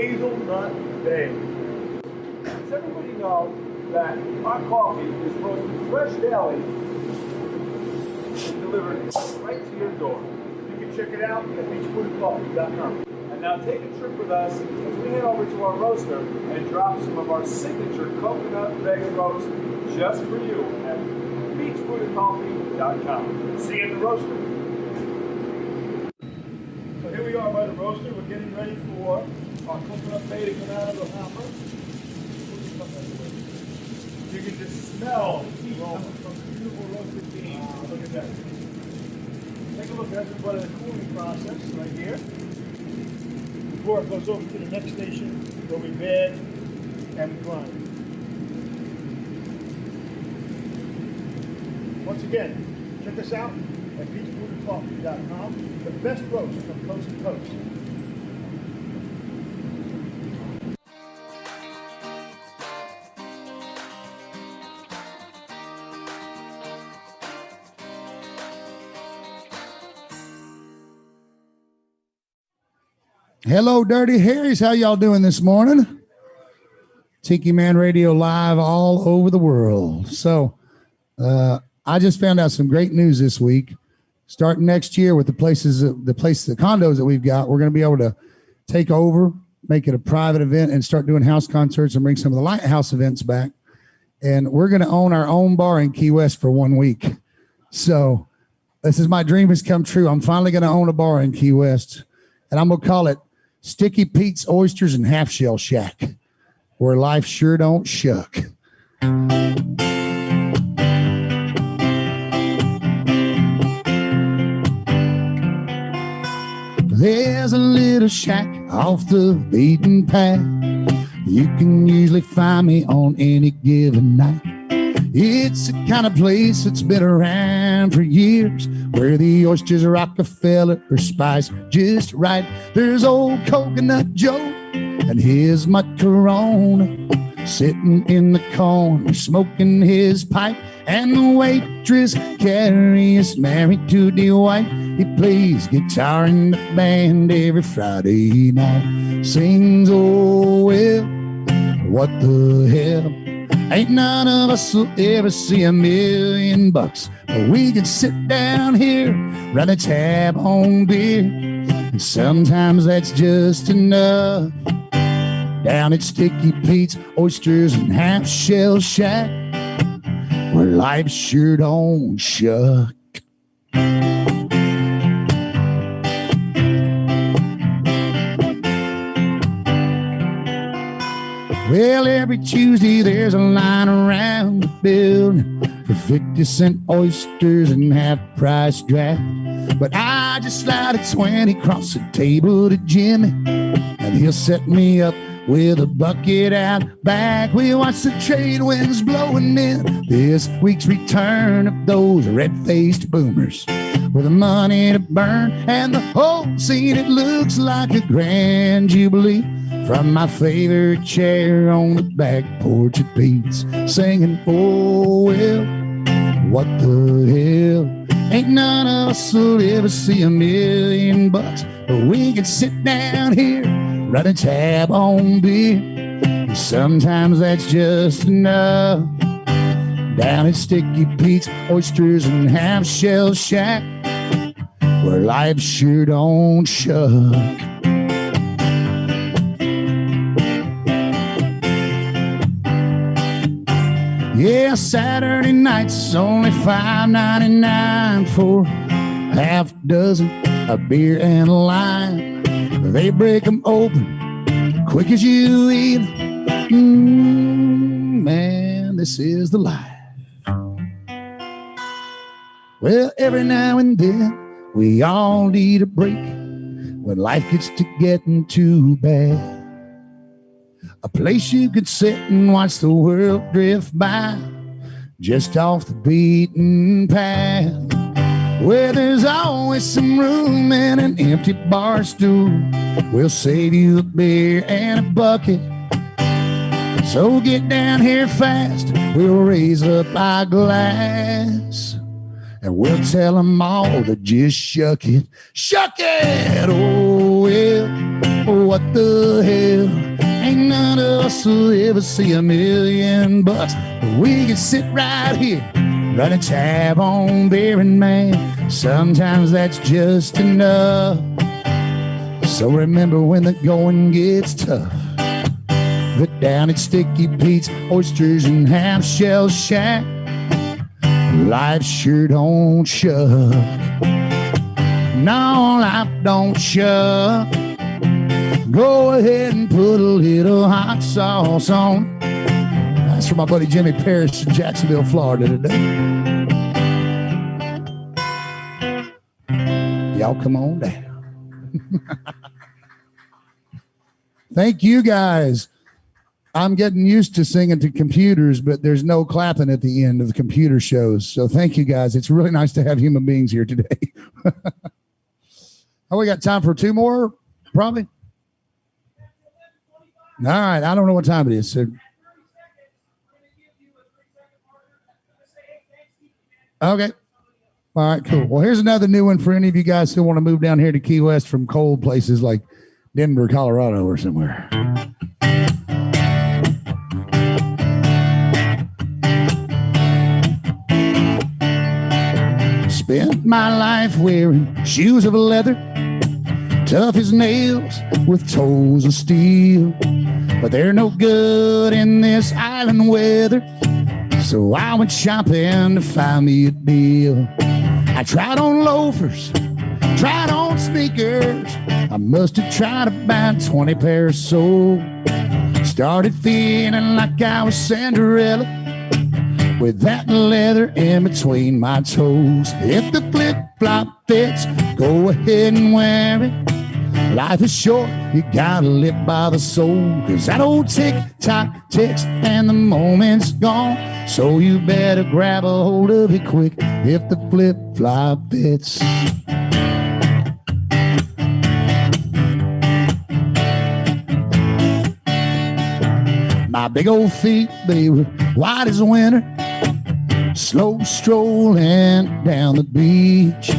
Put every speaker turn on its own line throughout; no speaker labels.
hazelnut bay. Does everybody know that our coffee is roasted fresh daily and delivered right to your door? You can check it out at beachbootycoffee.com. And now take a trip with us as we head over to our roaster and drop some of our signature coconut vega roast just for you at beachbootycoffee.com. See you in the roaster. So here we are by the roaster. We're getting ready for our coconut bay to come out of the hopper. You can just smell the heat coming from the beautiful roasted beans. Look at that. Take a look at everybody in the cooling process right here. Before it goes over to the next station where we bag and grind. Once again, check us out at beachbootycoffee.com. The best roast from coast to coast.
Hello, Dirty Harrys. How y'all doing this morning? Tiki Man Radio live all over the world. So I just found out some great news this week. Starting next year with the condos that we've got, we're going to be able to take over, make it a private event, and start doing house concerts and bring some of the lighthouse events back. And we're going to own our own bar in Key West for 1 week. So this is my dream has come true. I'm finally going to own a bar in Key West, and I'm going to call it Sticky Pete's Oysters and Half Shell Shack, where life sure don't shuck. There's a little shack off the beaten path. You can usually find me on any given night. It's the kind of place that's been around for years, where the oysters are Rockefeller or spiced just right. There's old Coconut Joe and his mud Corona sitting in the corner smoking his pipe, and the waitress Carrie is married to Dwight. He plays guitar in the band every Friday night. Sings, oh well, what the hell? Ain't none of us will ever see $1 million, but we can sit down here, run the tab on beer, and sometimes that's just enough. Down at Sticky Pete's Oysters and Half Shell Shack, where life sure don't shuck. Well, every Tuesday there's a line around the building for 50-cent oysters and half-price draft. But I just slide a 20 across the table to Jimmy, and he'll set me up with a bucket out back. We watch the trade winds blowing in this week's return of those red-faced boomers with the money to burn, and the whole scene, it looks like a grand jubilee. From my favorite chair on the back porch at Pete's, singing, oh well, what the hell? Ain't none of us will ever see $1 million, but we can sit down here, run a tab on beer, and sometimes that's just enough. Down at Sticky Pete's Oysters and Half Shell Shack, where life sure don't shuck. Yeah, Saturday nights only $5.99 for half dozen of beer and lime. They break them open quick as you eat. Man, this is the life. Well, every now and then we all need a break when life gets to getting too bad. A place you could sit and watch the world drift by, just off the beaten path, where there's always some room and an empty bar stool. We'll save you a beer and a bucket, so get down here fast. We'll raise up our glass And we'll tell them all to just shuck it. Shuck it! Oh, well, what the hell? Ain't none of us will ever see $1,000,000. But we can sit right here, run a tab on beer and man. Sometimes that's just enough. So remember when the going gets tough, put down at Sticky Pete's, Oysters and Half Shell Shack. Life sure don't shuck. No, life don't shuck. Go ahead and put a little hot sauce on. That's for my buddy Jimmy Parrish in Jacksonville, Florida today. Y'all come on down. Thank you guys. I'm getting used to singing to computers, but there's no clapping at the end of the computer shows. So thank you guys. It's really nice to have human beings here today. Oh, we got time for 2 more, probably. All right. I don't know what time it is. So. Okay. All right, cool. Well, here's another new one for any of you guys who want to move down here to Key West from cold places like Denver, Colorado, or somewhere. Spent my life wearing shoes of leather, tough as nails with toes of steel. But they're no good in this island weather, so I went shopping to find me a deal. I tried on loafers, tried on sneakers. I must have tried about 20 pairs of soles. Started feeling like I was Cinderella with that leather in between my toes. If the flip-flop fits, go ahead and wear it. Life is short, you gotta live by the soul. Cause that old tick-tock ticks and the moment's gone. So you better grab a hold of it quick if the flip-flop fits. My big old feet, they were white as winter, slow strolling down the beach.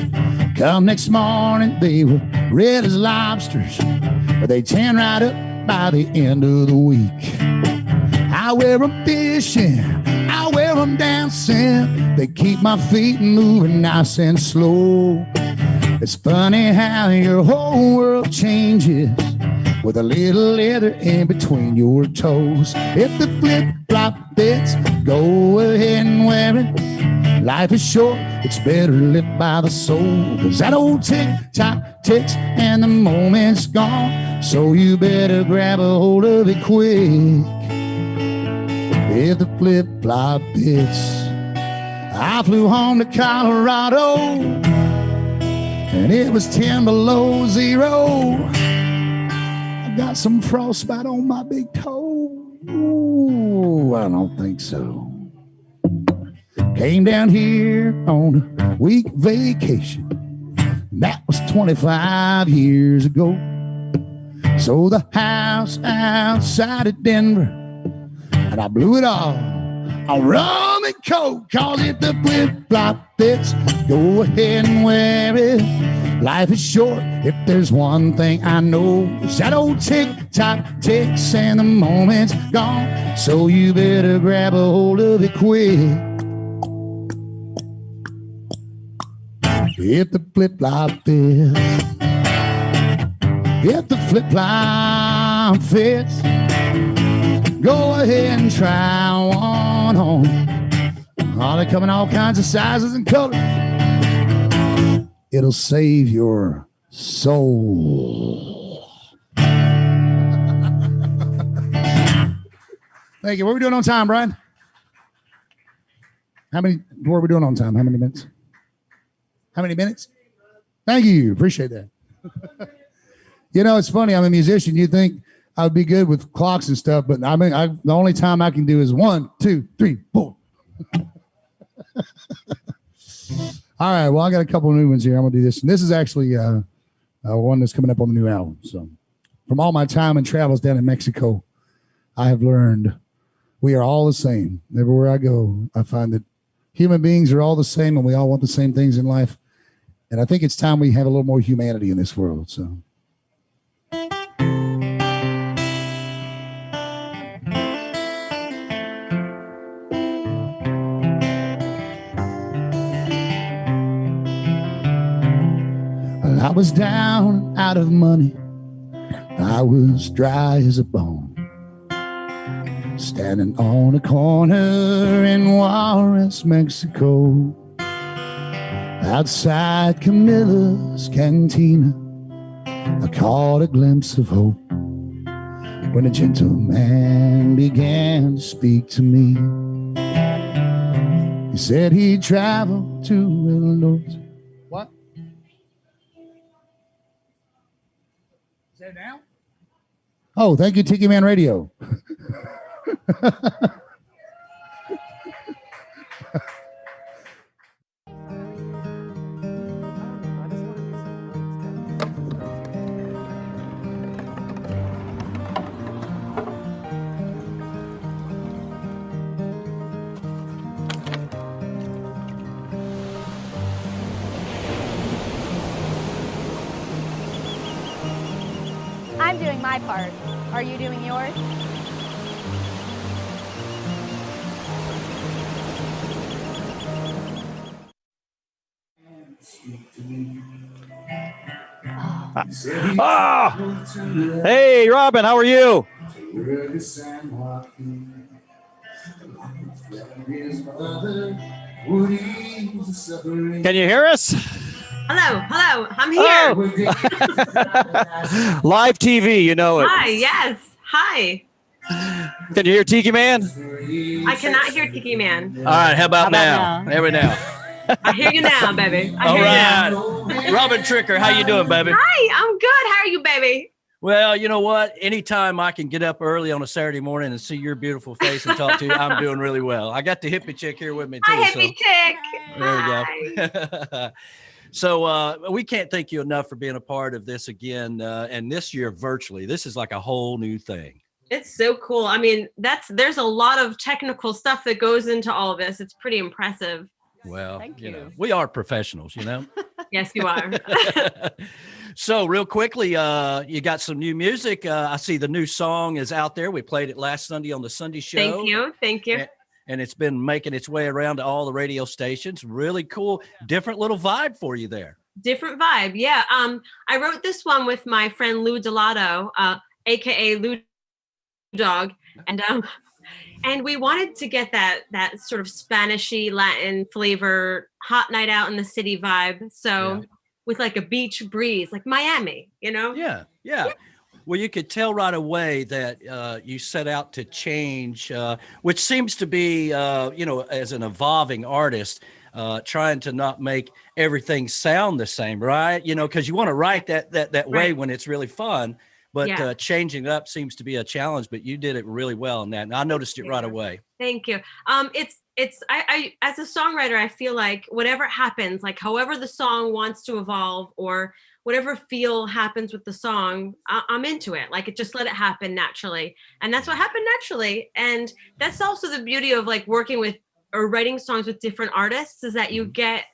Come next morning, they were red as lobsters, but they tan right up by the end of the week. I wear them fishing, I wear them dancing. They keep my feet moving nice and slow. It's funny how your whole world changes with a little leather in between your toes. If the flip-flop fits, go ahead and wear it. Life is short, it's better lived by the soul. Cause that old tick-tock ticks and the moment's gone. So you better grab a hold of it quick if the flip-flop fits. I flew home to Colorado and it was 10 below zero. Got some frostbite on my big toe. Ooh, I don't think so. Came down here on a week vacation. That was 25 years ago. Sold the house outside of Denver, and I blew it all on rum and coke. Cause if the flip-flop fits, go ahead and wear it. Life is short, if there's one thing I know, it's that old tick-tock ticks and the moment's gone. So you better grab a hold of it quick if the flip-flop fits. If the flip-flop fits, go ahead and try one on. Oh, they come in all kinds of sizes and colors. It'll save your soul. Thank you. What are we doing on time, Brian? What are we doing on time? How many minutes? How many minutes? Thank you. Appreciate that. You know, it's funny. I'm a musician. You think I would be good with clocks and stuff, but I mean, the only time I can do is 1, 2, 3, 4. All right, well, I got a couple of new ones here. I'm going to do this. And this is actually one that's coming up on the new album. So from all my time and travels down in Mexico, I have learned we are all the same. Everywhere I go, I find that human beings are all the same and we all want the same things in life. And I think it's time we have a little more humanity in this world. So. Well, I was down, out of money. I was dry as a bone. Standing on a corner in Juarez, Mexico. Outside Camilla's cantina, I caught a glimpse of hope when a gentleman began to speak to me. He said he'd travel to Illinois. What? Say it now? Oh, thank you, Tiki Man Radio.
I'm doing my part. Are you doing yours?
Ah! Hey, Robin, how are you? Can you hear us?
Hello, I'm here.
Oh. Live TV, you know it.
Hi, yes, hi.
Can you hear Tiki Man?
I cannot hear Tiki Man.
All right, how about now? There we now.
I hear you now, baby.
All right. Robin Tricker, how you doing, baby?
Hi, I'm good. How are you, baby?
Well, you know what? Anytime I can get up early on a Saturday morning and see your beautiful face and talk to you, I'm doing really well. I got the hippie chick here with me, too.
Hi, hippie chick.
There we go. So we can't thank you enough for being a part of this again. And this year, virtually, this is like a whole new thing.
It's so cool. I mean, there's a lot of technical stuff that goes into all of this. It's pretty impressive.
Well, you know, we are professionals, you know.
Yes, you are.
So real quickly, you got some new music. I see the new song is out there. We played it last Sunday on the Sunday show.
Thank you.
And it's been making its way around to all the radio stations. Really cool, different little vibe for you there.
Different vibe, yeah. I wrote this one with my friend Lou Delato, aka Lou Dog, and we wanted to get that sort of Spanishy Latin flavor, hot night out in the city vibe. So with like a beach breeze, like Miami, you know?
Yeah. Well, you could tell right away that you set out to change, which seems to be, as an evolving artist, trying to not make everything sound the same, right? You know, because you want to write that way when it's really fun, but changing up seems to be a challenge. But you did it really well in that, and I noticed it right away.
Thank you. I as a songwriter, I feel like whatever happens, like however the song wants to evolve or whatever feel happens with the song, I'm into it. Like just let it happen naturally. And that's what happened naturally. And that's also the beauty of like working with or writing songs with different artists is that you get,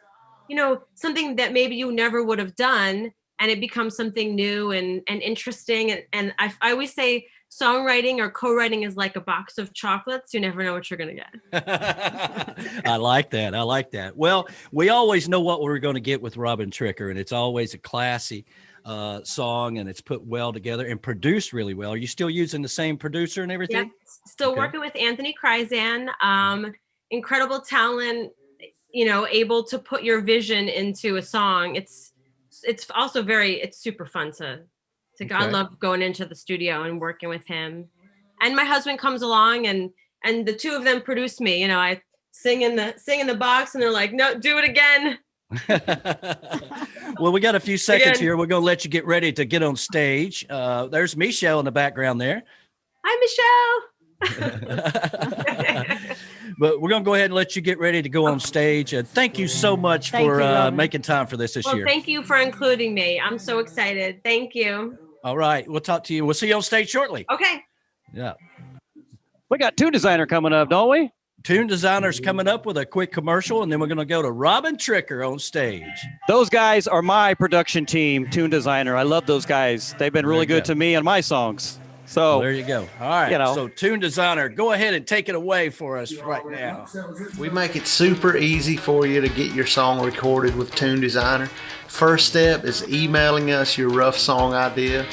something that maybe you never would have done and it becomes something new and interesting. And I always say songwriting or co-writing is like a box of chocolates. You never know what you're going to get.
I like that. Well, we always know what we're going to get with Robin Tricker, and it's always a classy song, and it's put well together and produced really well. Are you still using the same producer and everything?
Yeah, still working with Anthony Kryzan. Incredible talent, able to put your vision into a song. It's also it's super fun to I love going into the studio and working with him. And my husband comes along and the two of them produce me. I sing in the box and they're like, no, do it again.
Well, we got a few seconds here. We're going to let you get ready to get on stage. There's Michelle in the background there.
Hi,
Michelle. But we're going to go ahead and let you get ready to go on stage. Thank you so much for making time for this year.
Thank you for including me. I'm so excited. Thank you.
All right. We'll talk to you. We'll see you on stage shortly.
Okay.
Yeah. We got Tune Designer coming up, don't we? Tune Designer's coming up with a quick commercial, and then we're going to go to Robin Tricker on stage.
Those guys are my production team, Tune Designer. I love those guys. They've been really good to me and my songs. So
well, there you go. All right.
You know.
So Tune Designer, go ahead and take it away for us right now.
We make it super easy for you to get your song recorded with Tune Designer. First step is emailing us your rough song idea.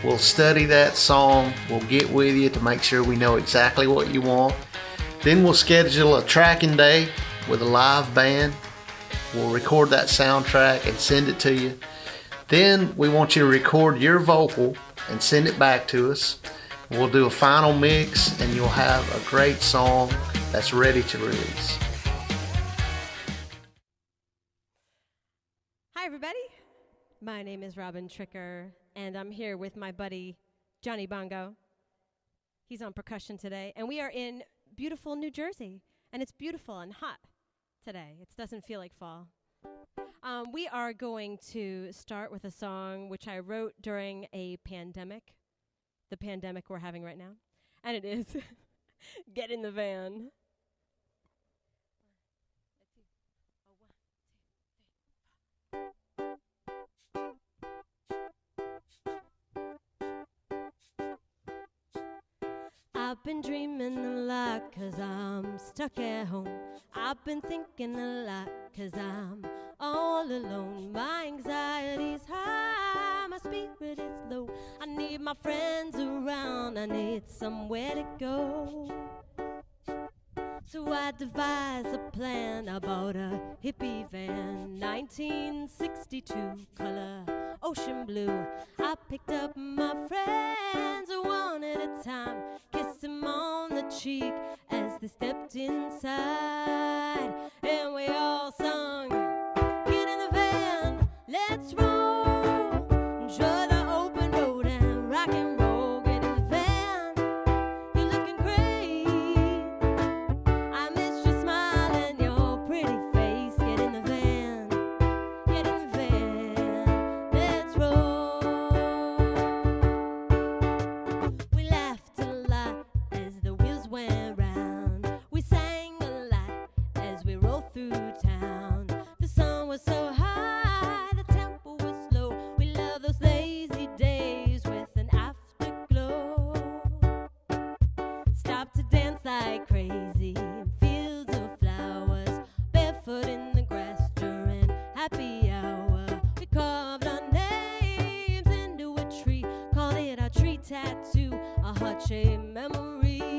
We'll study that song. We'll get with you to make sure we know exactly what you want. Then we'll schedule a tracking day with a live band. We'll record that soundtrack and send it to you. Then we want you to record your vocal and send it back to us. We'll do a final mix and you'll have a great song that's ready to release.
Hi everybody, my name is Robin Tricker and I'm here with my buddy Johnny Bongo. He's on percussion today and we are in beautiful New Jersey and it's beautiful and hot today. It doesn't feel like fall. We are going to start with a song which I wrote during a pandemic, the pandemic we're having right now, and it is Get in the Van. I've been dreaming a lot 'cause I'm stuck at home. I've been thinking a lot 'cause I'm all alone. My anxiety's high, my spirit is low. I need my friends around, I need somewhere to go. So I devised a plan, I bought a hippie van, 1962 color, ocean blue. I picked up my friends one at a time, kissed them on the cheek as they stepped inside, and we all sung, get in the van, let's roll, enjoy the open road and rock and roll. Get in the van, you're looking great, I miss your smile and your pretty face. Get in the van, get in the van, let's roll. We laughed a lot as the wheels went round. We sang a lot as we rolled through town. The sun was so high, the tempo was slow. We love those lazy days with an afterglow. Stopped to dance like crazy in fields of flowers, barefoot in the grass during happy hour. We carved our names into a tree, called it our tree tattoo, a heart-shaped memory.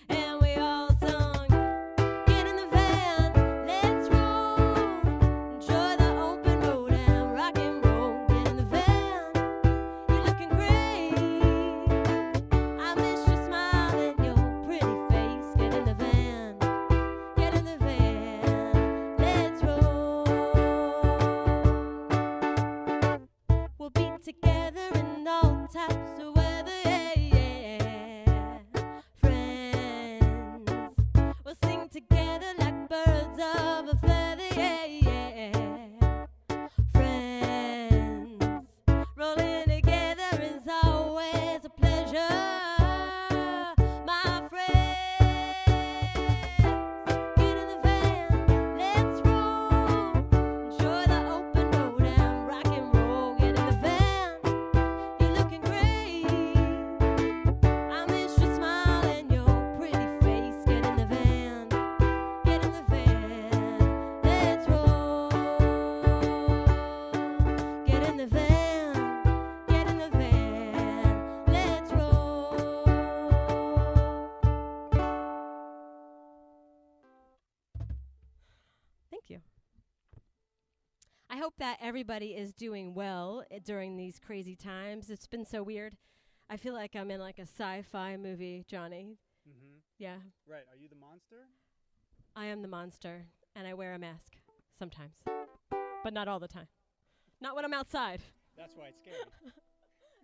And we all sung, get in the van, let's roll, enjoy the open road and rock and roll. Get in the van, you're looking great, I miss your smile and your pretty face. Get in the van, get in the van, let's roll. We'll be together in all types of weather, yeah, yeah. Friends, we'll sing together like birds of a feather, yeah, yeah. Friends, rolling together is always a pleasure, my friends. Get in the van, let's roll, enjoy the open road and rock and roll. Get in the van, you're looking great, I miss your smile and your pretty face. Get in the van, get in the van, let's roll. Get in the van, get in the van, let's roll. Thank you. I hope that everybody is doing well during these crazy times. It's been so weird. I feel like I'm in like a sci-fi movie, Johnny.
Mm-hmm.
Yeah,
Right. Are you the monster?
I am the monster, and I wear a mask sometimes, but not all the time. Not when I'm outside.
That's why it's scary.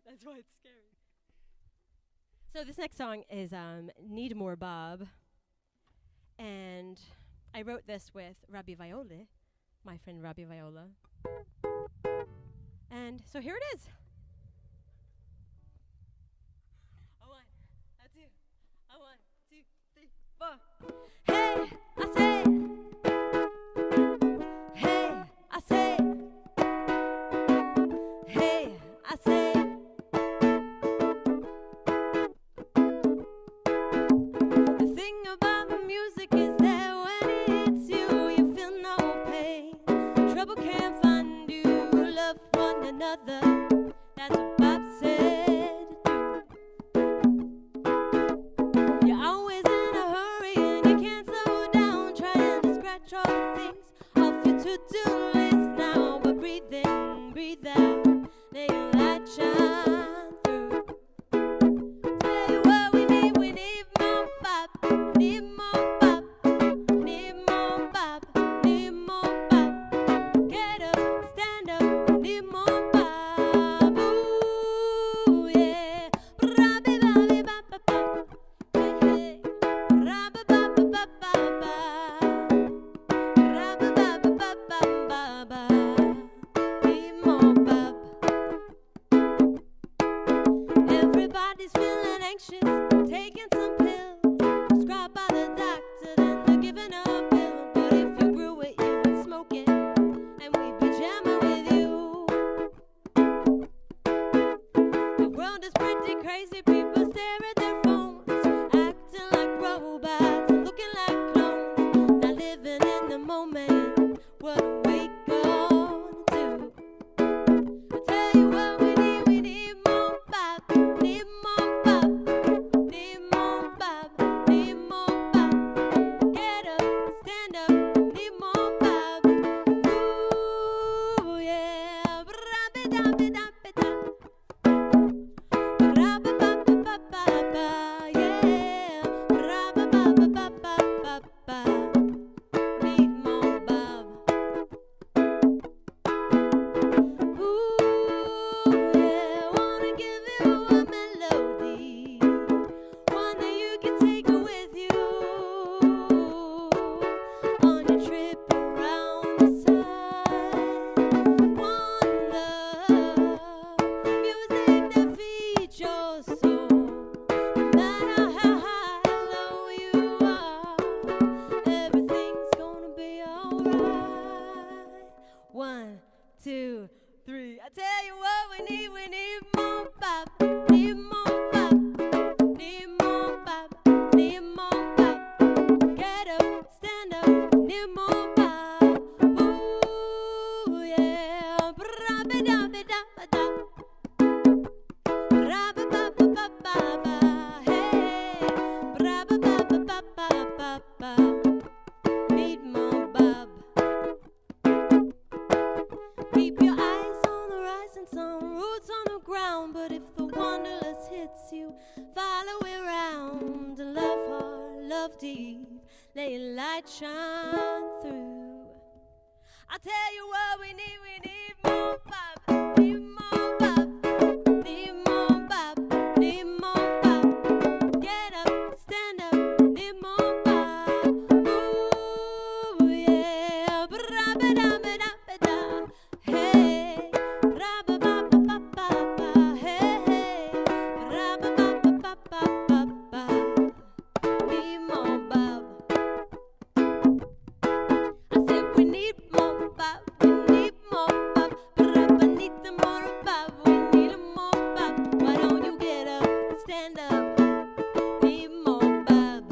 That's why it's scary. So this next song is Need More Bob, and I wrote this with Robbie Viola, my friend Robbie Viola. And so here it is. A one, a two, a one, two, three, Hey, I say. Hey, I say. Hey, I say. The thing about music is that when it hits you, you feel no pain. Trouble can't find you. Love one another. That's what Bob said. You're always in a hurry and you can't slow down, trying to scratch all the things off your to-do list now. But breathe in, breathe out, let your light shine through. Tell you what we need more pop, need more pop, need more pop, need more pop. Get up, stand up, need more pop. Ooh, yeah. Ba-ra-bi-ba-bi-ba-ba-ba. Hey, hey. Ra-ba-ba-ba-ba-ba-ba. Ra-ba-ba-ba-ba-ba-ba. Need more pop. Everybody's feeling anxious, taking some pills prescribed by the doctor, then they're giving a pill. But if you grew it, you would smoke it, and we'd be jamming with you. The world is pretty crazy, people stare at their phones, acting like robots and looking like clones, not living in the moment. What are we gonna do? I tell you what we need more pop, need more pop, need more pop, need more pop. Get up, stand up, need more pop. Ooh, yeah. Ra-ba-da-ba-da-ba-da. Ra-ba-ba-ba-ba-ba-ba, yeah. Ra-ba-ba-ba-ba-ba-ba. Need more pop. Ooh, yeah, wanna give you a melody, one that you can take with you on your trip around the sun. One love, music that feeds your soul. No matter how high or low you are, everything's gonna be alright. 1, 2, 3. I tell you what we need more pop, need more pop, need more pop, need more pop. Get up, stand up, need more pop. Ooh, yeah. Ra-ba-da-ba-da-ba-da. Ra-ba-ba-ba-ba-ba-ba. Hey. Ra-ba-ba-ba-ba-ba-ba. Need more pop. Keep your eyes on the rising sun, roots on the ground. But if the wanderlust hits you, follow it round. Love hard, love deep, let your light shine through. I tell you what we need more pop, need more pop, need more pop, need more pop. Get up, stand up, need more pop. Ooh, yeah. Ba-ra-ba-da-ba-da-ba-da. Hey, ra-ba-ba-ba-ba-ba-ba. Hey, hey. Ra-ba-ba-ba-ba-ba-ba. Need more pop. I said we need more pop, we need more pop. Ra-ba-need more pop, we need more pop. Why don't you get up, stand up, need more pop.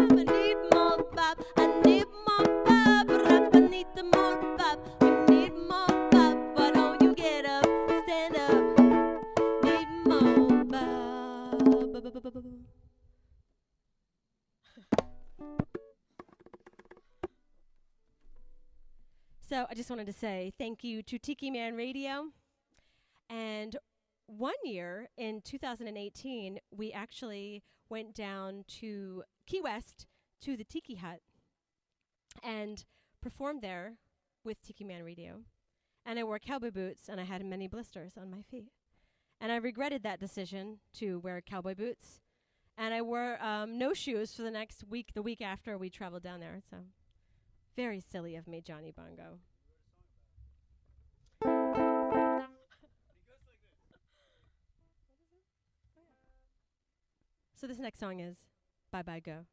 I need more pop, I need more pop. Ra-ba-need more pop, we need more pop. Why don't you get up, stand up, need more pop. So I just wanted to say thank you to Tiki Man Radio. And one year in 2018, we actually went down to Key West to the Tiki Hut and performed there with Tiki Man Radio. And I wore cowboy boots and I had many blisters on my feet. And I regretted that decision to wear cowboy boots. And I wore no shoes for the next week, the week after we traveled down there. So very silly of me, Johnny Bongo. So this next song is Bye Bye Go.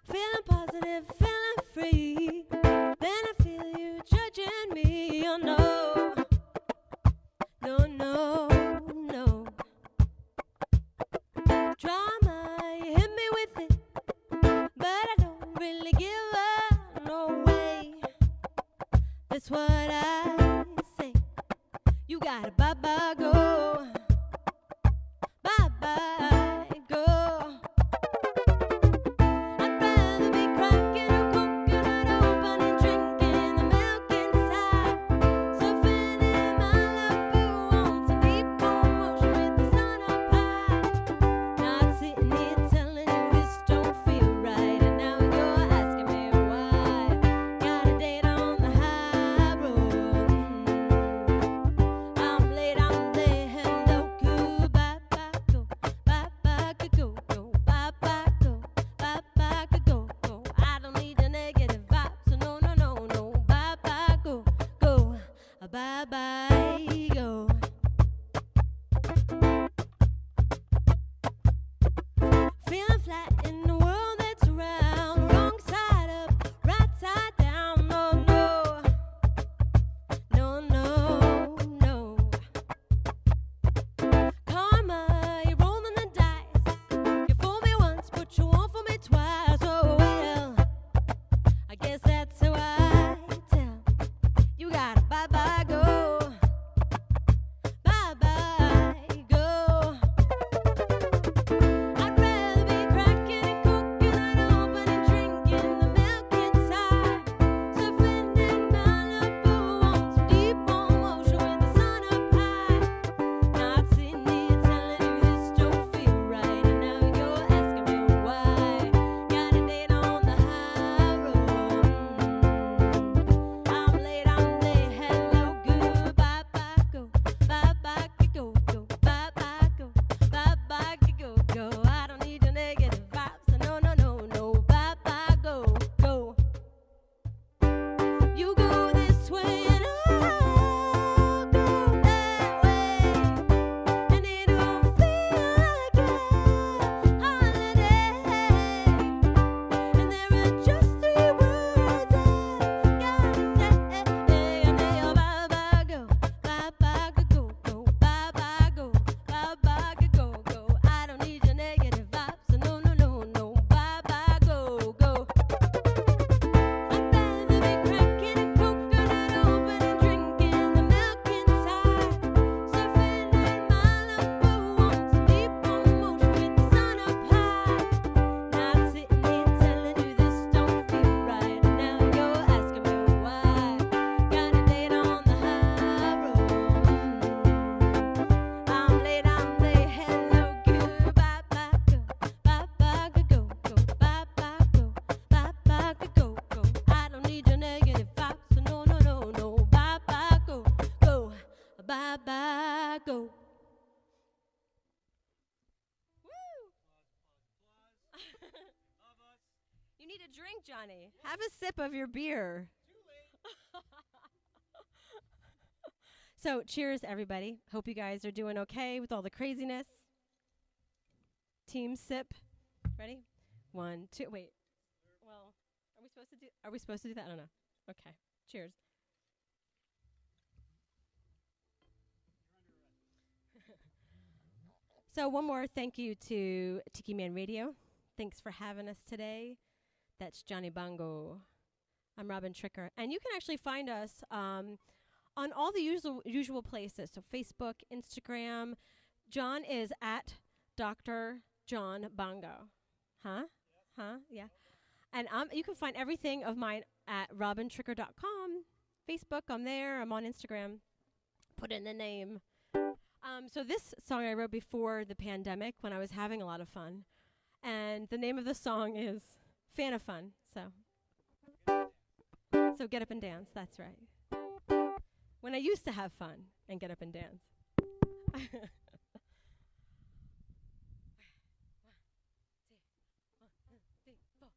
Feeling positive, feeling free. Then I feel you judging me. Oh no, no, no, no. Drama, you hit me with it, but I don't really give up. No way. That's what I say. You gotta bye bye go, bye bye go. I'd rather be cracking a coconut open and drinking the milk inside. Surfing in Malibu on some deep motion with the sun up high. Not sitting here telling you this don't feel right, and now you're asking me why. Got a date on the high road. I'm late, hello, goodbye, bye, go, bye, bye, go, go, bye, bye, go, bye, bye, go, go. I don't need your negative vibes, so no, no, no, no, bye, bye, go, go, bye, bye, go. Feeling flat in the world that's round, wrong side up, right side down, no, no, no, no, no. Karma, you're rolling the dice. You fooled me once, but you won't fool me twice. Oh well, I guess that's how I tell. You gotta bye bye go, bye bye go. I'd rather be cracking a coconut open and drinking the milk inside. Surfing in Malibu on some deep motion with the sun up high. Not sitting here telling you this don't feel right, and now you're asking me why. Got a date on the high road. I'm late, hello, goodbye, bye, go, bye, bye, go, go, bye, bye, go, bye, bye, go, go. I don't need your negative vibes, so no, no, no, no, bye, bye, go, go. You go this way and I'll go that way, and it don't feel like a holiday. And there are just 3 words I gotta say, and they are bye bye go, bye bye go, go, bye bye go, bye bye go, go. I don't need your negative vibes, so no, no, no, no, bye bye go, go. I'd rather be cracking a coconut open and drinking the milk inside. Surfing in Malibu on some deep motion with the sun up high. Not sitting here telling you this don't feel right, and now you're asking me why. Got a date on the high road. I'm late, hello, goodbye, bye, go, bye, bye, go, go, bye, bye, go, bye, bye, go, go. I don't need your negative vibes, so no, no, no, no, bye, bye, go, go, bye, bye, go. Woo! You need a drink, Johnny. Have a sip of your beer. So, cheers, everybody. Hope you guys are doing okay with all the craziness. Team sip. Ready? 1, 2. Wait. Well, are we supposed to do that? I don't know. Okay. Cheers. So, one more thank you to Tiki Man Radio. Thanks for having us today. That's Johnny Bongo. I'm Robin Tricker. And you can actually find us on all the usual places. So Facebook, Instagram. John is at Dr. John Bongo. Huh? Yeah. And you can find everything of mine at robintricker.com. Facebook, I'm there. I'm on Instagram. Put in the name. So this song I wrote before the pandemic when I was having a lot of fun. And the name of the song is Fan of Fun. So get up and dance. That's right. When I used to have fun and get up and dance. 1, 2, 1, 3, 4.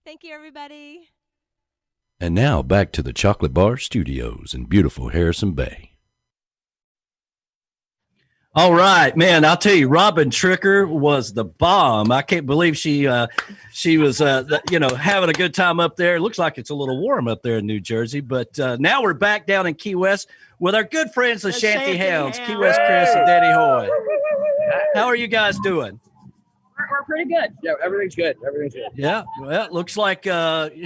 Thank you, everybody.
And now back to the Chocolate Bar Studios in beautiful Harrison Bay.
All right, man. I'll tell you, Robin Tricker was the bomb. I can't believe she was having a good time up there. It looks like it's a little warm up there in New Jersey, but now we're back down in Key West with our good friends, the Shanty Hounds, Key West Chris and Danny Hoy. How are you guys doing?
We're pretty good. Yeah, everything's good. Everything's good.
Yeah, well, it looks like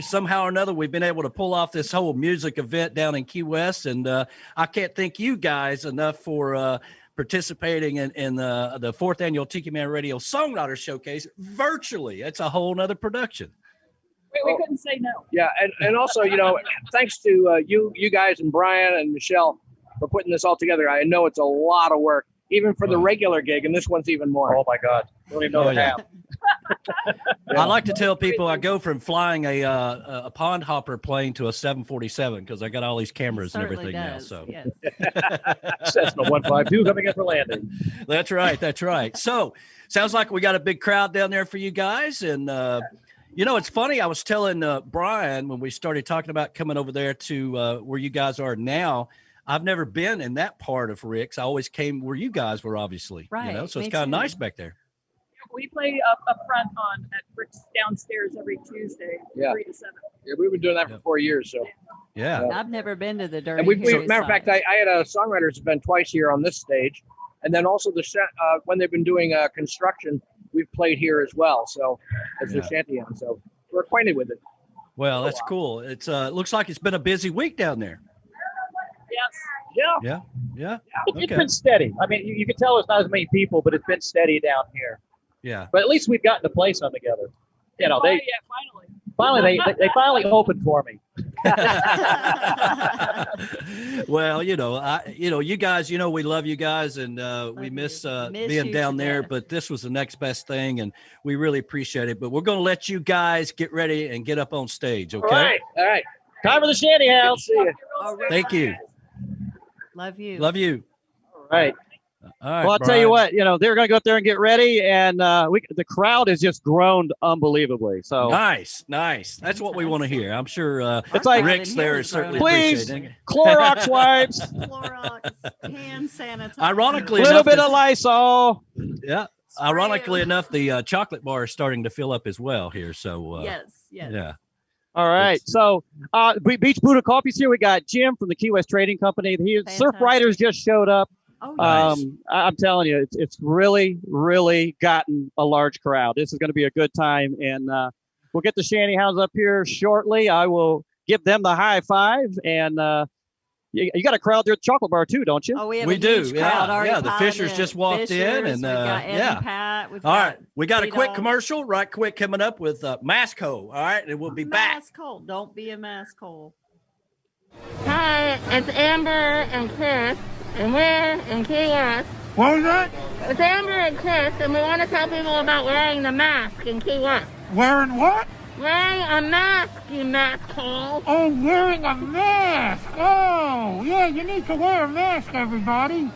somehow or another we've been able to pull off this whole music event down in Key West, and I can't thank you guys enough for participating in the 4th annual Tiki Man Radio Songwriter Showcase virtually. It's a whole nother production.
We couldn't say no. Yeah, and also, thanks to you guys and Brian and Michelle for putting this all together. I know it's a lot of work, even for the regular gig, and this one's even more. Oh my God, don't even know
yeah. I like to tell people I go from flying a pond hopper plane to a 747 because I got all these cameras and everything now. So
yes. Cessna 152 coming in for landing.
That's right. That's right. So sounds like we got a big crowd down there for you guys. And, it's funny. I was telling Brian when we started talking about coming over there to where you guys are now. I've never been in that part of Rick's. I always came where you guys were, obviously.
Right.
So it's kind of nice back there.
We play up front at Rick's downstairs every Tuesday, 3 to 7.
Yeah, we've been doing that for 4 years. So
yeah,
I've never been to the Dirty.
And matter of fact, I had a songwriters event twice here on this stage, and then also when they've been doing construction, we've played here as well. So it's a shanty on. So we're acquainted with it.
Well, that's cool. It looks like it's been a busy week down there.
Yes.
Yeah.
It's been steady. I mean, you can tell there's not as many people, but it's been steady down here.
Yeah.
But at least we've gotten to play some together.
Finally.
They finally opened for me.
Well, you guys, we love you guys, and we miss being down there. But this was the next best thing, and we really appreciate it. But we're going to let you guys get ready and get up on stage. Okay.
All right.
Time for the Shanty House.
See you.
Thank you.
Love you.
Love you.
All right.
All right.
Well, I'll tell you what, they're going to go up there and get ready, and the crowd has just grown unbelievably. So
nice. That's what we want to hear. I'm sure
it's like
Rick's there is certainly
please
appreciating it.
Clorox wipes,
Clorox, hand sanitizer.
Ironically,
a little bit of Lysol.
Yeah. Ironically enough, the chocolate bar is starting to fill up as well here. So
yes.
Yeah.
All right. So Beach Buddha Coffee's here. We got Jim from the Key West Trading Company. Surf Riders just showed up.
Oh, nice.
I'm telling you, it's really, really gotten a large crowd. This is going to be a good time, and we'll get the Shanty Hounds up here shortly. I will give them the high five, and you got a crowd there at the Chocolate Bar too, don't you?
Oh, we have
We
a
do.
huge crowd already
The Fishers just walked in, and
we've got Ed and Pat.
All right, we got a quick commercial, right quick, coming up with Masco. All right, and we'll be back.
Masco, don't be a masco.
Hi, it's Amber and Chris, and we're in Key West.
What was that?
It's Amber and Chris, and we want to tell people about wearing the mask in Key West.
Wearing what?
Wearing a mask, you mask hole.
Oh, wearing a mask. Oh, yeah, you need to wear a mask, everybody.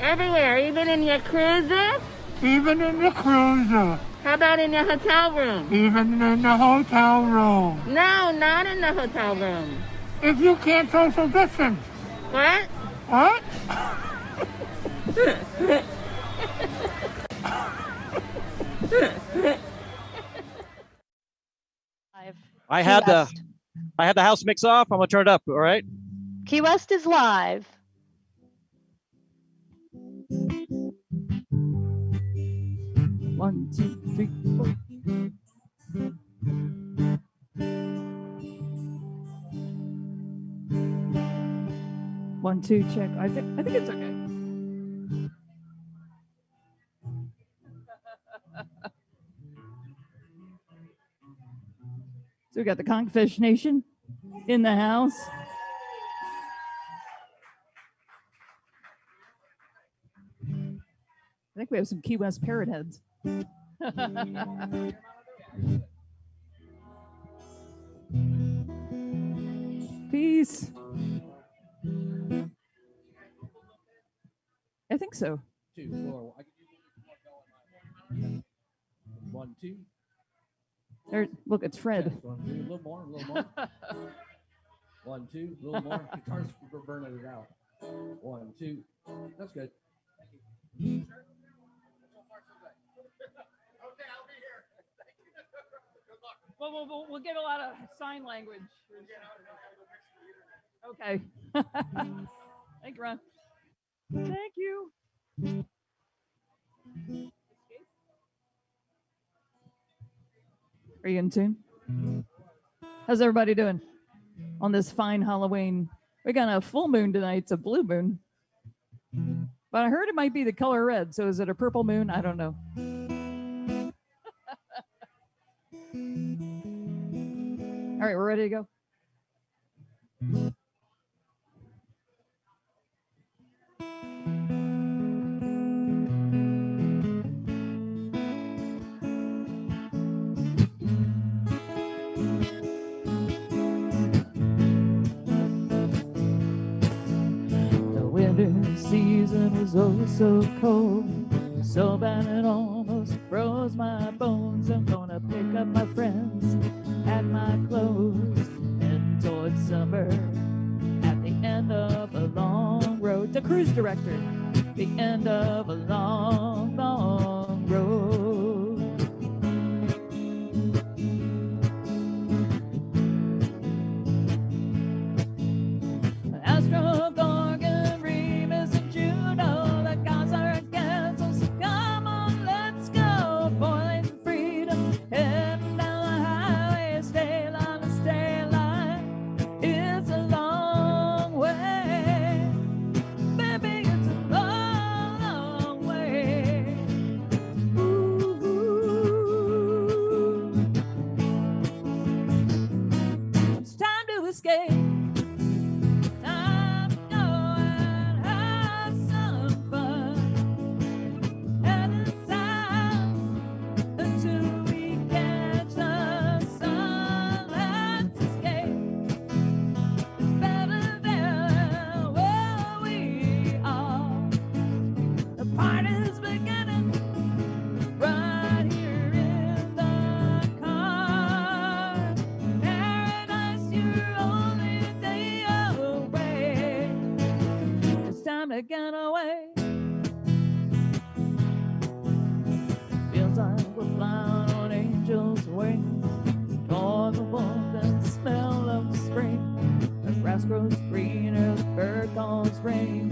Everywhere, even in your cruiser.
Even in the cruiser.
How about in your hotel room?
Even in the hotel room.
No, not in the hotel room.
If you can't social distance.
What?
What?
I had the house mix off. I'm gonna turn it up. All right.
Key West is live.
One, two, three, four. One, two, check. I think it's okay. So we got the Conchfish Nation in the house. I think we have some Key West parrot heads. Peace. I think so.
2, 4. 1, 2.
There, look, it's Fred.
A little more, a little more. 1, 2, a little more. Guitar's burning it out. 1, 2. That's good.
Well, we'll get a lot of sign language. Okay. Thank you, Ron. Thank you. Are you in tune? How's everybody doing on this fine Halloween? We got a full moon tonight. It's a blue moon. But I heard it might be the color red. So is it a purple moon? I don't know. All right, we're ready to go. The winter season was oh so cold, so bad it almost froze my bones. I'm gonna pick up my friends and my clothes and towards summer at the end of a long road. The cruise director, the end of a long, long road. Astro, Gorgon, Remus, and Juno, the gods are against us. Come on, let's go. 4 lanes of freedom, heading down the highway. Stay line, it's a long way. Baby, it's a long, long way. Ooh, ooh. It's time to escape. To get away. Feels like we're flying on angels' wings toward the warmth and smell of the spring. The grass grows greener, the bird calls rain.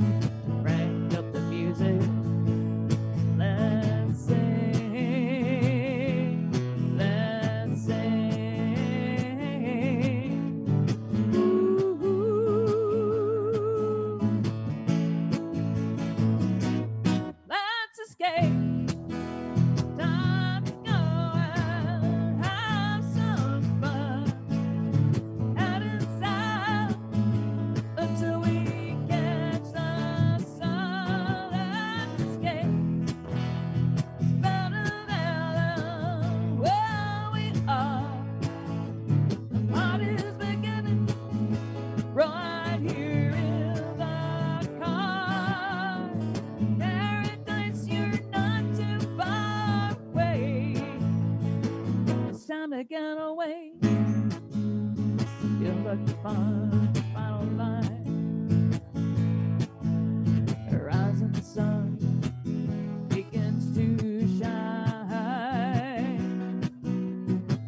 Crank up the music, let's sing, let's sing. Ooh, ooh. Let's escape. Time to go and have some fun. Heading south until we catch the sun. Let's escape. It's better than where we are. The party's beginning right here in the car. Paradise, you're not too far away. It's time to get away. Feel like the final line. Horizon sun begins to shine.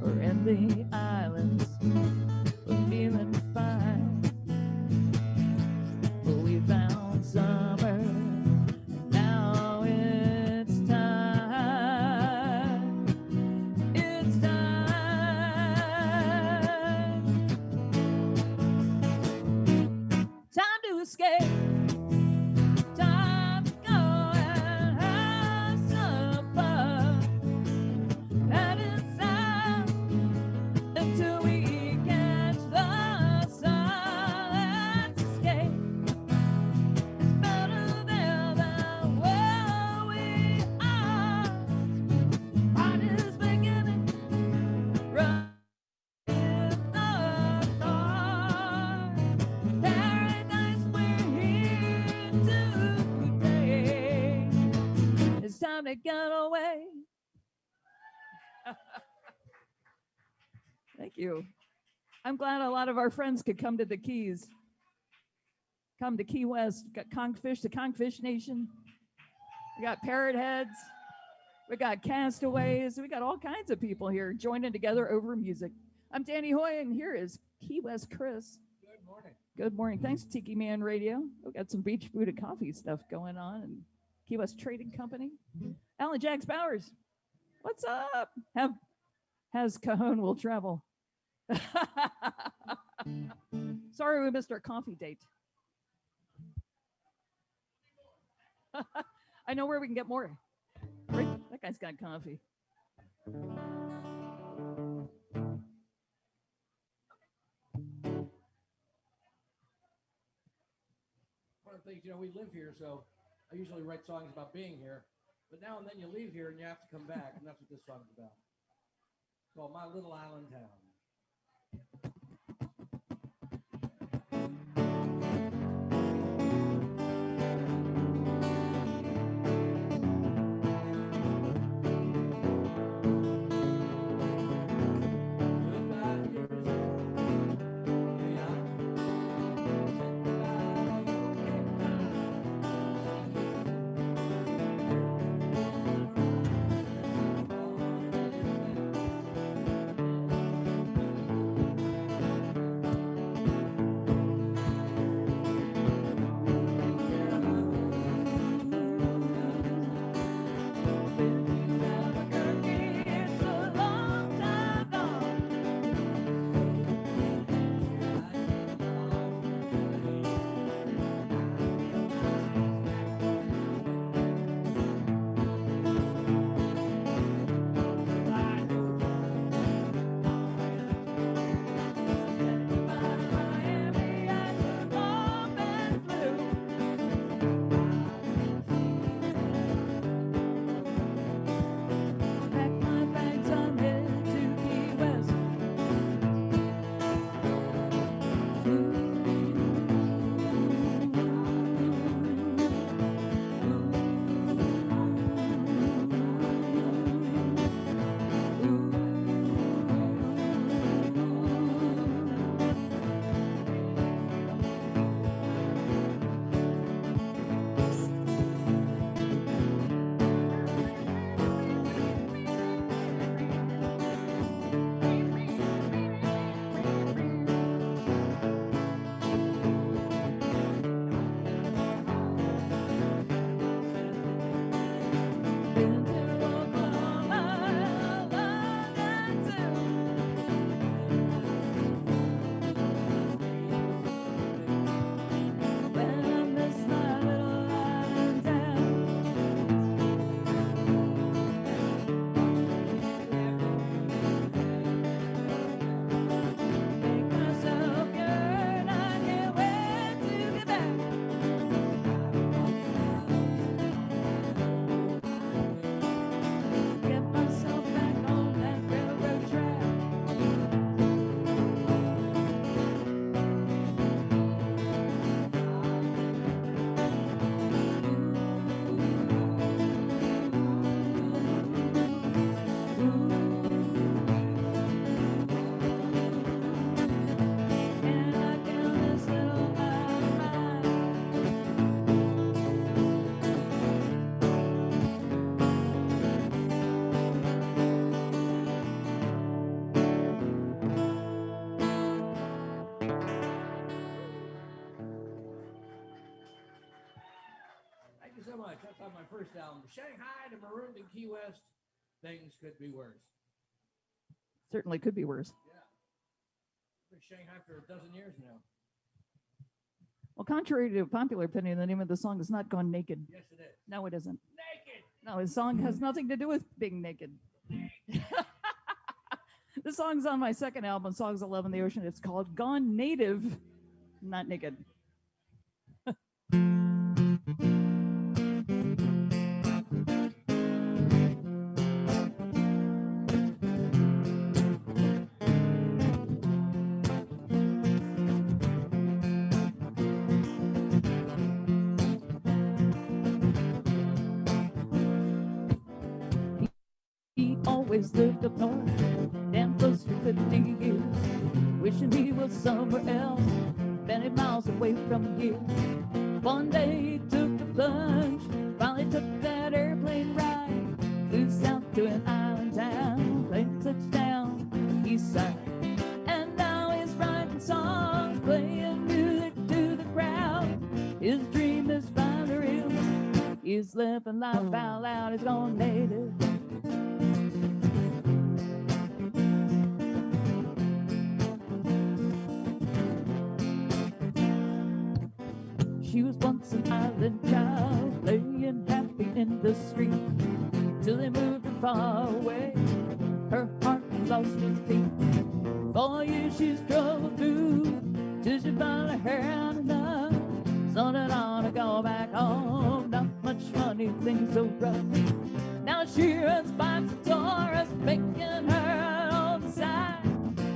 We're in the islands, we're feeling fine. We found summer. Now it's time. It's time. Time to escape. Time to go and have some fun. Heading south until we catch the sun. Let's escape. It's better there than where we are. Party's beginning right in the car. Paradise, we're here today. It's time to get away.
Thank you. I'm glad a lot of our friends could come to the Keys. Come to Key West. Got Conkfish, the Conkfish Nation. We got Parrot Heads. We got Castaways. We got all kinds of people here joining together over music. I'm Danny Hoy, and here is Key West Chris.
Good morning.
Good morning. Thanks, Tiki Man Radio. We got some Beach Food and Coffee stuff going on, and Key West Trading Company. Alan Jax Bowers, what's up? Has Cajon will travel. Sorry we missed our coffee date. I know where we can get more. Right? That guy's got coffee.
One of the things, we live here, so I usually write songs about being here. But now and then you leave here and you have to come back, and that's what this song's about. It's called My Little Island Town. Thank you so much. That's on my first album. Shanghai to Marooned in Key West. Things could be worse.
Certainly could be worse.
Yeah. Been Shanghai for a dozen years now.
Well, contrary to popular opinion, the name of the song is not Gone Naked.
Yes, it is.
No, it isn't.
Naked.
No, his song has nothing to do with being naked. This song's on my second album, Songs of Love in the Ocean. It's called Gone Native, Not Naked.
always lived up north, damn close to 50 years. Wishing he was somewhere else, many miles away from here. One day he took the plunge, finally took that airplane ride, flew south to an island town, plane touchdown, east side. And now he's writing songs, playing music to the crowd. His dream is finally real. He's living life out loud. He's gone native. She was once an island child, playing happy in the street, till they moved her far away. Her heart lost its beat. 4 years she struggled through, till she finally had enough. So that ought to go back home. Not much money, things so rough. Now she runs bikes and Taurus, making her on the side.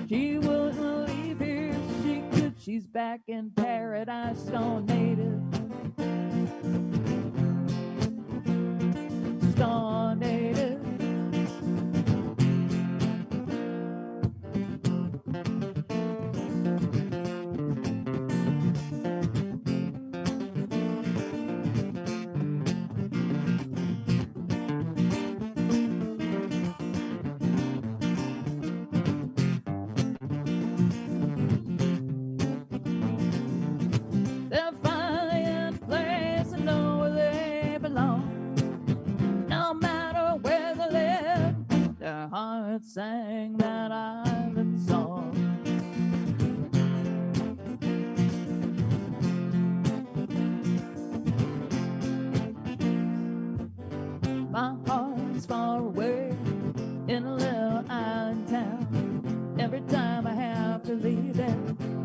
She wouldn't leave here if she could. She's back in paradise, gone native. She's gone native. They're finally in a place and know where they belong. No matter where they live, their hearts sang that island song. My heart's far away in a little island town. Every time I have to leave there,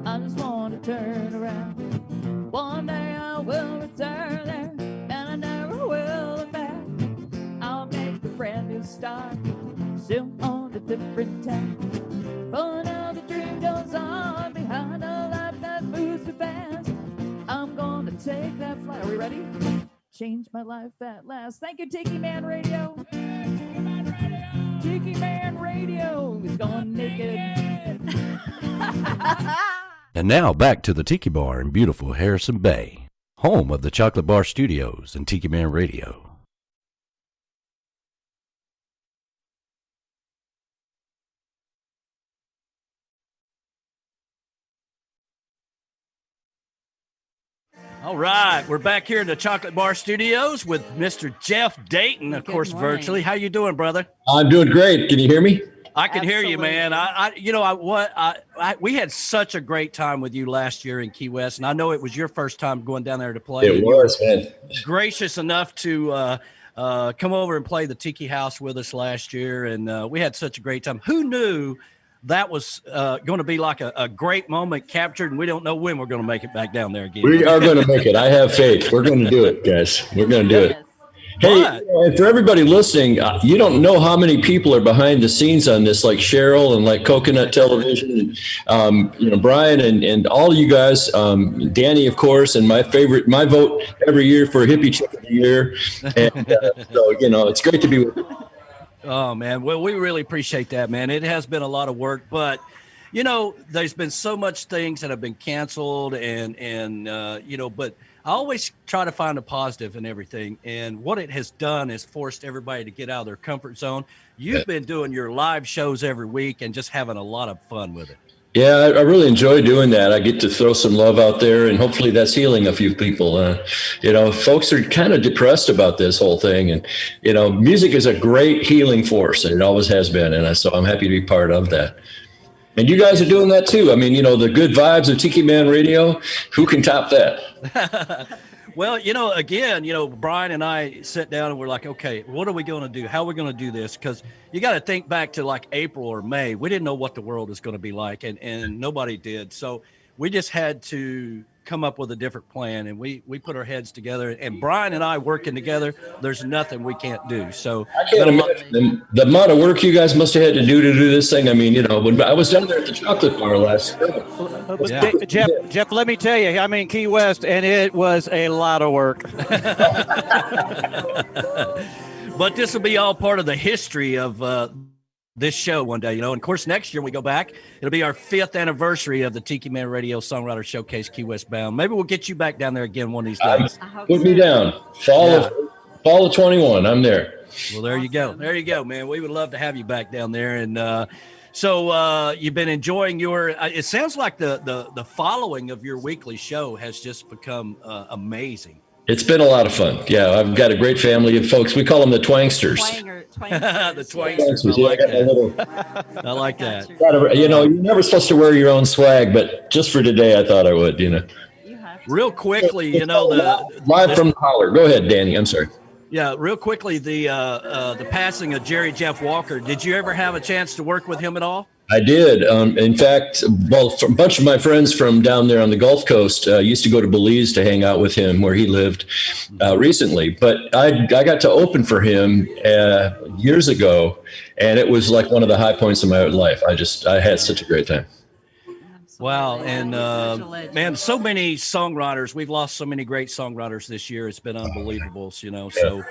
I just want to turn around. One day I will return there, and I never will look back. I'll make a brand new start, still on a different tack. But now the dream goes on behind a life that moves too fast. I'm gonna take that flight. Are we ready? Change my life at last. Thank you, Tiki Man Radio. Tiki Man Radio is going naked.
And now back to the Tiki Bar in beautiful Harrison Bay, home of the Chocolate Bar Studios and Tiki Man Radio.
All right, we're back here in the Chocolate Bar Studios with Mr. Jeff Dayton, of course,
morning.
virtually. How you doing, brother?
I'm doing great. Can you hear me?
I can hear you, man. We had such a great time with you last year in Key West, and I know it was your first time going down there to play.
It was, man.
Gracious enough to come over and play the Tiki House with us last year, and we had such a great time. Who knew that was going to be like a great moment captured, and we don't know when we're going to make it back down there again.
We are going to make it. I have faith. We're going to do it, guys. We're going to do it. Hey, and for everybody listening, you don't know how many people are behind the scenes on this, like Cheryl and like Coconut Television, and Brian and all you guys, Danny, of course, and my vote every year for Hippie Chick of the Year. And so, it's great to be with you.
Oh, man. Well, we really appreciate that, man. It has been a lot of work, but, there's been so much things that have been canceled but I always try to find a positive in everything. And what it has done is forced everybody to get out of their comfort zone. You've been doing your live shows every week and just having a lot of fun with it.
Yeah, I really enjoy doing that. I get to throw some love out there, and hopefully that's healing a few people. Folks are kind of depressed about this whole thing. And, music is a great healing force, and it always has been. And so I'm happy to be part of that. And you guys are doing that too. I mean, the good vibes of Tiki Man Radio, who can top that?
Well, again, Brian and I sat down and we're like, okay, what are we going to do? How are we going to do this? Because you got to think back to like April or May. We didn't know what the world was going to be like, and nobody did. So we just had to come up with a different plan, and we put our heads together. And Brian and I working together, there's nothing we can't do. So
I can't imagine the amount of work you guys must have had to do this thing. I mean, when I was down there at the chocolate bar last year.
Jeff, let me tell you, I'm in Key West, and it was a lot of work.
But this will be all part of the history of this show one day, you know. And of course, next year we go back, it'll be our 5th anniversary of the Tiki Man Radio Songwriter Showcase Key West Bound. Maybe we'll get you back down there again one of these days.
Put me down. Fall of 21. I'm there.
Well, there you go. There you go, man. We would love to have you back down there. And so you've been enjoying your. It sounds like the following of your weekly show has just become amazing.
It's been a lot of fun. Yeah, I've got a great family of folks. We call them the Twangsters.
The Twangsters. I like that. I like that.
You know, you're never supposed to wear your own swag, but just for today, I thought I would, you know.
Real quickly, you know,
live from the holler. Go ahead, Danny. I'm sorry.
Yeah, real quickly, the passing of Jerry Jeff Walker. Did you ever have a chance to work with him at all?
I did. In fact, well, a bunch of my friends from down there on the Gulf Coast used to go to Belize to hang out with him where he lived recently. But I got to open for him years ago, and it was like one of the high points of my life. I had such a great time.
Wow. And man, so many songwriters. We've lost so many great songwriters this year. It's been unbelievable, you know. So,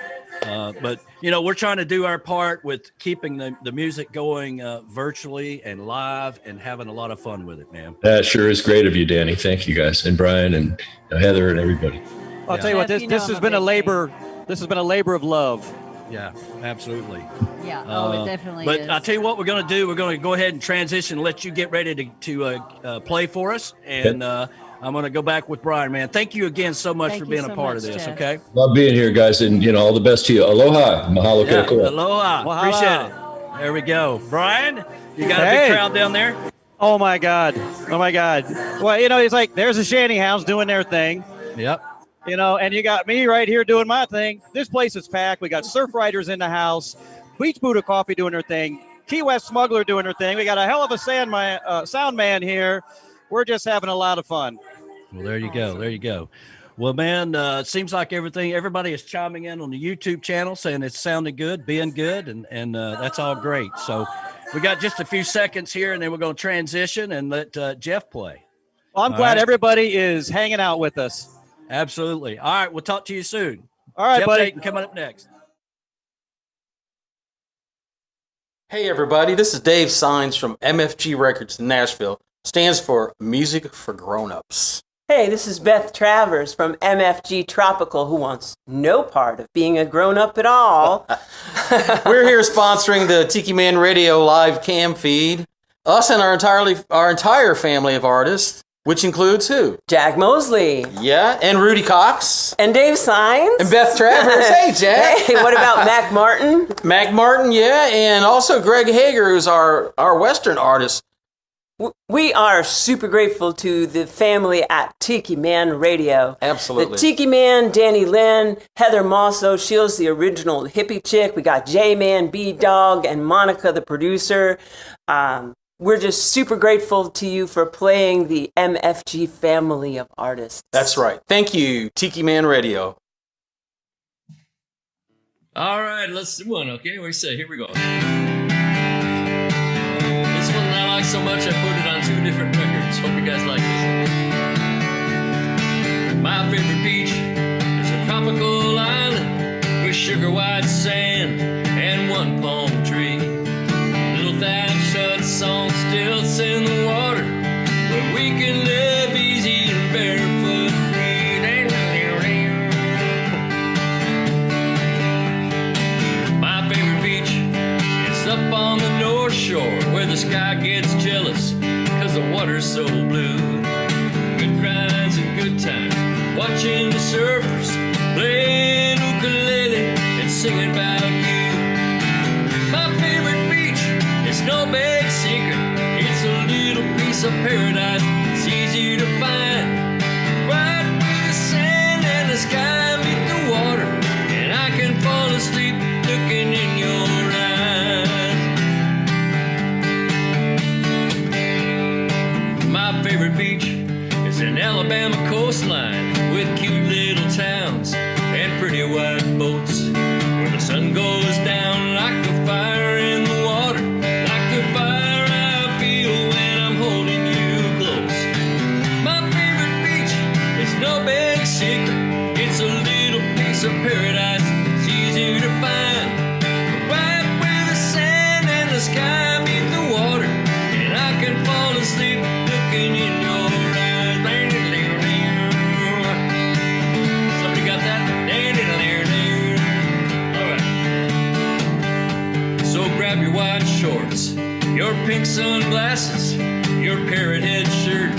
but, you know, we're trying to do our part with keeping the music going virtually and live and having a lot of fun with it, man.
That sure is great of you, Danny. Thank you guys. And Brian and Heather and everybody.
I'll tell you what, this has been a labor. This has been a labor of love.
Yeah, absolutely.
Yeah. It definitely
but
is.
I'll tell you what we're going to do. We're going to go ahead and transition and let you get ready to play for us. And I'm going to go back with Brian, man. Thank you again so much for being a part of this, okay?
Love being here, guys. And, you know, all the best to you. Aloha. Mahalo.
Yeah, aloha. Appreciate it. There we go. Brian, you got a big crowd down there?
Oh, my God. Oh, my God. Well, you know, it's like there's the Shanty Hounds doing their thing.
Yep.
You know, and you got me right here doing my thing. This place is packed. We got surf riders in the house, Beach Buddha Coffee doing their thing, Key West Smuggler doing their thing. We got a hell of a sound man here. We're just having a lot of fun.
Well, there you go. There you go. Well, man, it seems like everybody is chiming in on the YouTube channel saying it's sounding good, being good, and that's all great. So we got just a few seconds here, and then we're going to transition and let Jeff play.
Well, I'm glad everybody is hanging out with us.
Absolutely. All right. We'll talk to you soon.
All right,
Jeff
buddy.
Dayton coming up next.
Hey, everybody. This is Dave Sines from MFG Records in Nashville. Stands for Music for Grown-Ups.
Hey, this is Beth Travers from MFG Tropical, who wants no part of being a grown-up at all.
We're here sponsoring the Tiki Man Radio live cam feed. Us and our entire family of artists. Which includes who?
Jack Mosley.
Yeah, and Rudy Cox.
And Dave Sines.
And Beth Travers. Hey, Jack.
Hey, what about Mac Martin?
Mac Martin, yeah, and also Greg Hager, who's our Western artist.
We are super grateful to the family at Tiki Man Radio.
Absolutely.
The Tiki Man, Danny Lynn, Heather Mosso, she's the original hippie chick. We got J-Man, B-Dog, and Monica, the producer. We're just super grateful to you for playing the MFG family of artists.
That's right. Thank you, Tiki Man Radio.
All right, let's do one, okay? What do you say? Here we go. This one I like so much I put it on 2 different records. Hope you guys like this one. My favorite beach is a tropical island with sugar white sand and 1 palm tree. Little thatched hut song stilts in the water where we can live easy and barefoot free. My favorite beach is up on the North Shore where the sky gets jealous cause the water's so blue. Good rides and good times watching the surfers playing ukulele and singing about you. My favorite beach is no big secret. It's a little piece of paradise. It's easy to find. Right with the sand and the sky meet the water, and I can fall asleep looking in your eyes. My favorite beach is an Alabama coastline with cute little towns and pretty white boats where the sun goes down like a fire in the water, like the fire I feel when I'm holding you close. your pink sunglasses, your parrot head shirt,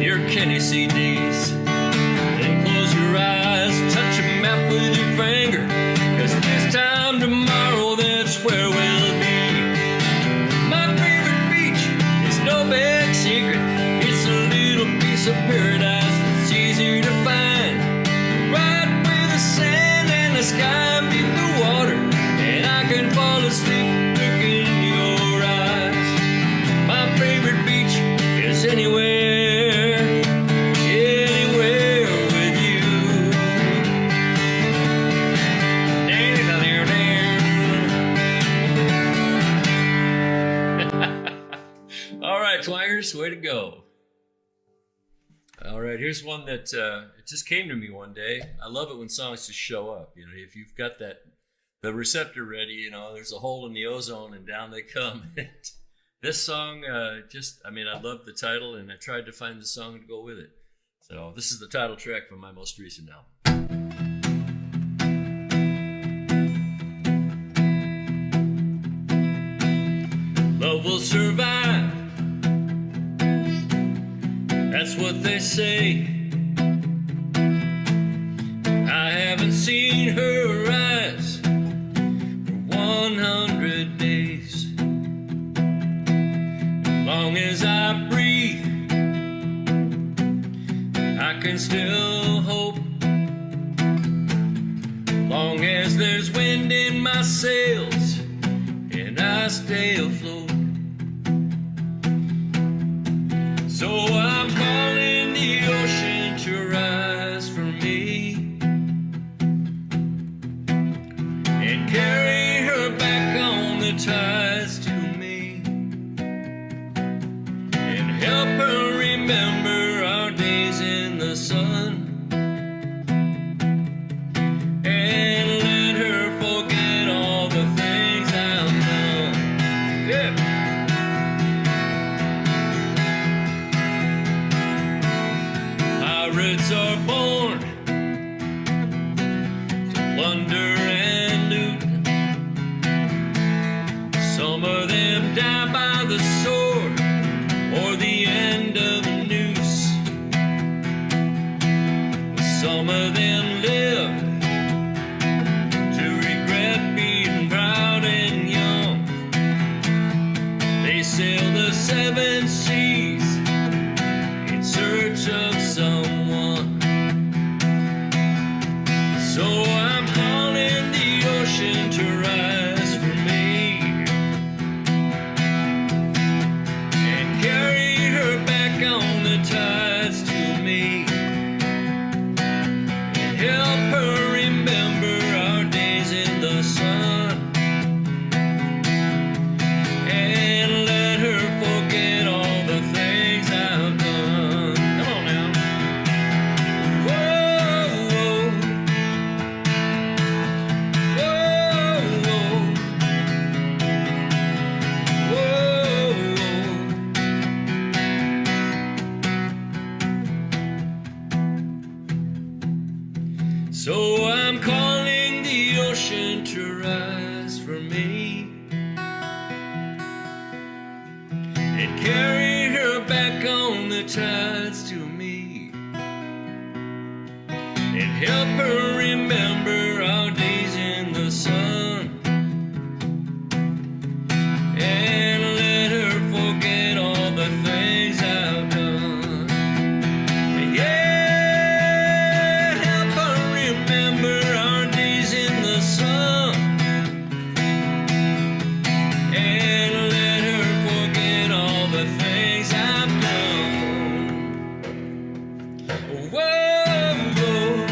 your Kenny CDs. Then close your eyes, touch a map with your finger, 'cause this time tomorrow, that's where we'll be. My favorite beach is no big secret. It's a little piece of paradise that's easy to find. Right where the sand and the sky meet the water, and I can fall asleep looking in your eyes. My favorite beach is anywhere, anywhere with you. All right, twangers, way to go. All right, here's one that it just came to me one day. I love it when songs just show up. You know, if you've got the receptor ready, you know, there's a hole in the ozone and down they come. This song, I love the title, and I tried to find the song to go with it. So this is the title track from my most recent album. Love will survive, that's what they say. I haven't seen her rise for 100 days. As long as I breathe, I can still hope. Long as there's wind in my sails and I stay afloat. So I'm calling the ocean to rise for me and carry her back on the tides to me, and help her remember our days in the sun, and let her forget all the things I've done. Yeah. Pirates are born to plunder and loot. Some of them die by the sword or the end of a noose. Some of them live to regret being proud and young. They sail the 7 seas in search of someone. So I'm calling the ocean to rise for me and carry her back on the tides to me, and help her remember our days in the sun, and let her forget all the things I've done. Come on now. Whoa, whoa. Whoa, whoa. Whoa, whoa. So I'm calling the ocean to rise for me and carry her back on the tides to me, and help her remember our days in the sun, and let her forget all the things I've done. Yeah, help her remember our days in the sun, and let her forget all the things I've done. Whoa, whoa.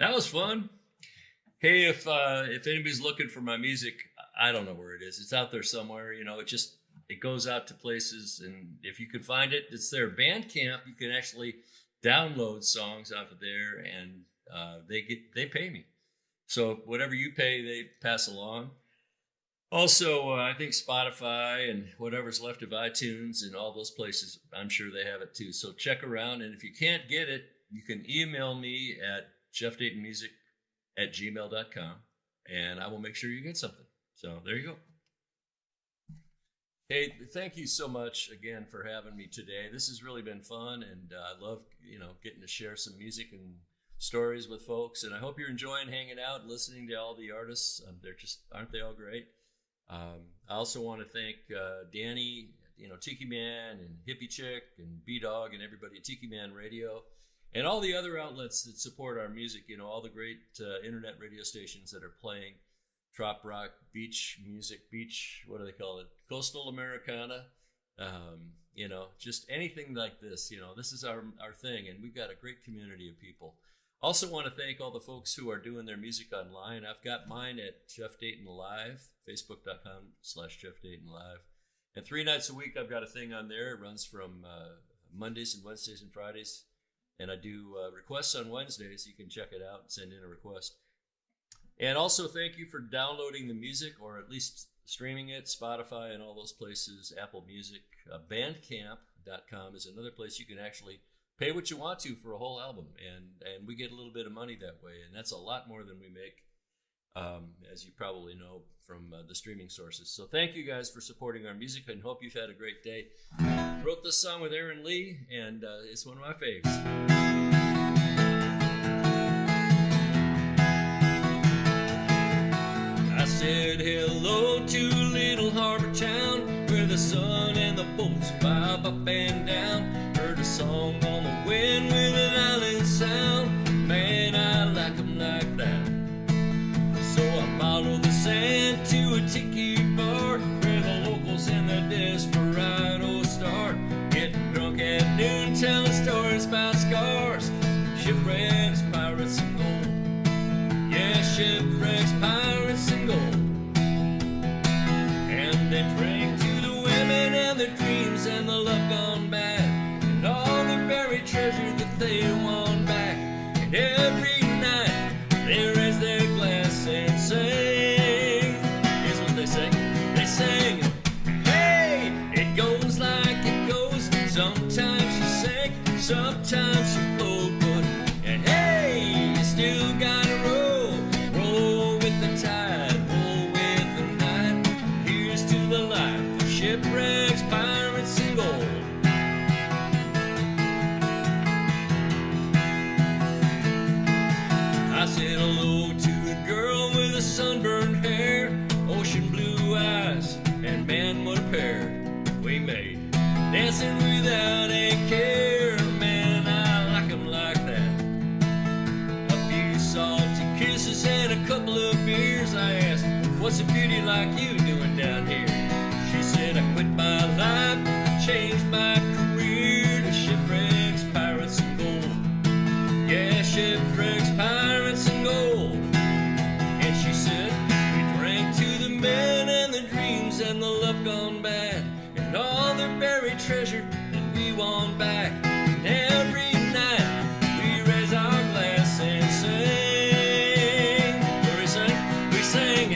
That was fun. Hey, if anybody's looking for my music, I don't know where it is. It's out there somewhere. You know, it goes out to places, and if you can find it, it's there. Bandcamp, you can actually download songs off of there, and they pay me. So whatever you pay, they pass along. Also, I think Spotify and whatever's left of iTunes and all those places, I'm sure they have it too. So check around, and if you can't get it, you can email me at jeffdaytonmusic@gmail.com, and I will make sure you get something. So there you go. Hey, thank you so much again for having me today. This has really been fun, and I love, getting to share some music and stories with folks. And I hope you're enjoying hanging out, listening to all the artists. Aren't they all great? I also want to thank Danny, Tiki Man and Hippie Chick and B-Dog and everybody at Tiki Man Radio and all the other outlets that support our music, all the great internet radio stations that are playing trop rock, beach music, what do they call it? Coastal Americana, just anything like this. This is our thing, and we've got a great community of people. Also want to thank all the folks who are doing their music online. I've got mine at Jeff Dayton Live, facebook.com/Jeff Dayton Live. And 3 nights a week, I've got a thing on there. It runs from Mondays and Wednesdays and Fridays. And I do requests on Wednesdays. You can check it out and send in a request. And also thank you for downloading the music, or at least streaming it, Spotify and all those places, Apple Music. Bandcamp.com is another place you can actually pay what you want to for a whole album, and we get a little bit of money that way, and that's a lot more than we make, as you probably know from the streaming sources. So thank you guys for supporting our music, and hope you've had a great day. Wrote this song with Aaron Lee, and it's one of my faves. I said hello to little harbor town where the sun and the boats bob up and down. Heard a song on the wind with an island sound. Man, I like 'em like that. So I followed the sand to a tiki bar where the locals and the desperados start. Getting drunk at noon, telling stories about scars, shipwrecks, pirates, and gold. Yeah, shipwrecks, pirates, and gold. And they drank to the women and their dreams and the love gone bad, and all the buried treasure that they won back. And every night they raise their glass and sing. Here's what they sing. They sing, hey, it goes like it goes. Sometimes you sink, sometimes you float, but and hey, you still gotta roll, roll with the tide, roll with the night. Here's to the life of shipwrecks, pirates, and gold. I said hello to a girl with a sunburned hair, ocean blue eyes, and man, what a pair we made. Dancing without a care, man, I like 'em like that. A few salty kisses and a couple of beers. I asked, what's a beauty like you doing down here? She said, I quit my life, changed my career to shipwrecks, pirates, and gold. Yeah, shipwrecks, pirates, and gold. And she said, we drank to the men and the dreams and the love gone bad, and all the buried treasure that we won back. And every night we raise our glass and sing. What do we sing? We sing,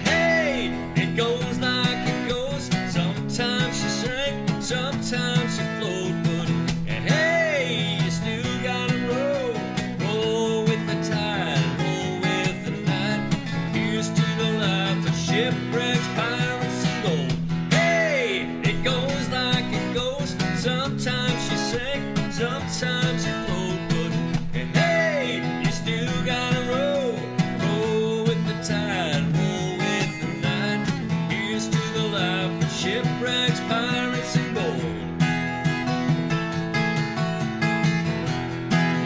hey, it goes like it goes. Sometimes you sink, sometimes you float, but and hey, you still gotta roll, roll with the tide, roll with the night. Here's to the life of shipwrecks, pirates, and gold. Hey, it goes like it goes. Sometimes you sink, sometimes you float, but and hey, you still gotta roll, roll with the tide, roll with the night. Here's to the life of shipwrecks, pirates, and gold.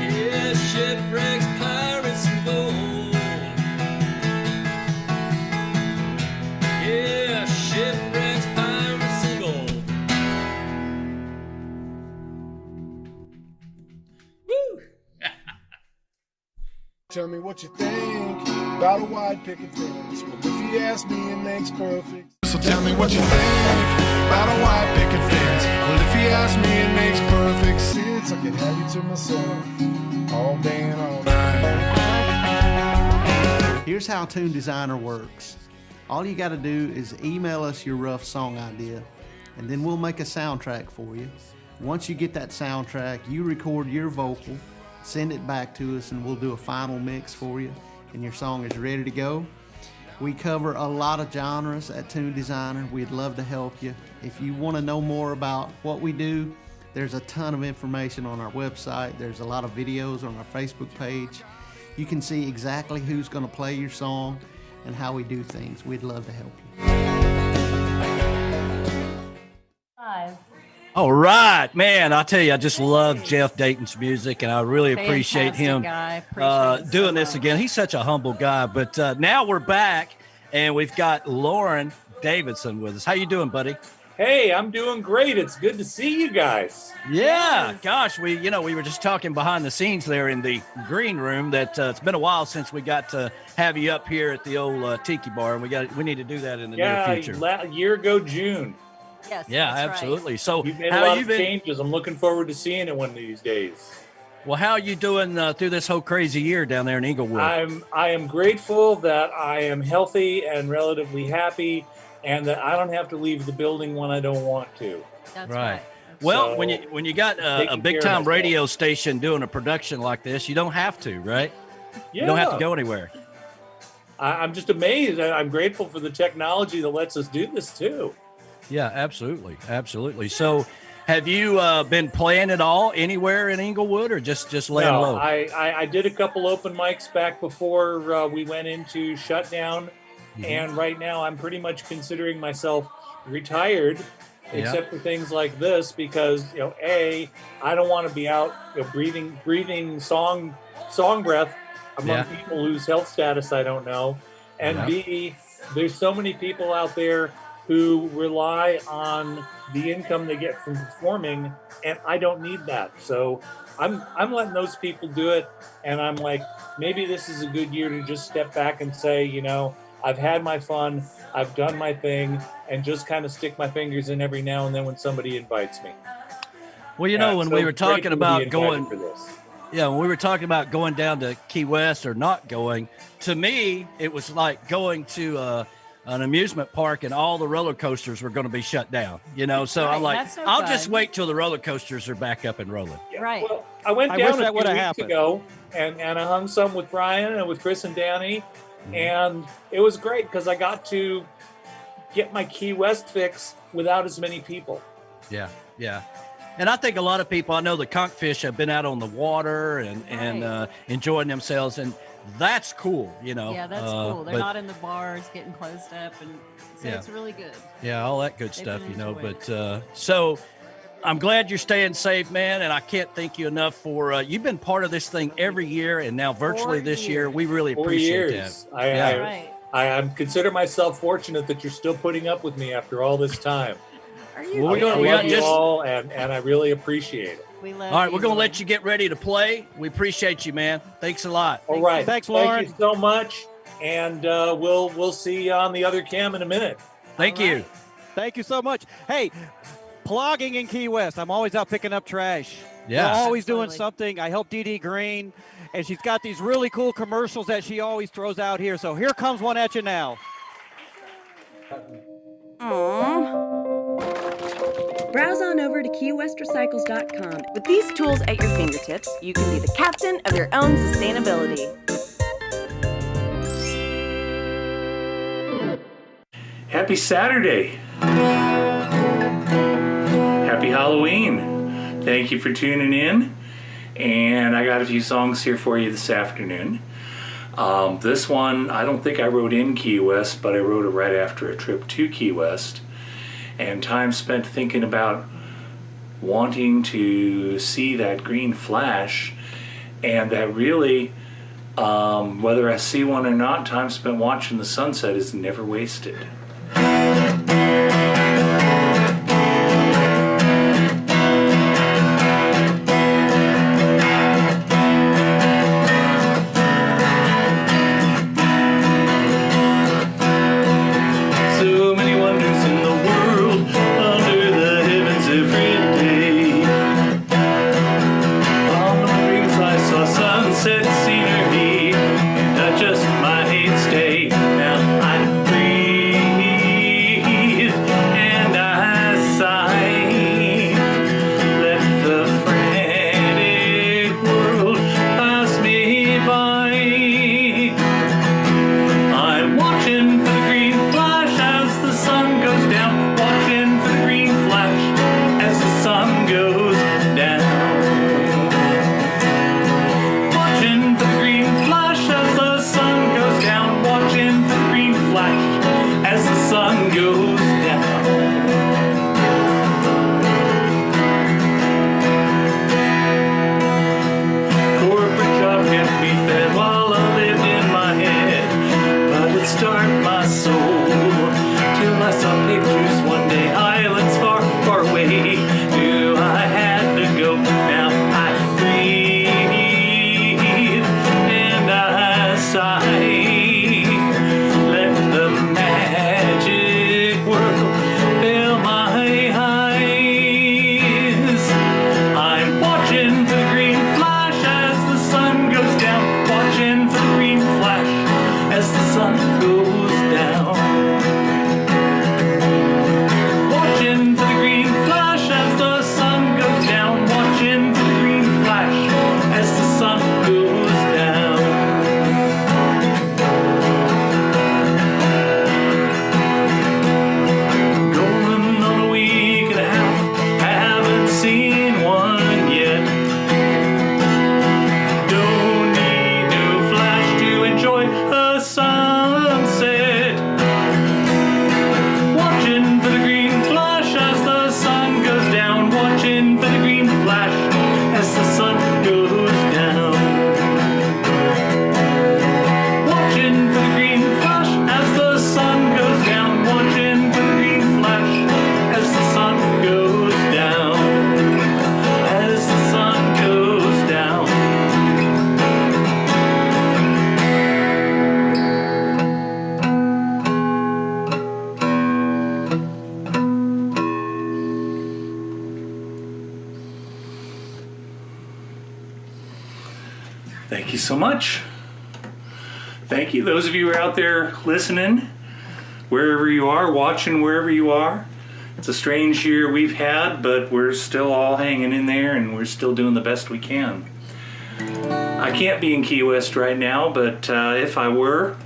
Yeah, shipwrecks, pirates, and gold. Yeah.
tell me what you think about a wide picket fence. Well, if you ask me, it makes perfect. So tell me what you think about a wide picket fence. Well, if you ask me, it makes perfect sense. I can have you to myself all day and all night.
Here's how Tune Designer works. All you got to do is email us your rough song idea, and then we'll make a soundtrack for you. Once you get that soundtrack, you record your vocal, send it back to us, and we'll do a final mix for you, and your song is ready to go. We cover a lot of genres at Tune Designer. We'd love to help you. If you want to know more about what we do, there's a ton of information on our website. There's a lot of videos on our Facebook page. You can see exactly who's going to play your song and how we do things. We'd love to help you.
All right, man. I tell you, I just love Jeff Dayton's music, and I really appreciate him doing this again. He's such a humble guy. But now we're back, and we've got Lauren Davidson with us. How you doing, buddy?
Hey, I'm doing great. It's good to see you guys.
Yeah, gosh, we were just talking behind the scenes there in the green room that it's been a while since we got to have you up here at the old Tiki Bar, and we need to do that in the near future.
A year ago, June.
Yes.
Yeah, absolutely. Right. So
you've made a lot of changes. I'm looking forward to seeing it one of these days.
Well, how are you doing through this whole crazy year down there in Inglewood?
I am grateful that I am healthy and relatively happy, and that I don't have to leave the building when I don't want to.
That's
right. Well,
So,
when you got a big time radio station doing a production like this, you don't have to, right?
Yeah.
You don't have to go anywhere.
I'm just amazed. I'm grateful for the technology that lets us do this too.
Yeah, absolutely, absolutely. So, have you been playing at all anywhere in Inglewood, or just laying
No,
low?
I did a couple open mics back before we went into shutdown, and right now I'm pretty much considering myself retired, except for things like this, because I don't want to be out breathing song breath among people whose health status I don't know, and B, there's so many people out there who rely on the income they get from performing, and I don't need that. So I'm letting those people do it, and I'm like, maybe this is a good year to just step back and say, I've had my fun, I've done my thing, and just kind of stick my fingers in every now and then when somebody invites me.
Well, when we were talking about going
for this.
Yeah, when we were talking about going down to Key West or not going, to me, it was like going to an amusement park and all the roller coasters were going to be shut down, So
Right,
I'm like,
that's no
I'll
fun.
just wait till the roller coasters are back up and rolling.
Right.
Well, I went
I wish
down
that
a few
would've
weeks
happened.
ago, and I hung some with Brian and with Chris and Danny, and it was great because I got to get my Key West fix without as many people.
Yeah, yeah. And I think a lot of people, I know the conchfish have been out on the water and enjoying themselves, and that's cool,
Yeah, that's cool. They're
but-
not in the bars getting closed up, and so it's really good.
Yeah, all that good
They've
stuff,
been enjoying it.
But so I'm glad you're staying safe, man. And I can't thank you enough for you've been part of this thing every year, and now virtually this year. We really
4
appreciate
years.
that.
I consider myself fortunate that you're still putting up with me after all this time.
Are
you? Well,
I love you all, and I really appreciate it.
We love
All right, we're going to let you get ready to play. We appreciate you, man. Thanks a lot.
All right.
Thanks, Lauren.
Thank you so much, and we'll see you on the other cam in a minute.
Thank you.
Thank you so much. Hey, plugging in Key West. I'm always out picking up trash.
Yeah.
We're always doing something. I help Dee Dee Green, and she's got these really cool commercials that she always throws out here. So here comes one at you now.
Browse on over to KeyWestRecycles.com. With these tools at your fingertips, you can be the captain of your own sustainability.
Happy Saturday. Happy Halloween. Thank you for tuning in. And I got a few songs here for you this afternoon. This one, I don't think I wrote in Key West, but I wrote it right after a trip to Key West. And time spent thinking about wanting to see that green flash, and that really, whether I see one or not, time spent watching the sunset is never wasted. you so much. Thank you. Those of you who are out there listening, wherever you are, watching wherever you are. It's a strange year we've had, but we're still all hanging in there and we're still doing the best we can. I can't be in Key West right now, but if I were,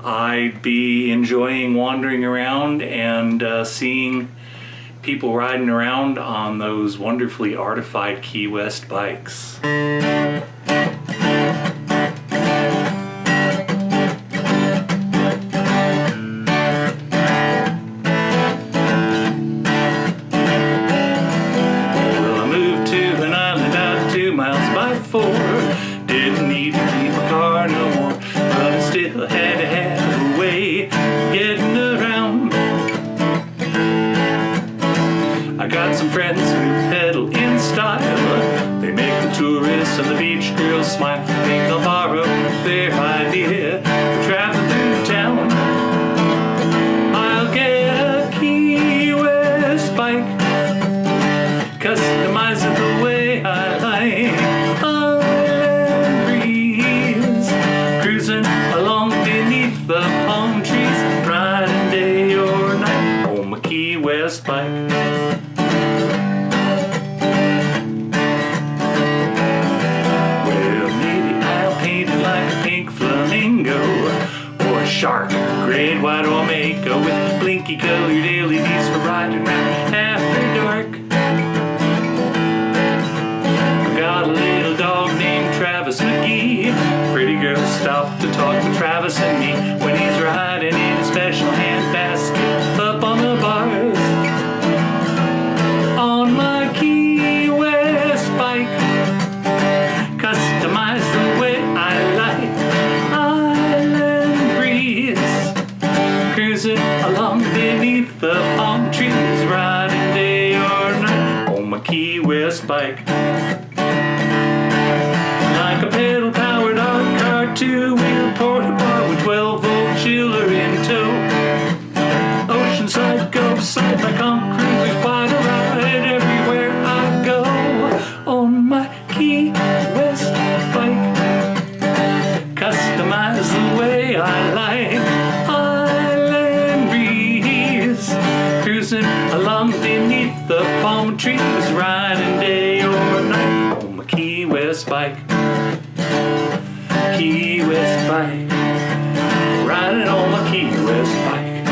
I'd be enjoying wandering around and seeing people riding around on those wonderfully artified Key West bikes. Didn't need to keep a car no more, but I still had to have a way of getting around. I got some friends who pedal in style. They make the tourists and the beach girls smile. I think I'll borrow their idea for traveling through town. I'll get a Key West bike, customize it the way I like. Along beneath the palm trees, riding day or night on my Key West bike. Well, maybe I'll paint it like a pink flamingo, or a shark, gray, white, or mako, with blinky colored LEDs for riding around after dark. I got a little dog named Travis McGee. Pretty girls stop to talk to Travis and me when he's riding in a special hand basket up on the bars. On my Key West bike, customized the way I like. Island breeze, cruising along beneath the palm trees, riding day or night on my Key West bike. Like a pedal-powered car, two-wheel portable with 12-volt chiller in tow. Oceanside go side by concrete, quite a ride everywhere I go. On my Key West bike, customize the way I like. Island breeze, cruising along beneath the palm trees, riding day or night on my Key West bike. Key West bike, riding on my Key West bike.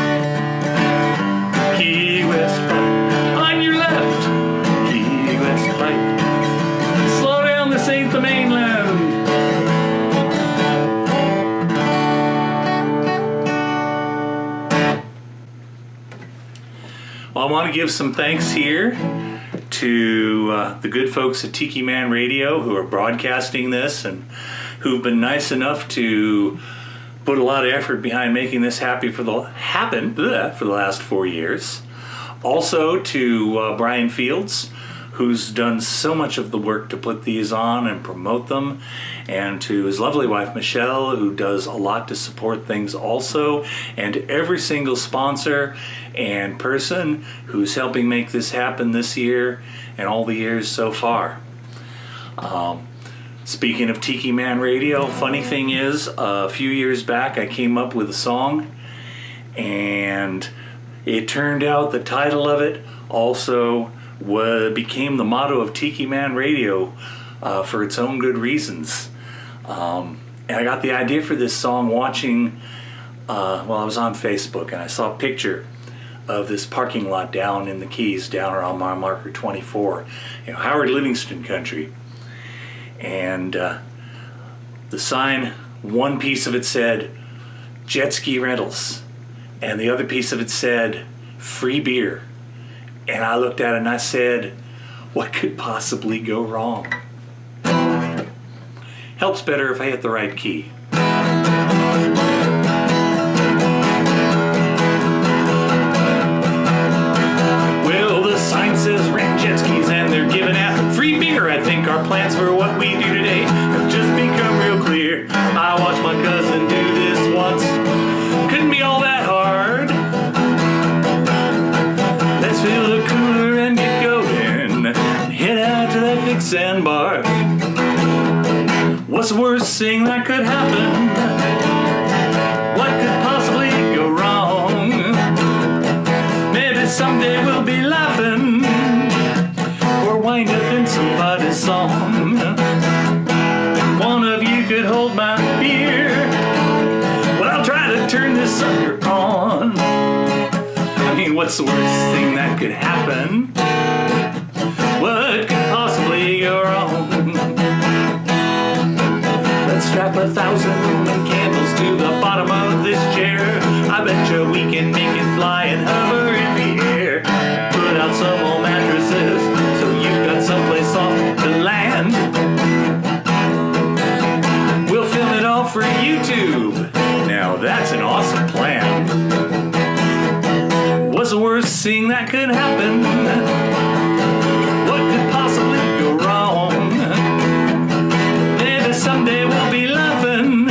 Key West bike, on your left. Key West bike, slow down, this ain't the mainland. Well, I want to give some thanks here to the good folks at Tiki Man Radio who are broadcasting this and who've been nice enough to put a lot of effort behind making this happen for the last 4 years. Also to Brian Fields, who's done so much of the work to put these on and promote them, and to his lovely wife Michelle, who does a lot to support things also, and to every single sponsor and person who's helping make this happen this year and all the years so far. Speaking of Tiki Man Radio, funny thing is, a few years back I came up with a song, and it turned out the title of it also became the motto of Tiki Man Radio for its own good reasons. And I got the idea for this song watching, I was on Facebook and I saw a picture of this parking lot down in the Keys, down around mile marker 24, Howard Livingston country. And the sign, one piece of it said jet ski rentals, and the other piece of it said free beer. And I looked at it and I said, what could possibly go wrong? Helps better if I hit the right key. Well, the sign says rent jet skis and they're giving out free beer. I think our plans for what we do today have just become real clear. I watched my cousin do this once. Couldn't be all that hard. Let's fill the cooler and get going. Head out to that big sandbar. What's
What's the worst thing that could happen? What could possibly go wrong? Maybe someday we'll be laughing or wind up in somebody's song. If one of you could hold my beer, well, I'll try to turn this sucker on. I mean, what's the worst thing that could happen? What could possibly go wrong? Let's strap 1,000 Roman candles to the bottom of this chair. I bet you we can make it fly and hover in the air. Put out some old mattresses so you've got someplace soft to land. We'll film it all for YouTube. Now that's an awesome plan. What's the worst thing that could happen? What could possibly go wrong? Maybe someday we'll be laughing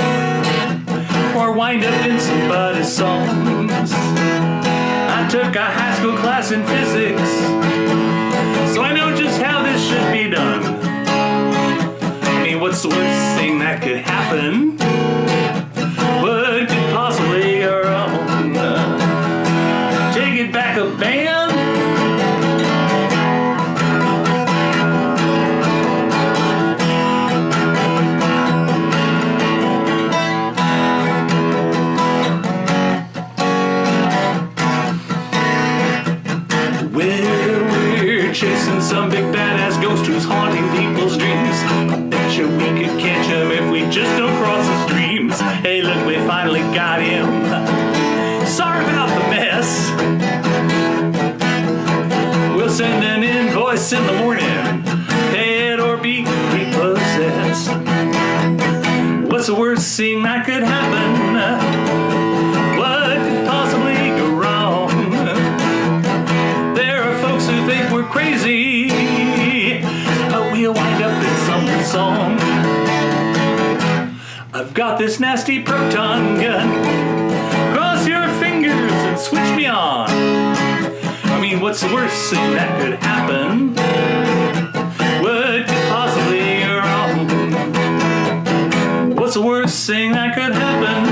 or wind up in somebody's songs. I took a high school class in physics, so I know just how this should be done. I mean, what's the worst thing that could happen? What could possibly go wrong? Take it back a band. We're chasing some big badass ghost who's haunting people's dreams. I bet you we could catch him if we just don't cross his dreams. Hey, look, we finally got him. Sorry about the mess. We'll send an invoice in the morning. Pay it or be repossessed. What's the worst thing that could happen? What could possibly go wrong? There are folks who think we're crazy, but we'll wind up in someone's song. I've got this nasty proton gun. Cross your fingers and switch me on. I mean, what's the worst thing that could happen? What could possibly go wrong? What's the worst thing that could happen?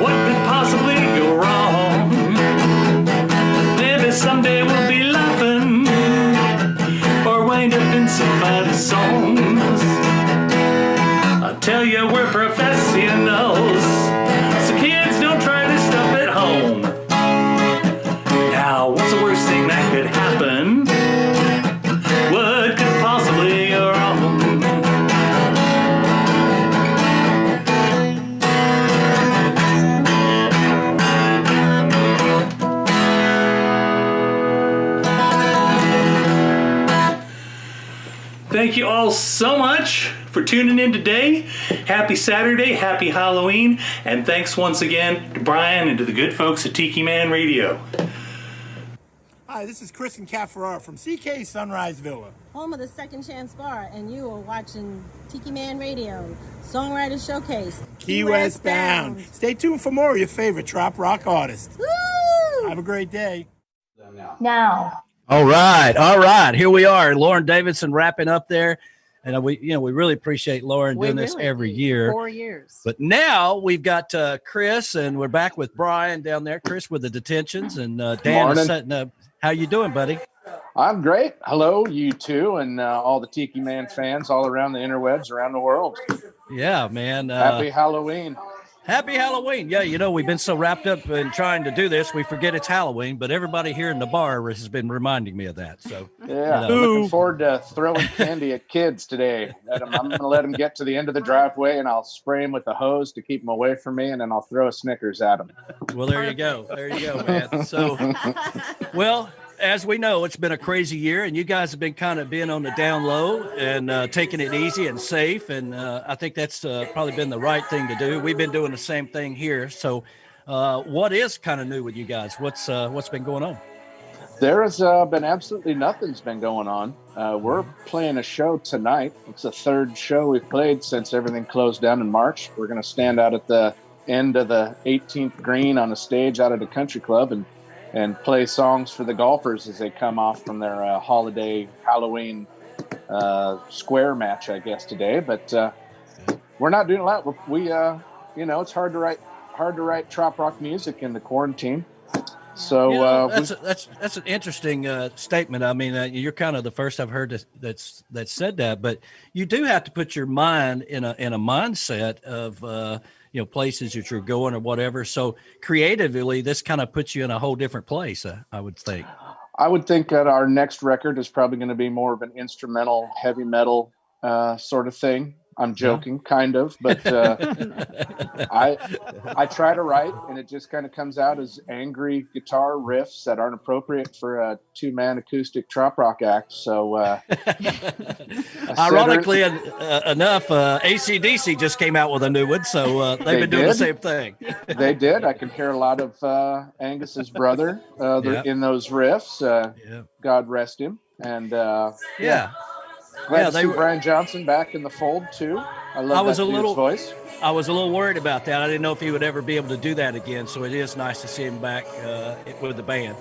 What could possibly go wrong? Maybe someday we'll be laughing or wind up in somebody's songs. I'll tell you, we're professionals, so kids don't try this stuff at home. Now, what's the worst thing that could happen? What could possibly go wrong? Thank you all so much for tuning in today. Happy Saturday, happy Halloween, and thanks once again to Brian and to the good folks at Tiki Man Radio.
Hi, this is Chris and Kat Farrar from CK Sunrise Villa,
home of the Second Chance Bar, and you are watching Tiki Man Radio, Songwriter Showcase,
Key West Bound. Stay tuned for more of your favorite trop rock artists.
Woo!
Have a great day.
Now.
All right. Here we are, Lauren Davidson wrapping up there. And we really appreciate Lauren doing this every year.
4 years.
But now we've got Chris, and we're back with Brian down there. Chris with the detentions, and Dan is setting up. How you doing, buddy?
I'm great. Hello, you two, and all the Tiki Man fans all around the interwebs, around the world.
Yeah, man.
Happy Halloween.
Happy Halloween. Yeah, we've been so wrapped up in trying to do this, we forget it's Halloween, but everybody here in the bar has been reminding me of that. So
yeah, looking forward to throwing candy at kids today. I'm going to let them get to the end of the driveway, and I'll spray them with a hose to keep them away from me, and then I'll throw a Snickers at them.
Well, there you go, man. So, well, as we know, it's been a crazy year, and you guys have been kind of being on the down low and taking it easy and safe. And I think that's probably been the right thing to do. We've been doing the same thing here. So what is kind of new with you guys? What's been going on?
There has been absolutely nothing's been going on. We're playing a show tonight. It's the third show we've played since everything closed down in March. We're going to stand out at the end of the 18th green on a stage out at a country club and play songs for the golfers as they come off from their holiday Halloween square match, I guess, today. But we're not doing a lot. It's hard to write trop rock music in the quarantine. So
that's an interesting statement. I mean, you're kind of the first I've heard that said that. But you do have to put your mind in a mindset of places that you're going or whatever. So creatively, this kind of puts you in a whole different place. I would think.
I would think that our next record is probably going to be more of an instrumental, heavy metal sort of thing. I'm joking, kind of, but I try to write, and it just kind of comes out as angry guitar riffs that aren't appropriate for a 2-man acoustic trop rock act. So,
ironically enough, AC/DC just came out with a new one, so they've been doing the same thing.
They did. I can hear a lot of Angus's brother in those riffs. God rest him. And glad to see Brian Johnson back in the fold too. I love his voice.
I was a little worried about that. I didn't know if he would ever be able to do that again. So it is nice to see him back with the band.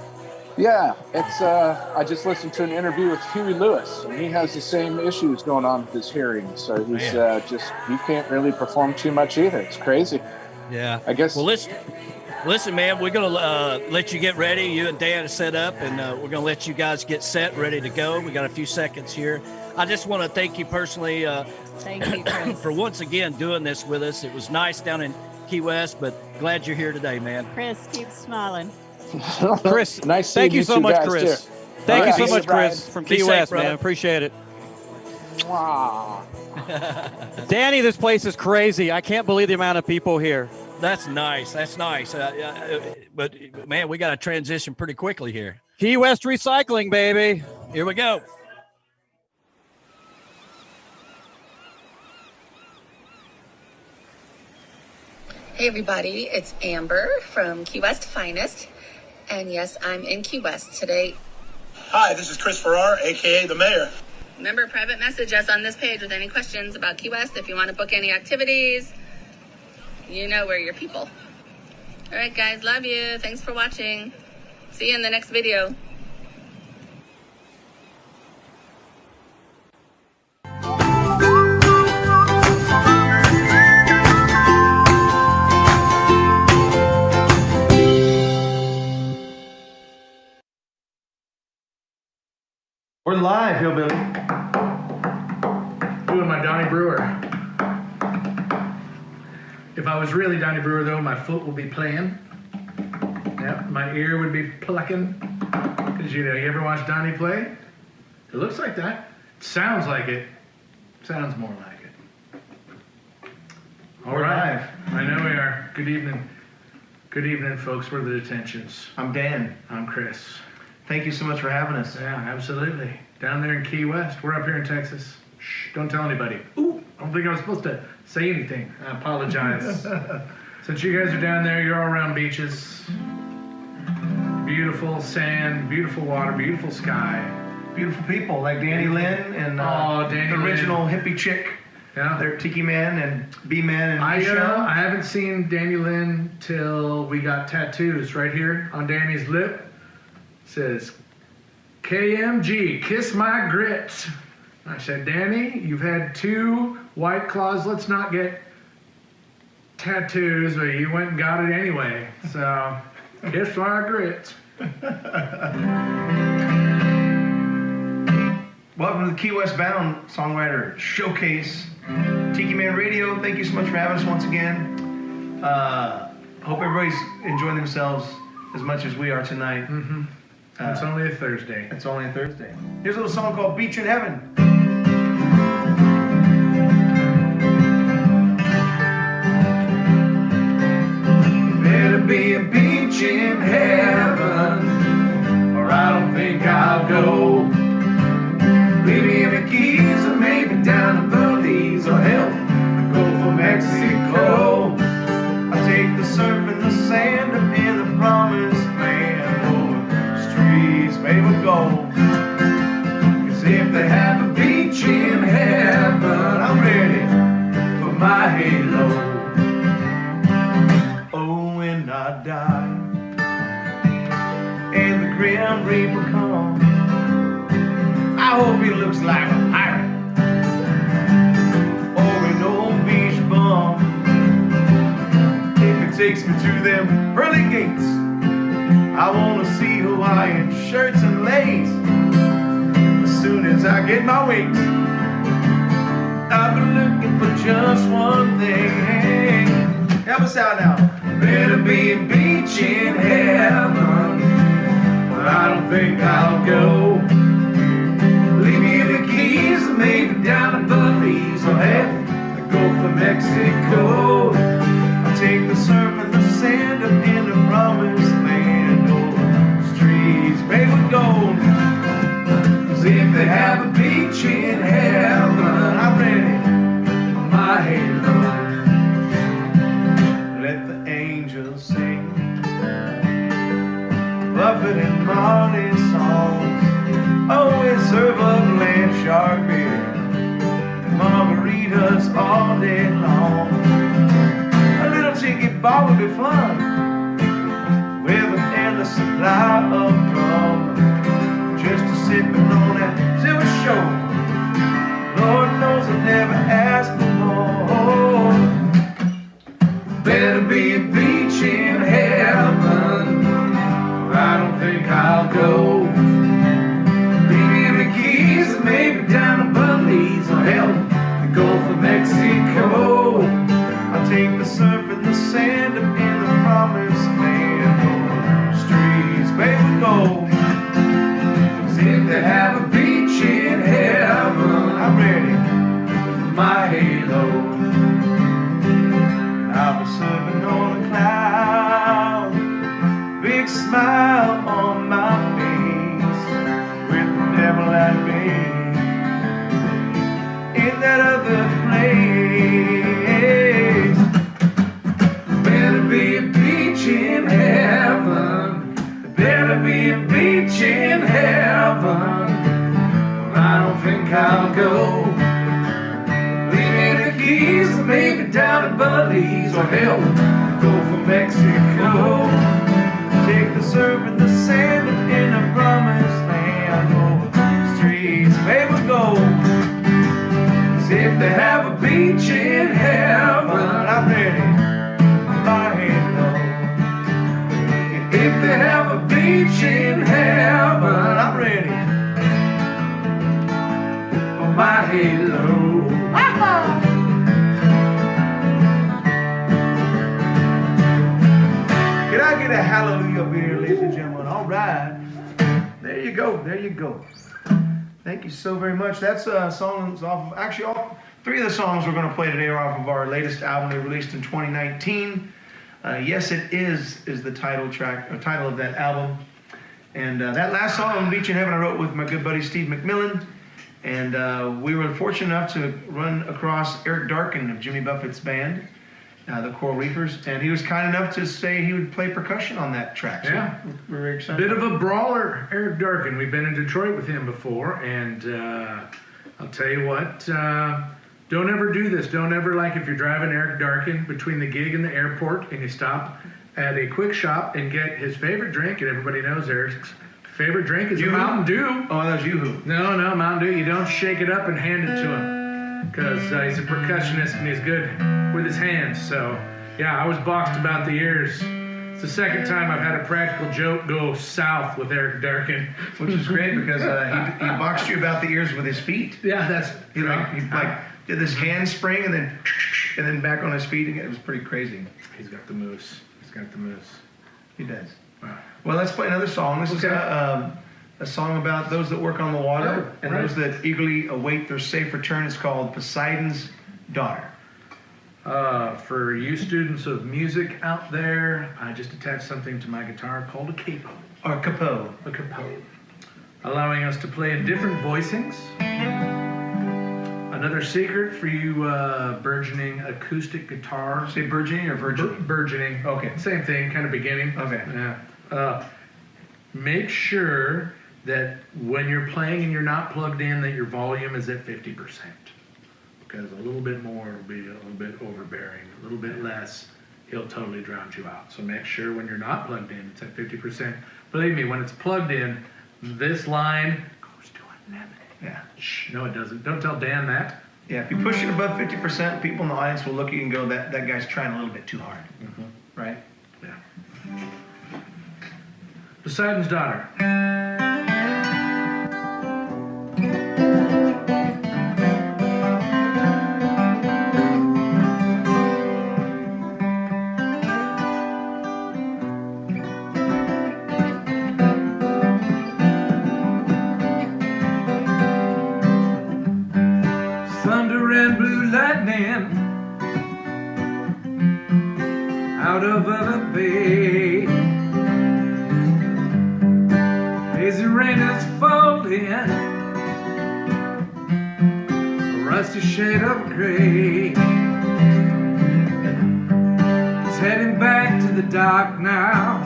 Yeah, it's. I just listened to an interview with Huey Lewis, and he has the same issues going on with his hearing. So he's he can't really perform too much either. It's crazy.
Yeah,
I guess.
Well, listen, man, we're going to let you get ready. You and Dan are set up, and we're going to let you guys get set, ready to go. We got a few seconds here. I just want to thank you personally
thank you, Chris.
for once again doing this with us. It was nice down in Key West, but glad you're here today, man.
Chris, keep smiling.
Chris,
nice.
Thank you so much,
guys,
Chris.
Too.
Thank you so much, Chris, from Key West,
brother.
man. Appreciate it.
Wow.
Danny, this place is crazy. I can't believe the amount of people here.
That's nice. But man, we got to transition pretty quickly here.
Key West Recycling, baby.
Here we go.
Hey everybody, it's Amber from Key West Finest. And yes, I'm in Key West today.
Hi, this is Chris Farrar, aka the Mayor.
Remember, private message us on this page with any questions about Key West. If you want to book any activities, you know we're your people. All right, guys, love you. Thanks for watching. See you in the next video.
We're live, Hillbilly.
Doing my Donnie Brewer. If I was really Donnie Brewer, though, my foot would be playing. Yep, my ear would be plucking. Because, you ever watch Donnie play? It looks like that. It sounds like it. Sounds more like it. All right.
Live.
I know we are. Good evening. Good evening, folks. We're the Detentions.
I'm Dan.
I'm Chris.
Thank you so much for having us.
Yeah, absolutely. Down there in Key West. We're up here in Texas. Shh, don't tell anybody. Ooh, I don't think I was supposed to say anything. I apologize. Since you guys are down there, you're all around beaches. Beautiful sand, beautiful water, beautiful sky.
Beautiful people like Danny Lynn and
Danny
the original
Lynn.
hippie chick.
Yeah.
They're Tiki Man and B-Man and Michelle.
I haven't seen Danny Lynn till we got tattoos right here on Danny's lip. Says, KMG, kiss my grits. I said, Danny, you've had 2 White Claws. Let's not get tattoos, but you went and got it anyway. So, kiss my grits.
Welcome to the Key West Bound Songwriter Showcase. Tiki Man Radio, thank you so much for having us once again. Hope everybody's enjoying themselves as much as we are tonight.
Mm-hmm. It's only a Thursday.
It's only a Thursday. Here's a little song called Beach in Heaven.
Better be a beach in heaven, or I don't think I'll go. Leave me in the Keys, or maybe down in Belize, or hell, I'll go for Mexico.
I'll take the surf and the sand up in the promised land, over streets made with gold.
Cause if they have a beach in heaven, I'm ready for my halo.
Oh, when I die and the Grim Reaper comes, I hope he looks like a pirate
takes me to them pearly gates. I wanna see Hawaiian shirts and lace. As soon as I get my wings, I've been looking for just one thing. Help us out now. Better be a beach in heaven, but I don't think I'll go. Leave me the keys, maybe down to Belize or head the Gulf of Mexico. I'll take the surf and the sand up in the promised land. Oh, streets paved with gold. 'Cause if they have a beach in heaven, I'm ready for my halo. Let the angels sing Buffett and Marley songs. Always serve up land shark beer and margaritas all day long. A little ticket bar would be fun with an endless supply of rum. Just to sipping on that silver show. Lord knows I never asked for more. Better be a beach in heaven, or I don't think I'll go. Leave me the keys, maybe down to Belize or hell, the Gulf of Mexico. I'll take the surf and the sand up in the promised land. Oh, streets paved with gold. 'Cause if they have a beach in heaven, I'm ready for my halo. I'll be surfing on a cloud, big smile on my face, with the devil at me in that other place. Better be a beach in heaven, better be a beach in heaven, but I don't think I'll go. Keys, maybe down to Belize or hell, go for Mexico. Take the surf and the sand in the promised land. Oh, streets paved with gold. 'Cause if they have a beach in heaven, I'm ready for my halo. If they have a beach in heaven, I'm ready for my halo. Can I get a hallelujah up here, ladies and gentlemen? All right. There you go. There you go. Thank you so very much. That's songs off of, actually, all three of the songs we're going to play today are off of our latest album they released in 2019. Yes, It Is the title track, or title of that album. And that last song, Beach in Heaven, I wrote with my good buddy Steve McMillan. And we were fortunate enough to run across Eric Darkin of Jimmy Buffett's band, the Coral Reefers, and he was kind enough to say he would play percussion on that track. So
Yeah,
we're very excited.
Bit of a brawler, Eric Darkin. We've been in Detroit with him before, and I'll tell you what, don't ever do this. Don't ever, like, if you're driving Eric Darkin between the gig and the airport and you stop at a quick shop and get his favorite drink, and everybody knows Eric's favorite drink is a Mountain Dew.
Oh, that's Yoo-Hoo.
No, Mountain Dew. You don't shake it up and hand it to him, because he's a percussionist and he's good with his hands. So, yeah, I was boxed about the ears. It's the second time I've had a practical joke go south with Eric Darkin.
Which is great, because he boxed you about the ears with his feet.
Yeah, that's
he did this handspring and then back on his feet. And it was pretty crazy.
He's got the moose. He's got the moose.
He does.
Wow.
Well, let's play another song. This is a song about those that work on the water and those that eagerly await their safe return. It's called Poseidon's Daughter.
For you students of music out there, I just attached something to my guitar called a capo.
Or capo.
A capo. Allowing us to play in different voicings. Another secret for you burgeoning acoustic guitar.
Say burgeoning or virgin?
Burgeoning.
Okay.
Same thing, kind of beginning.
Okay.
Yeah. Make sure that when you're playing and you're not plugged in, that your volume is at 50%. Because a little bit more will be a little bit overbearing. A little bit less, he'll totally drown you out. So make sure when you're not plugged in, it's at 50%. Believe me, when it's plugged in, this line goes to 11.
Yeah.
Shh, no, it doesn't. Don't tell Dan that.
Yeah, if you push it above 50%, people in the audience will look at you and go, that guy's trying a little bit too hard.
Mm-hmm.
Right?
Poseidon's Daughter. Thunder and blue lightning out over the bay. Hazy rain is falling, a rusty shade of gray. He's heading back to the dark now.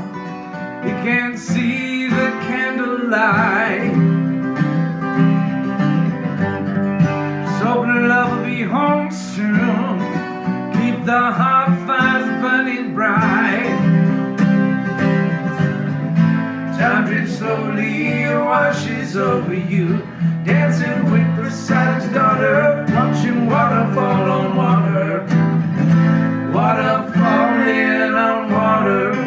He can't see the candlelight. Hoping love will be home soon. Keep the heart fires burning bright. Time drifts slowly, washes over you. Dancing with Poseidon's daughter, watching water fall on water. Water falling on water.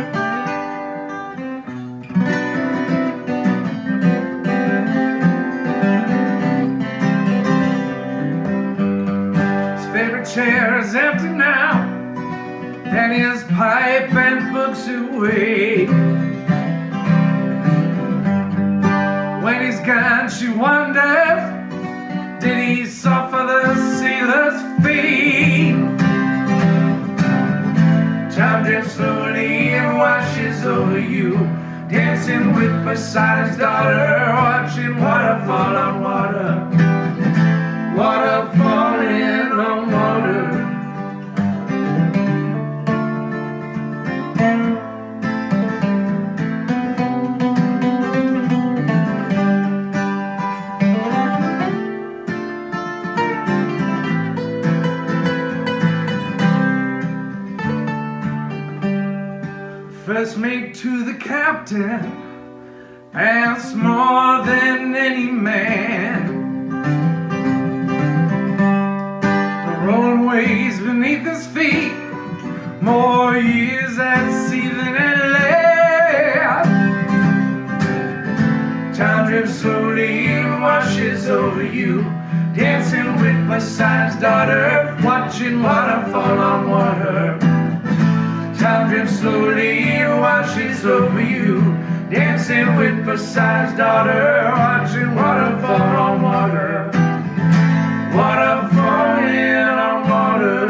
Chair is empty now, and his pipe and books away. When he's gone, she wonders, did he suffer the sailor's fate? Time drifts slowly and washes over you, dancing with Poseidon's daughter, watching water fall on water. Water falling on water. First mate to the captain, asks more than any man. Rolling waves beneath his feet, more years at sea than at land. Time drifts slowly and washes over you, dancing with Poseidon's daughter, watching water fall on water. Time drifts slowly and washes over you, dancing with Poseidon's daughter, watching water fall on water. Water falling on water.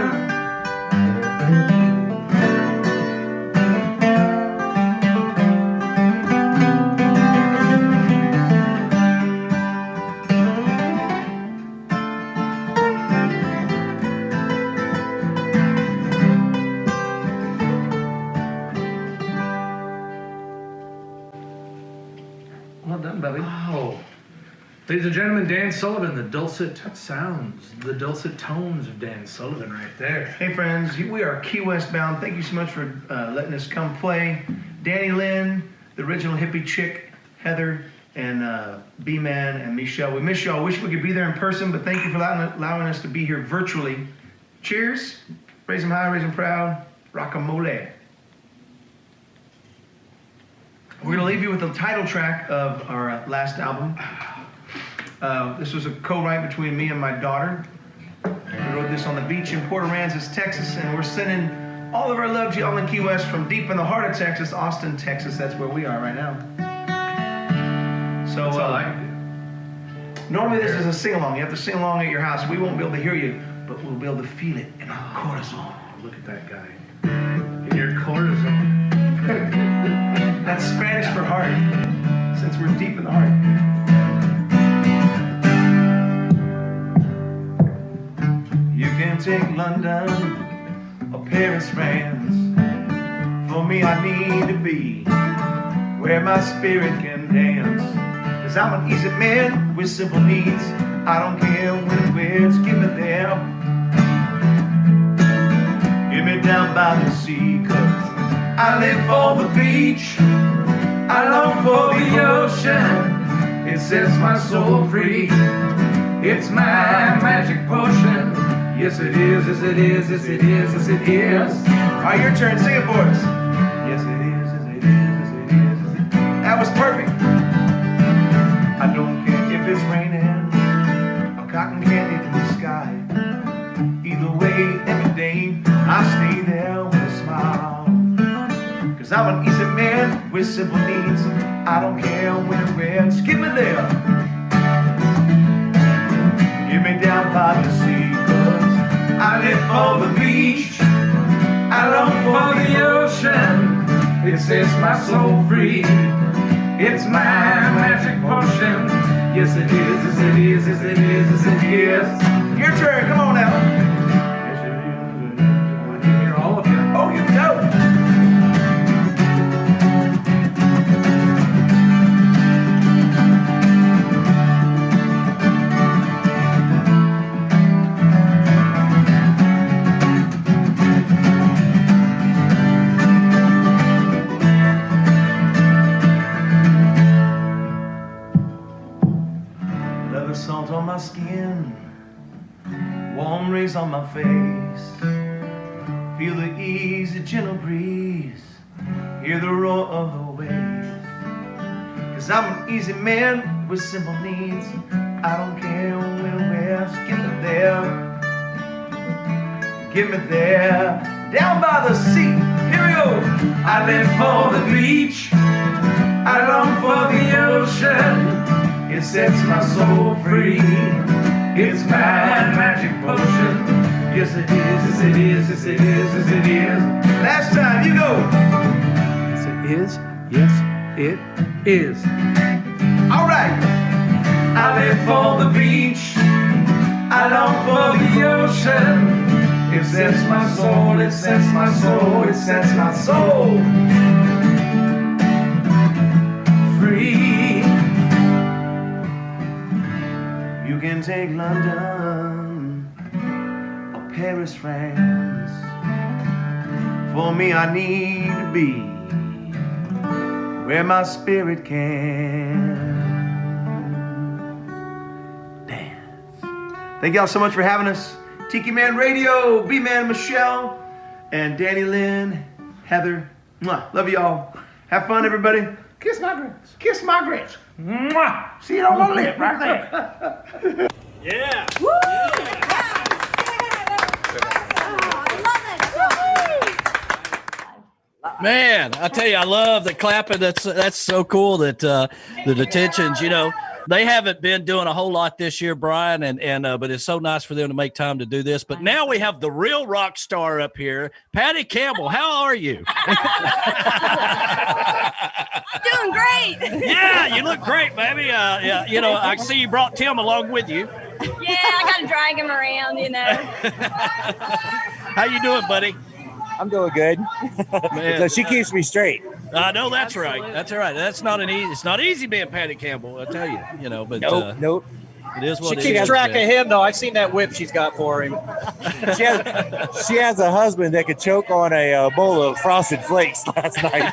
Well done, Bubby. Wow. Ladies and gentlemen, Dan Sullivan, the dulcet sounds, the dulcet tones of Dan Sullivan right there.
Hey friends, we are Key West bound. Thank you so much for letting us come play. Danny Lynn, the original hippie chick, Heather, and B-Man and Michelle. We miss y'all. Wish we could be there in person, but thank you for allowing us to be here virtually. Cheers. Raise them high, raise them proud. Rockamole. We're going to leave you with the title track of our last album. This was a co-write between me and my daughter. We wrote this on the beach in Port Aransas, Texas, and we're sending all of our love to y'all in Key West from deep in the heart of Texas, Austin, Texas. That's where we are right now. So,
That's all I can do.
Normally this is a sing-along. You have to sing along at your house. We won't be able to hear you, but we'll be able to feel it in our corazon.
Look at that guy. In your corazon.
That's Spanish for heart, since we're deep in the heart. You can take London or Paris, France. For me, I need to be where my spirit can dance. Cause I'm an easy man with simple needs. I don't care when and where, just give me them. Get me down by the sea, cause I live for the beach. I long for the ocean. It sets my soul free. It's my magic potion. Yes it is, yes it is, yes it is, yes it is. Alright, your turn, sing it for us. Yes it is, yes it is, yes it is, yes it is. That
with simple needs. I don't care where, just give me there. Give me down by the sea, 'cause I live for the beach. I long for the ocean. It sets my soul free. It's my magic potion. Yes it is, yes it is, yes it is, yes it is. Your turn, come on now. Yes it is. I can hear all of you. Oh, you go. Salt on my skin, warm rays on my face. Feel the easy, gentle breeze, hear the roar of the waves. 'Cause I'm an easy man with simple needs. I don't care where, just give me there. Give me there, down by the sea. Here we go. I live for the beach. I long for the ocean. It sets my soul free. It's my magic potion. Yes it is, yes it is, yes it is, yes it is. Last time, you go. Yes it is, yes it is. All right. I live for the beach. I long for the ocean. It sets my soul, it sets my soul, it sets my soul free. You can take London or Paris, France. For me, I need to be where my spirit can dance. Thank y'all so much for having us. Tiki Man Radio, B-Man Michelle, and Danny Lynn, Heather. Mwah. Love y'all. Have fun, everybody. Kiss my grits. Kiss my grits. Mwah. See it on my lip right there.
Yeah.
Woo!
Man, I tell you, I love the clapping. That's so cool that the detentions, they haven't been doing a whole lot this year, Brian, but it's so nice for them to make time to do this. But now we have the real rock star up here, Patty Campbell. How are you?
Doing great.
Yeah, you look great, baby. Yeah, I see you brought Tim along with you.
Yeah, I got to drag him around,
How you doing, buddy?
I'm doing good. So she keeps me straight.
I know that's right. That's all right. That's not it's not easy being Patty Campbell, I tell you. But
nope.
It is what
she
it
keeps
is,
track
man.
of him, though. I've seen that whip she's got for him.
She has a husband that could choke on a bowl of Frosted Flakes last night.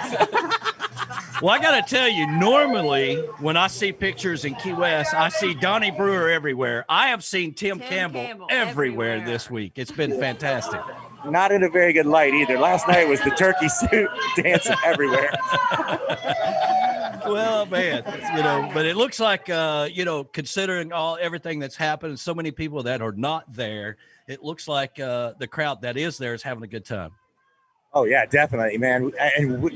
Well, I got to tell you, normally when I see pictures in Key West, I see Donnie Brewer everywhere. I have seen Tim Campbell everywhere this week. It's been fantastic.
Not in a very good light either. Last night was the turkey suit dancing everywhere.
Well, man, but it looks like, considering everything that's happened and so many people that are not there, it looks like the crowd that is there is having a good time.
Oh, yeah, definitely, man. And,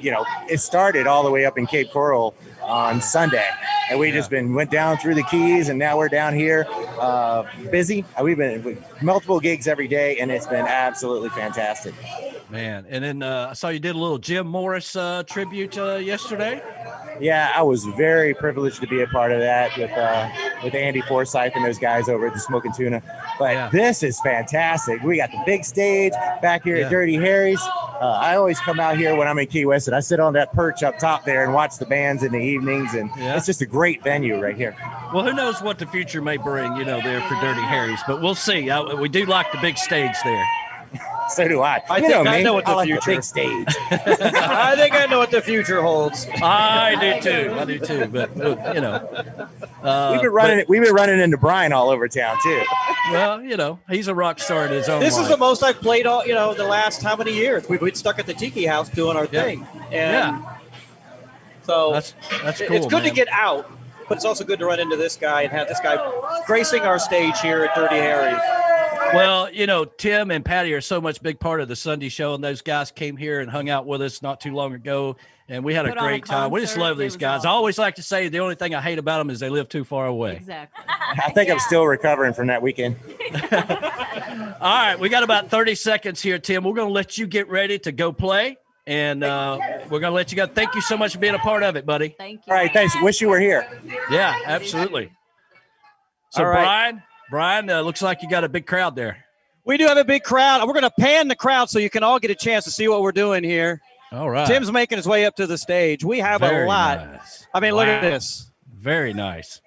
it started all the way up in Cape Coral on Sunday. And we just went down through the Keys, and now we're down here busy. We've been with multiple gigs every day, and it's been absolutely fantastic.
Man, and then I saw you did a little Jim Morris tribute yesterday.
Yeah, I was very privileged to be a part of that with Andy Forsyth and those guys over at the Smoking Tuna. But this is fantastic. We got the big stage back here at Dirty Harry's. I always come out here when I'm in Key West, and I sit on that perch up top there and watch the bands in the evenings, and it's just a great venue right here.
Well, who knows what the future may bring, there for Dirty Harry's, but we'll see. We do like the big stage there.
So do I.
I think I know what the future.
The big stage.
I think I know what the future holds.
I do too. But
we've been running into Brian all over town too.
Well, he's a rock star in his own.
This
life.
is the most I've played all the last how many years? We've been stuck at the Tiki House doing our thing. And so
that's cool.
It's good
man.
to get out, but it's also good to run into this guy and have this guy gracing our stage here at Dirty Harry's.
Well, you know, Tim and Patty are so much big part of the Sunday show, and those guys came here and hung out with us not too long ago, and we had
Put
a
on a
great time. We just
concert.
love
It
these
was
guys. I
awesome.
always like to say the only thing I hate about them is they live too far away.
Exactly.
I think I'm still recovering from that weekend.
All right, we got about 30 seconds here, Tim. We're going to let you get ready to go play, and we're going to let you go. Thank you so much for being a part of it, buddy.
Thank you.
All right, thanks. Wish you were here.
Yeah, absolutely. So,
All right.
Brian, looks like you got a big crowd there.
We do have a big crowd. We're going to pan the crowd so you can all get a chance to see what we're doing here.
All right.
Tim's making his way up to the stage. We have
Very
a lot.
nice.
I mean, look at
Wow.
this.
Very nice.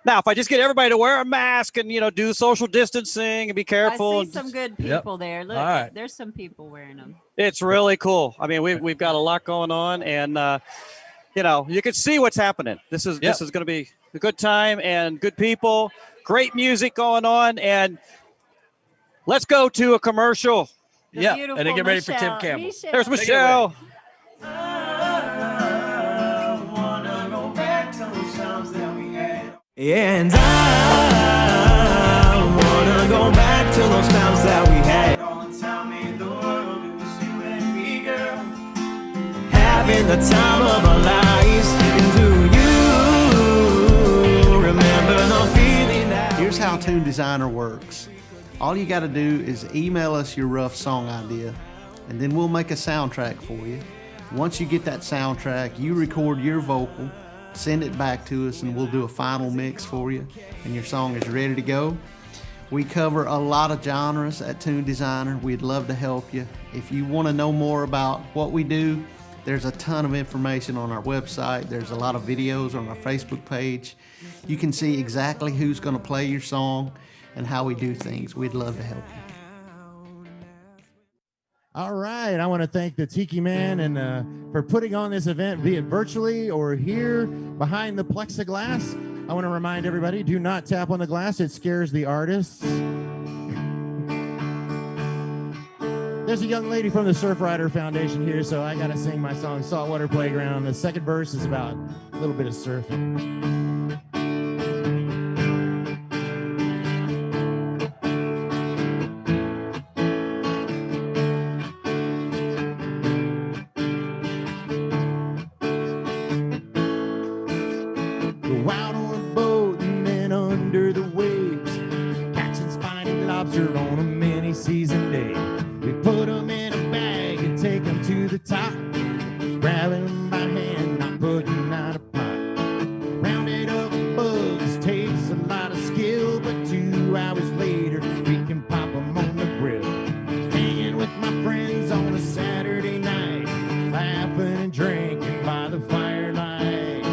Now, if I just get everybody to wear a mask and, do social distancing and be careful.
I see some good
Yep.
people there. Look,
All right.
there's some people wearing them.
It's really cool. I mean, we've got a lot going on, and you can see what's happening. This is going to be a good time and good people, great music going on, and let's go to a commercial.
Yeah, and then get ready for Tim Campbell.
There's Michelle.
And I wanna go back to those times that we had. Tell me the world, it was you and me, girl. Having the time of our lives. And do you remember the feeling that
Here's how Tune Designer works. All you got to do is email us your rough song idea, and then we'll make a soundtrack for you. Once you get that soundtrack, you record your vocal, send it back to us, and we'll do a final mix for you, and your song is ready to go. We cover a lot of genres at Tune Designer. We'd love to help you. If you want to know more about what we do, there's a ton of information on our website. There's a lot of videos on our Facebook page. You can see exactly who's going to play your song and how we do things. We'd love to help you.
All right, I want to thank the Tiki Man and for putting on this event, be it virtually or here behind the plexiglass. I want to remind everybody, do not tap on the glass. It scares the artists. There's a young lady from the Surfrider Foundation here, so I got to sing my song, Saltwater Playground. The second verse is about a little bit of surfing. Go out on a boat and then under the waves, catching spiny lobster on a mini season day. We put them in a bag and take them to the top, grabbing them by hand, not putting out a pot. Rounding up bugs takes a lot of skill, but 2 hours later we can pop them on the grill. Hanging with my friends on a Saturday night, laughing and drinking by the firelight.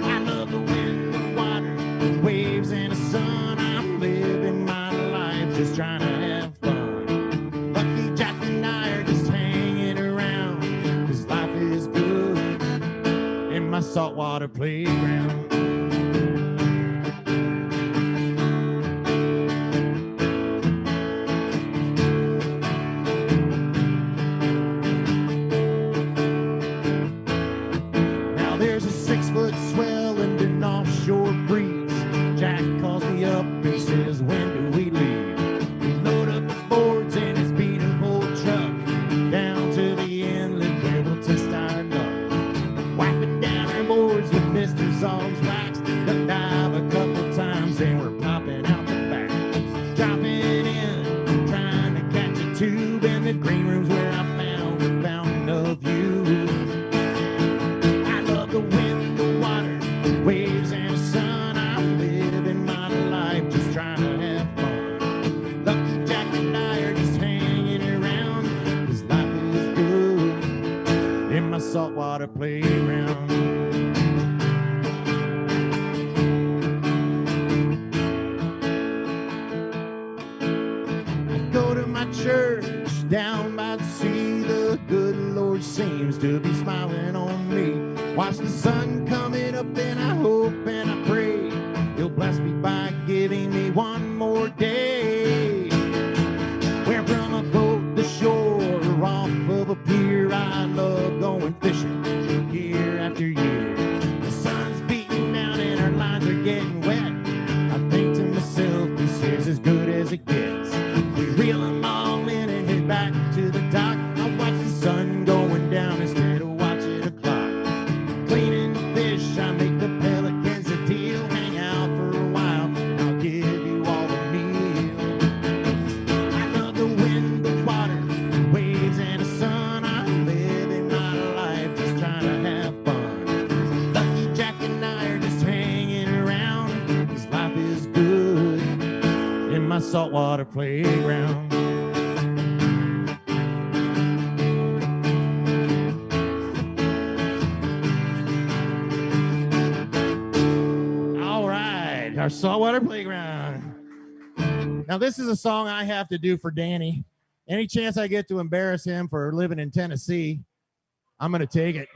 I love the wind, the water, the waves and the sun. I'm living my life just trying to have fun. Lucky Jack and I are just hanging around, 'cause life is good in my saltwater playground. Now there's a 6-foot swell and an offshore breeze. Jack calls me up and says, when do we leave? We load up the boards in his beat and pull truck down to the inlet where we'll test our luck. Wiping down our boards with Mr. Zog's wax. Duck dive a couple times and we're popping out the back. Dropping in, trying to catch a tube in the green rooms where I found the fountain of youth. I love the wind, the water, the waves and the sun. I'm living my life just trying to have fun. Lucky Jack and I are just hanging around, 'cause life is good in my saltwater playground. I go to my church down by the sea. The good Lord seems to be smiling on me. Watch the sun coming up and I hope and I pray He'll bless me by giving me one more day. Where from a boat to shore or off of a pier, I love going fishing year after year. The sun's beating down and our lines are getting wet. I think to myself, this is as good saltwater playground. All right, our saltwater playground. Now, this is a song I have to do for Danny. Any chance I get to embarrass him for living in Tennessee, I'm going to take it.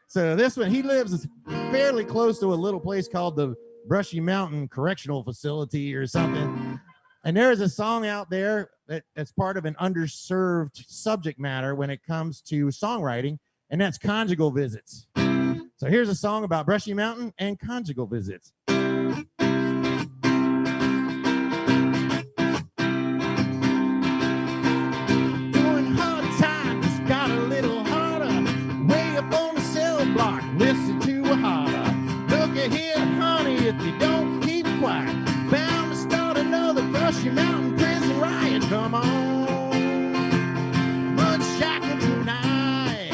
So this one, he lives fairly close to a little place called the Brushy Mountain Correctional Facility or something. And there is a song out there that's part of an underserved subject matter when it comes to songwriting, and that's conjugal visits. So here's a song about Brushy Mountain and conjugal visits. Listen to a holler. Look ahead, honey, if you don't keep quiet. Bound to start another Brushy Mountain prison riot. Come on, mud shackle tonight.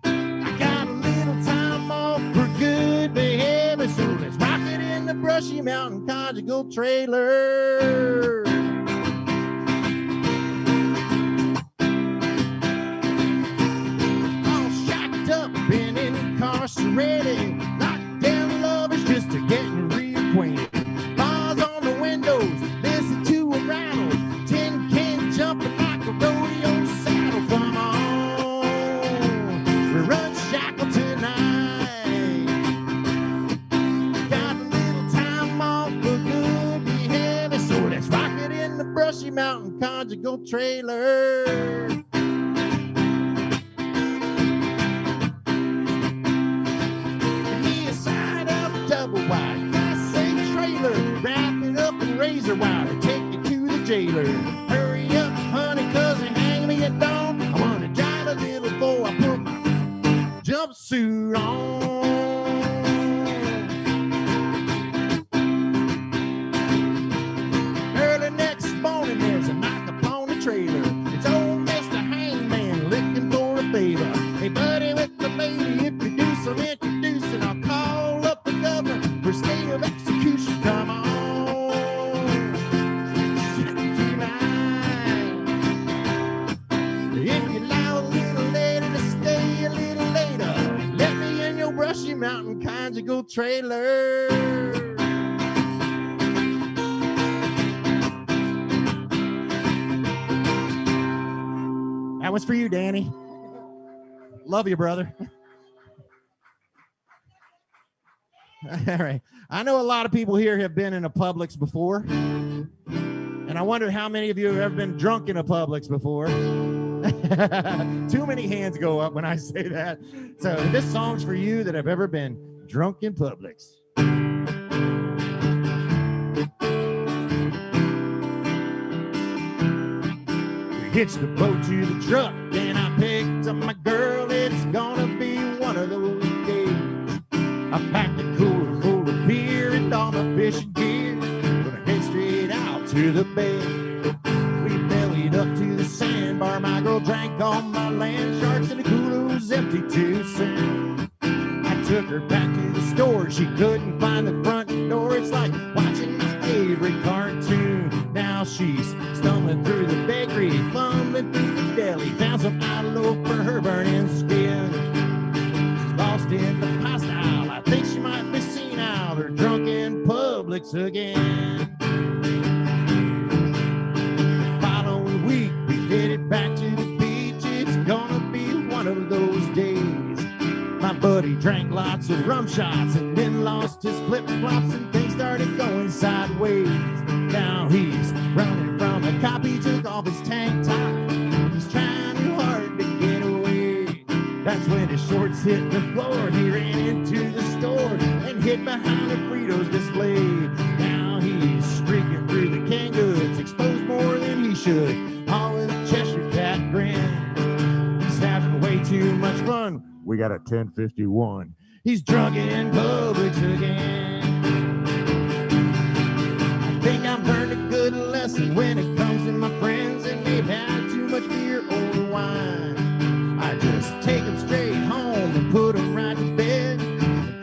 I got a little time off for good behavior, so let's rock it in the Brushy Mountain conjugal trailer. Been incarcerated, knocked down lovers just to get reacquainted. Bars on the windows, listen to a rattle. Tin can jumping like a rodeo saddle. Come on, we're unshackled tonight. Got a little time off for good behavior, so let's rock it in the Brushy Mountain conjugal trailer. Double wide, class A trailer, wrap it up in razor wire, take it to the jailer. Hurry up, honey, cause they hang me at dawn. I wanna drive a little before I put my jumpsuit on. Early next morning, there's a knock upon the trailer. It's old Mr. Hangman looking for a favor. Hey, buddy with the lady, if you do some introducing, I'll call up the governor for state of execution. Come on, if you allow a little later to stay a little later, let me in your Brushy Mountain conjugal trailer. That was for you, Danny. Love you, brother. All right. I know a lot of people here have been in a Publix before. And I wonder how many of you have ever been drunk in a Publix before. Too many hands go up when I say that. So this song's for you that have ever been drunk in Publix. We hitched the boat to the truck, and I picked up my girl. It's gonna be one of those days. I packed a cooler full of beer and all my fishing gear. Gonna head straight out to the bay. We bellied up to the sandbar. My girl drank all my land sharks, and the cooler was empty too soon. I took her back to the store. She couldn't find the front door. It's like watching my favorite cartoon. Now she's stumbling through the bakery, fumbling through the deli. Found some out loaf for her burning skin. She's lost in the pasta aisle. I think she might be senile or drunk in Publix again. The following week, we headed back to the beach. It's gonna be one of those days. My buddy drank lots of rum shots and then lost his flip-flops, and things started going sideways. Now he's running from a cop. He took off his tank top. He's trying too hard to get away. That's when his shorts hit the floor. He ran into the store and hid behind the Fritos display. Now he's streaking through the canned goods, exposed more than he should, all with a Cheshire Cat grin. He's having way too much fun. We got a 1051. He's drunk in Publix again. I think I've learned a good lesson when it comes to my friends and they've had too much beer or wine. I just take them straight home and put them right to bed.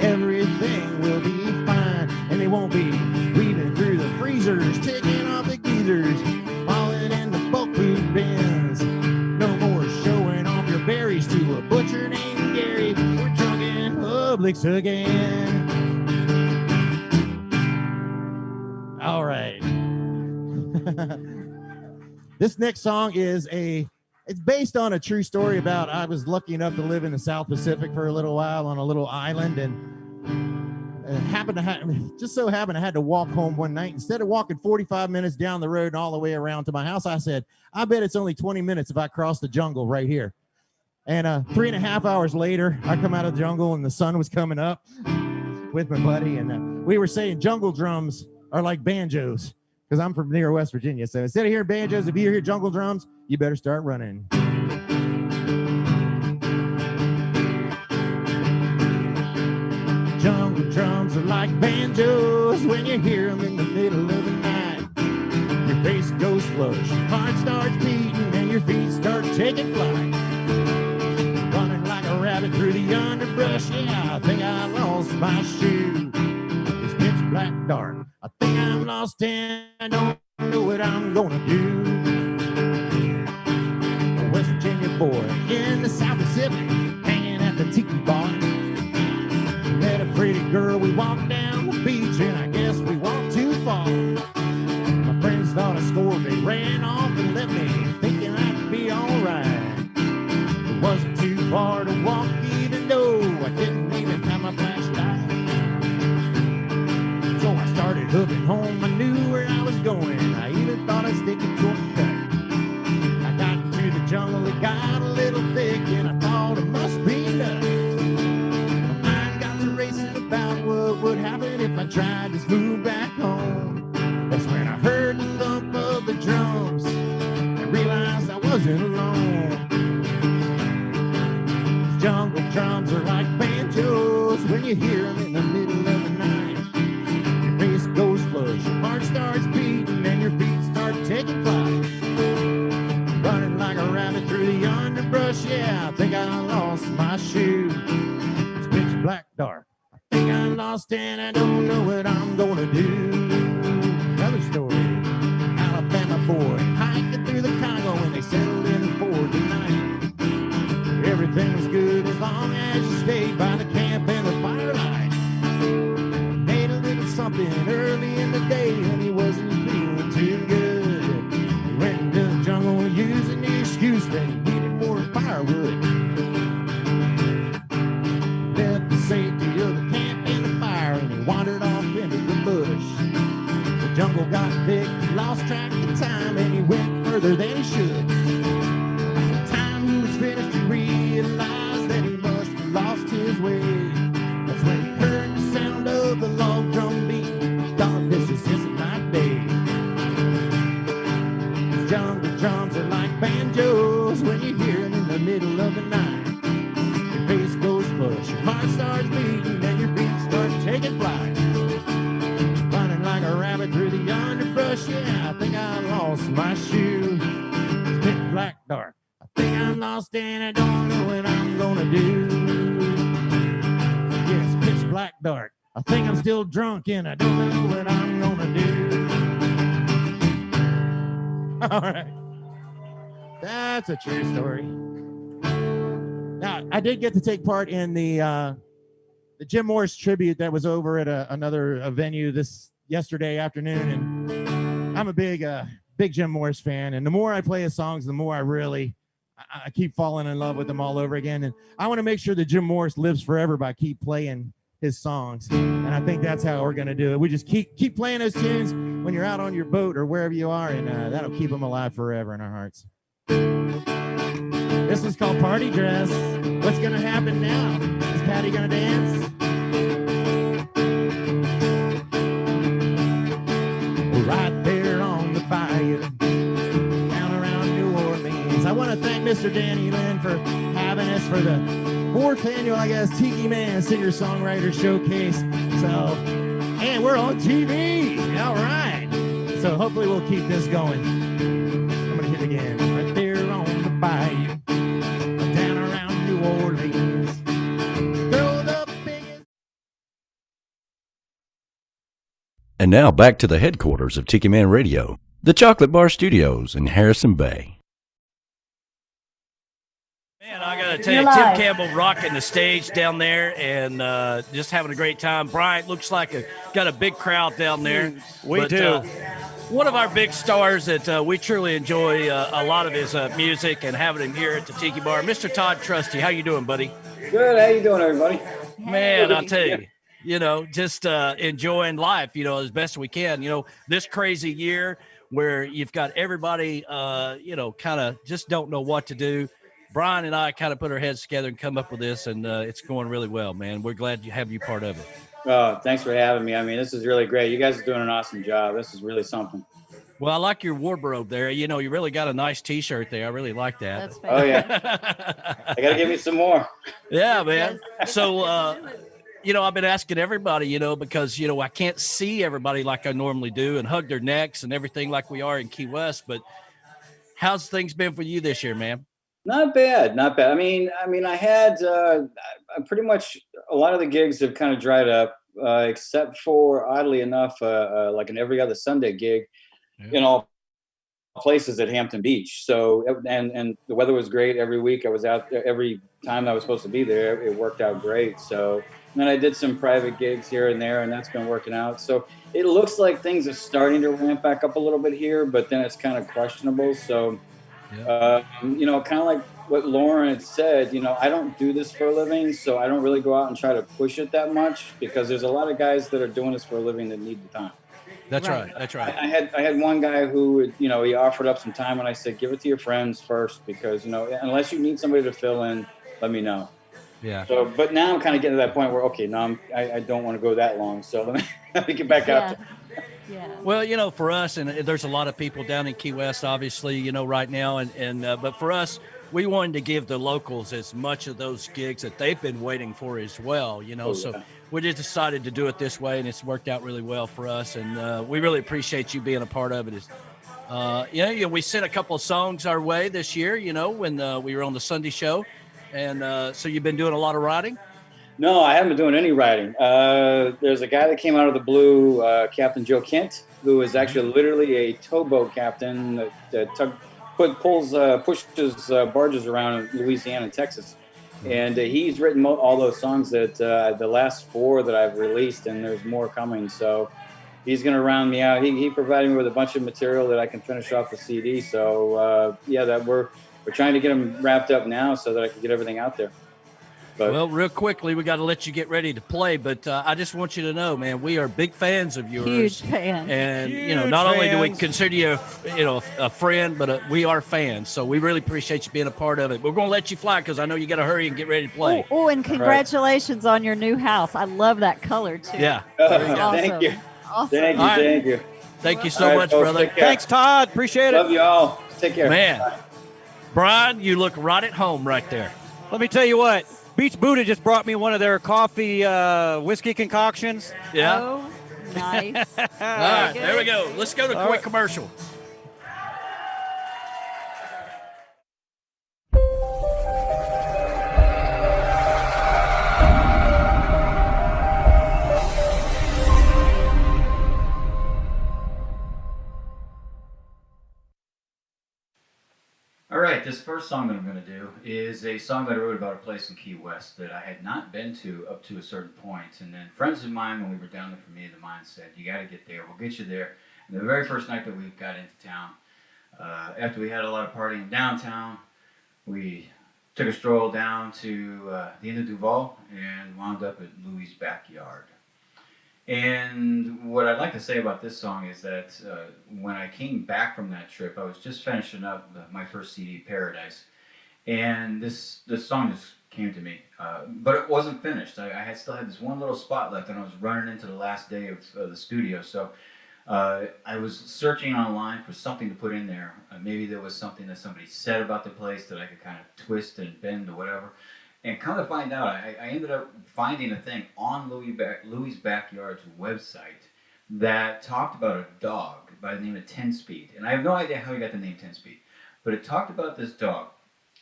Everything will be fine, and they won't be weaving through the Publix again. All right. This next song it's based on a true story about, I was lucky enough to live in the South Pacific for a little while on a little island, and just so happened I had to walk home one night. Instead of walking 45 minutes down the road and all the way around to my house, I said, I bet it's only 20 minutes if I cross the jungle right here. And 3.5 hours later, I come out of the jungle and the sun was coming up with my buddy, and we were saying jungle drums are like banjos, because I'm from near West Virginia. So instead of hearing banjos, if you hear jungle drums, you better start running. Jungle drums are like banjos when you hear them in the middle of the night. Your face goes flush, your heart starts beating, and your feet start taking flight. Running like a rabbit through the underbrush, yeah, I think I lost my shoe. It's pitch black dark, I think I'm lost and I don't know what I'm gonna do. A West Virginia boy in the South Pacific, hanging at the tiki bar. Met a pretty girl, we walked down the beach, and I guess we walked too far. My friends thought I scored, they ran off and left me, thinking I'd be alright. It wasn't too far to walk, even though I didn't even have my flashlight. So I started hooking home, I knew where I was going, I even thought I'd stick a shortcut. I got into the jungle, it got a little thick, and I thought it must be nuts. About what would happen if I tried to move back home. That's when I heard the thump of the drums and realized I wasn't alone. Jungle drums are like banjos when you hear them in the middle of the night. Your face goes flush, your heart starts beating, and your feet start taking flight. Running like a rabbit through the underbrush, yeah, I think I lost my shoe. It's pitch black dark, think I'm lost and I don't know what I'm gonna do. Another story, Alabama boy hiking through the Congo when they settled in for the night. Everything was good as long as you stayed by the camp and the firelight. Made a little something early in the day and he wasn't feeling too good. He went into the jungle using the excuse that he needed more firewood. Left the safety of the camp and the fire, and he wandered off into the bush. The jungle got thick, lost track of time, and he went further than he should. By the time he was finished, he realized that he must have lost his way. That's when he heard the sound of the log drum beat. Thought this isn't my day. These jungle drums are like banjos when you hear them in the middle of the night. Your face goes flush, your heart starts beating, and your feet start taking flight. Running like a rabbit through the underbrush, yeah, I think I lost my shoe. It's pitch black dark, I think I'm lost and I don't know what I'm gonna do. Yeah, it's pitch black dark, I think I'm still drunk and I don't know what I'm gonna do. All right, that's a true story. Now, I did get to take part in the Jim Morris tribute that was over at another venue yesterday afternoon, and I'm a big Jim Morris fan. And the more I play his songs, the more I keep falling in love with them all over again. And I want to make sure that Jim Morris lives forever by keep playing his songs. And I think that's how we're going to do it. We just keep playing those tunes when you're out on your boat or wherever you are, and that'll keep them alive forever in our hearts. This is called Party Dress. What's gonna happen now? Is Patty gonna dance? Right there on the bayou, down around New Orleans. I want to thank Mr. Danny Lynn for having us for the 4th annual, I guess, Tiki Man Singer-Songwriter Showcase. So, and we're on TV. All right. So hopefully we'll keep this going. I'm gonna hit again. Right there on the bayou, down around New Orleans. Throw the biggest.
And now back to the headquarters of Tiki Man Radio, the Chocolate Bar Studios in Harrison Bay.
Man, I got got to tell you, Tim Campbell rocking the stage down there and just having a great time. Bryant looks like got a big crowd down there.
We do.
One of our big stars that we truly enjoy a lot of his music and having him here at the Tiki Bar, Mr. Todd Trusty. How you doing, buddy?
Good. How you doing, everybody?
Man, I'll tell you, just enjoying life, as best we can. This crazy year where you've got everybody, kind of just don't know what to do. Brian and I kind of put our heads together and come up with this, and it's going really well, man. We're glad to have you part of it.
Oh, thanks for having me. I mean, this is really great. You guys are doing an awesome job. This is really something.
Well, I like your wardrobe there. You really got a nice T-shirt there. I really like that.
That's oh, yeah. I got to give me some more.
Yeah, man. So, I've been asking everybody, because, I can't see everybody like I normally do and hug their necks and everything like we are in Key West. But how's things been for you this year, man?
Not bad, not bad. I mean, I had pretty much a lot of the gigs have kind of dried up, except for, oddly enough, like an every other Sunday gig, in all places at Hampton Beach. So, and the weather was great every week. I was out there every time I was supposed to be there. It worked out great. So, and then I did some private gigs here and there, and that's been working out. So it looks like things are starting to ramp back up a little bit here, but then it's kind of questionable. So, kind of like what Lauren had said, I don't do this for a living, so I don't really go out and try to push it that much because there's a lot of guys that are doing this for a living that need the time.
That's right. That's right.
I had one guy who, he offered up some time, and I said, give it to your friends first because, unless you need somebody to fill in, let me know.
Yeah.
So, but now I'm kind of getting to that point where, okay, now I don't want to go that long, so let me get back out there.
Yeah.
Well, for us, and there's a lot of people down in Key West, obviously, right now, but for us, we wanted to give the locals as much of those gigs that they've been waiting for as well, so we just decided to do it this way, and it's worked out really well for us, and we really appreciate you being a part of it. We sent a couple of songs our way this year, when we were on the Sunday show, and so you've been doing a lot of writing?
No, I haven't been doing any writing. There's a guy that came out of the blue, Captain Joe Kent, who is actually literally a towboat captain that pushes barges around in Louisiana and Texas. And he's written all those songs that the last 4 that I've released, and there's more coming. So he's going to round me out. He provided me with a bunch of material that I can finish off the CD. So that we're trying to get them wrapped up now so that I can get everything out there.
Well, real quickly, we got to let you get ready to play, but I just want you to know, man, we are big fans of yours.
Huge fans.
And, not only do we consider you, a friend, but we are fans. So we really appreciate you being a part of it. We're going to let you fly because I know you got to hurry and get ready to play.
Oh, and congratulations on your new house. I love that color, too.
Yeah.
Awesome.
Thank you.
Awesome.
Thank you.
Thank you so much, brother.
Thanks, Todd. Appreciate it.
Love you all. Take care.
Man. Brian, you look right at home right there.
Let me tell you what. Beach Buddha just brought me one of their coffee whiskey concoctions.
Yeah.
Oh, nice.
All right, there we go. Let's go to a quick commercial.
All right, this first song that I'm going to do is a song that I wrote about a place in Key West that I had not been to up to a certain point. And then friends of mine, when we were down there for me, the mine said, you got to get there. We'll get you there. And the very first night that we got into town, after we had a lot of partying downtown, we took a stroll down to the end of Duval and wound up at Louis' backyard. And what I'd like to say about this song is that when I came back from that trip, I was just finishing up my first CD, Paradise, and this song just came to me, but it wasn't finished. I still had this one little spot left, and I was running into the last day of the studio, so I was searching online for something to put in there. Maybe there was something that somebody said about the place that I could kind of twist and bend or whatever. And come to find out, I ended up finding a thing on Louis' Backyard's website that talked about a dog by the name of 10-Speed. And I have no idea how he got the name 10-Speed. But it talked about this dog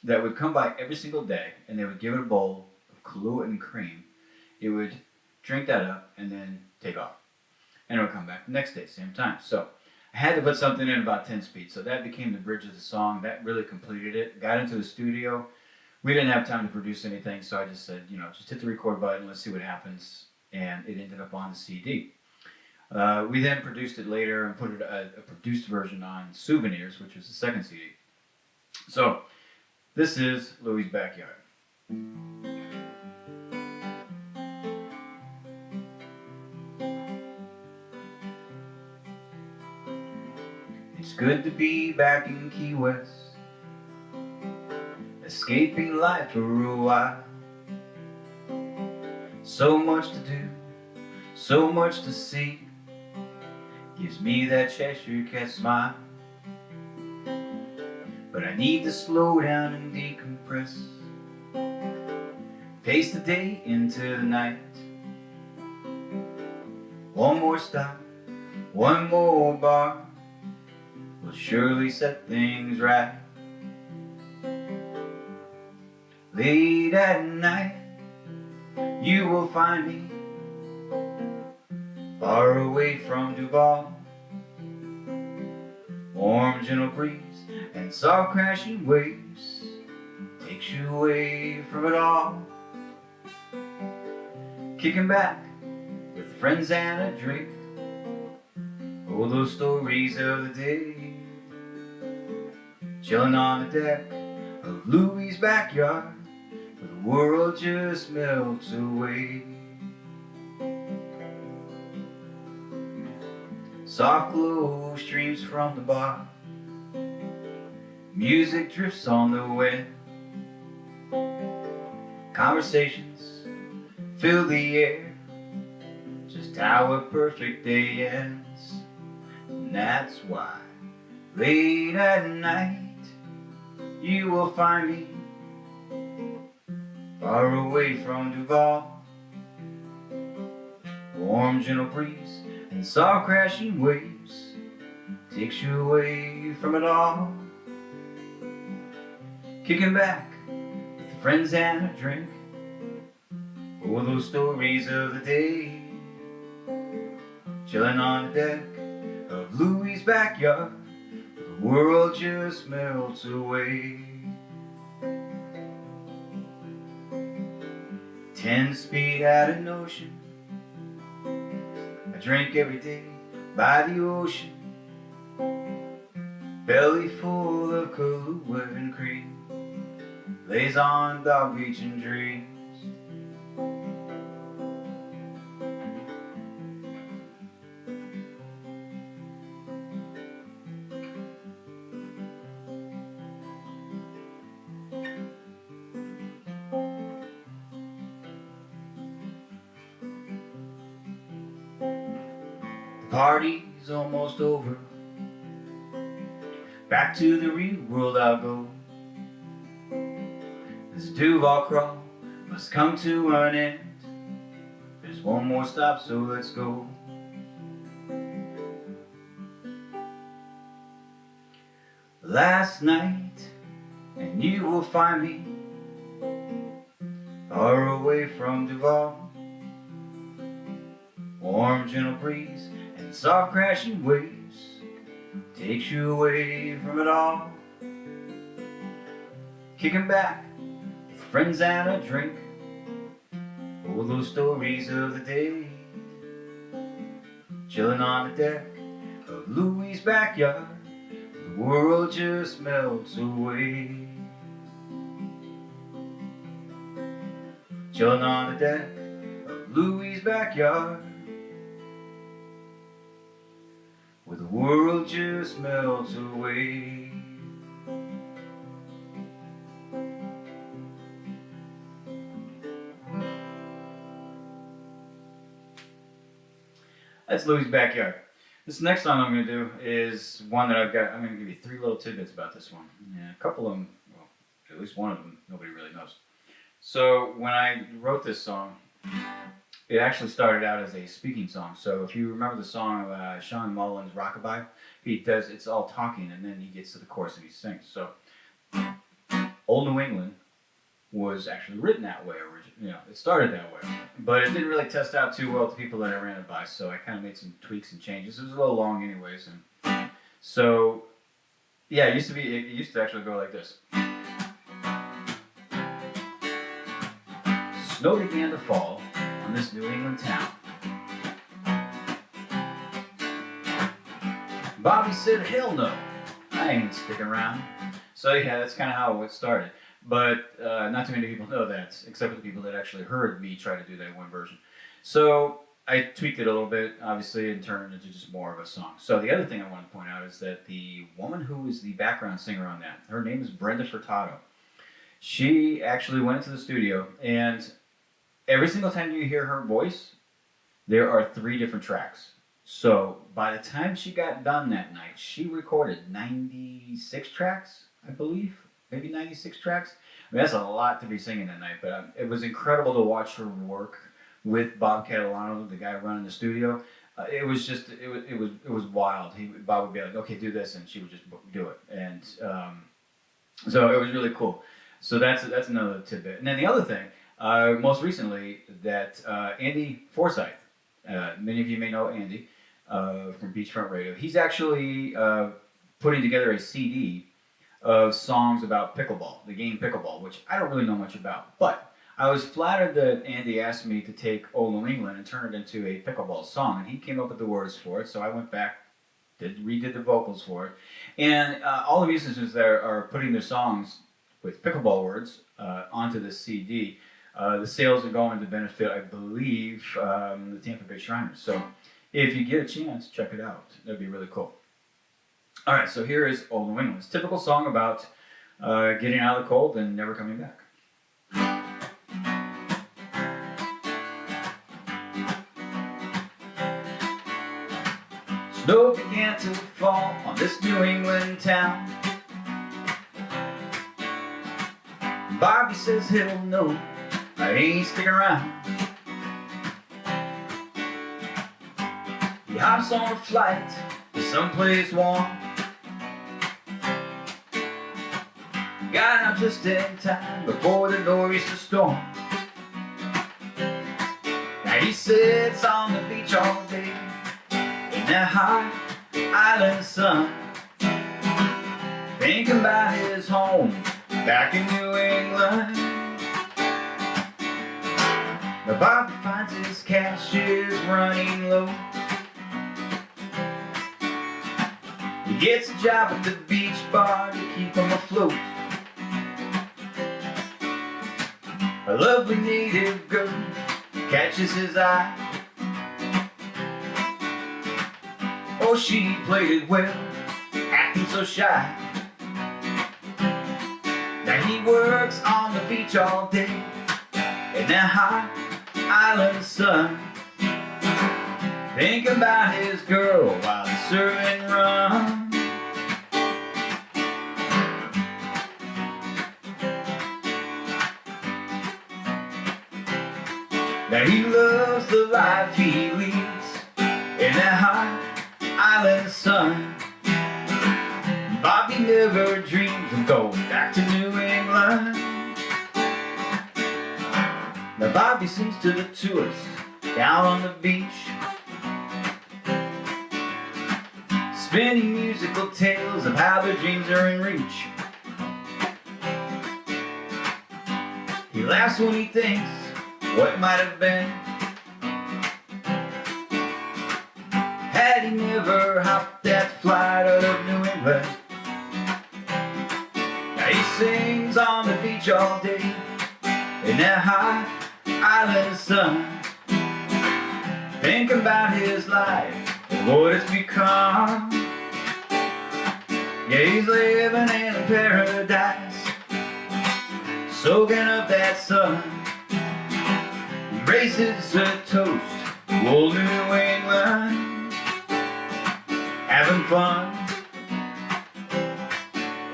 that would come by every single day, and they would give it a bowl of Kahlua and cream. It would drink that up and then take off. And it would come back the next day, same time. So I had to put something in about 10-Speed. So that became the bridge of the song. That really completed it. Got into the studio. we didn't have time to produce anything, so I just said, you know, just hit the record button, let's see what happens, and it ended up on the CD. We then produced it later and put a produced version on Souvenirs, which was the second CD. So, this is Louie's Backyard. It's good to be back in Key West, escaping life for a while. So much to do, so much to see, gives me that Cheshire Cat smile. But I need to slow down and decompress, pace the day into the night. One more stop, one more bar, will surely set things right. Late at night, you will find me far away from Duval. Warm, gentle breeze and soft crashing waves takes you away from it all. Kicking back with friends and a drink, oh, those stories of the day. Chilling on the deck of Louie's backyard, where the world just melts away. Soft glow streams from the bar, music drifts on the wind. Conversations fill the air, just how a perfect day ends. And that's why late at night you will find me far away from Duval. Warm, gentle breeze and soft crashing waves takes you away from it all. Kicking back with friends and a drink, oh, those stories of the day. Chilling on the deck of Louie's backyard, the world just melts away. 10-speed at an ocean, I drink every day by the ocean, belly full of Kahlua and cream, lays on Dog Beach and dreams. The party's almost over, back to the real world I'll go. This Duval crawl must come to an end. There's one more stop, so let's go. Last night, and you will find me far away from Duval. Warm, gentle breeze and soft crashing waves takes you away from it all. Kicking back with friends and a drink, all those stories of the day. Chilling on the deck of Louie's backyard, the world just melts away. Chilling on the deck of Louie's backyard, where the world just melts away. That's Louie's Backyard. This next song I'm going to do is one that I've got. I'm going to give you 3 little tidbits about this one. Yeah, a couple of them, well, at least one of them, nobody really knows. So when I wrote this song, it actually started out as a speaking song. So if you remember the song of Sean Mullin's Rockabye, he does, it's all talking, and then he gets to the chorus and he sings. So Old New England was actually written that way originally. You know, it started that way, but it didn't really test out too well with the people that I ran it by, so I kind of made some tweaks and changes. It was a little long anyways, and so yeah, it used to actually go like this. Snow began to fall on this New England town. Bobby said, hell no, I ain't sticking around. So yeah, that's kind of how it started. But not too many people know that, except for the people that actually heard me try to do that one version. So I tweaked it a little bit, obviously, and turned it into just more of a song. So the other thing I want to point out is that the woman who is the background singer on that, her name is Brenda Furtado. She actually went into the studio, and every single time you hear her voice, there are 3 different tracks. So by the time she got done that night, she recorded 96 tracks, I believe, maybe 96 tracks. I mean, that's a lot to be singing that night, but it was incredible to watch her work with Bob Catalano, the guy running the studio. It was just, it was wild. Bob would be like, okay, do this, and she would just do it. And so it was really cool. So that's another tidbit. And then the other thing, most recently, that Andy Forsyth, many of you may know Andy from Beachfront Radio. He's actually putting together a CD of songs about pickleball, the game pickleball, which I don't really know much about. But I was flattered that Andy asked me to take Old New England and turn it into a pickleball song, and he came up with the words for it. So I went back, redid the vocals for it, and all the musicians there are putting their songs with pickleball words onto this CD. The sales are going to benefit, I believe, the Tampa Bay Shriners. So if you get a chance, check it out. That'd be really cool. All right, so here is Old New England. It's a typical song about getting out of the cold and never coming back. Snow began to fall on this New England town. Bobby says, hell no, I ain't sticking around. He hops on a flight to someplace warm. Got out just in time before the nor'easter storm. Now he sits on the beach all day in that hot island sun, thinking about his home back in New England. Now Bobby finds his cash is running low. He gets a job at the beach bar to keep him afloat. A lovely native girl catches his eye. Oh, she played it well, acting so shy. Now he works on the beach all day in that hot island sun, thinking about his girl while he's serving rum. Now he loves the life he leads in that hot island sun. Bobby never dreams of going back to New England. Now Bobby sings to the tourists down on the beach, spinning musical tales of how their dreams are in reach. He laughs when he thinks what might have been had he never hopped that flight out of New England. Now he sings on the beach all day in that hot island sun, thinking about his life and what it's become. Yeah, he's living in a paradise, soaking up that sun. He raises a toast to old New England, having fun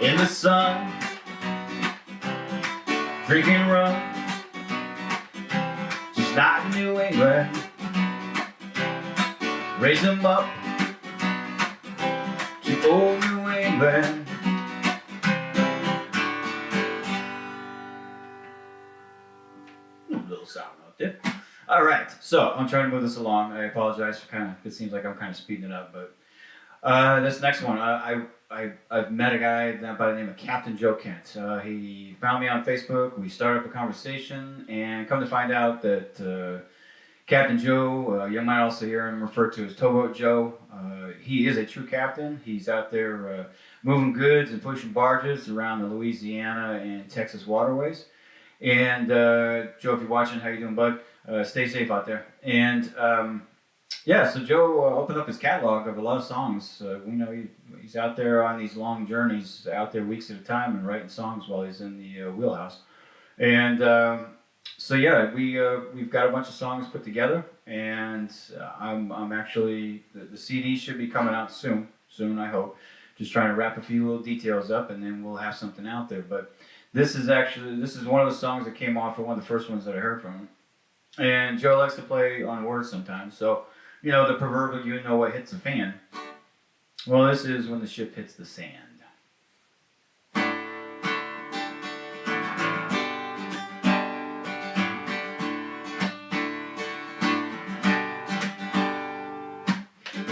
in the sun, drinking rum, just not in New England. Raise them up to old New England. Little sound out there. All right, so I'm trying to move this along. I apologize for it seems like I'm kind of speeding it up, but This next one, I've met a guy by the name of Captain Joe Kent. He found me on Facebook. We started up a conversation, and come to find out that Captain Joe, you might also hear him referred to as Towboat Joe. He is a true captain. He's out there moving goods and pushing barges around the Louisiana and Texas waterways. And Joe, if you're watching, how you doing, bud? Stay safe out there. And yeah, so Joe opened up his catalog of a lot of songs. We know he's out there on these long journeys, out there weeks at a time, and writing songs while he's in the wheelhouse. And so yeah, we've got a bunch of songs put together, and I'm actually the CD should be coming out soon I hope. Just trying to wrap a few little details up, and then we'll have something out there. But this is one of the songs that came off of one of the first ones that I heard from him. And Joe likes to play on words sometimes, so you know the proverbial "you know what hits the fan." Well, this is when the ship hits the sand.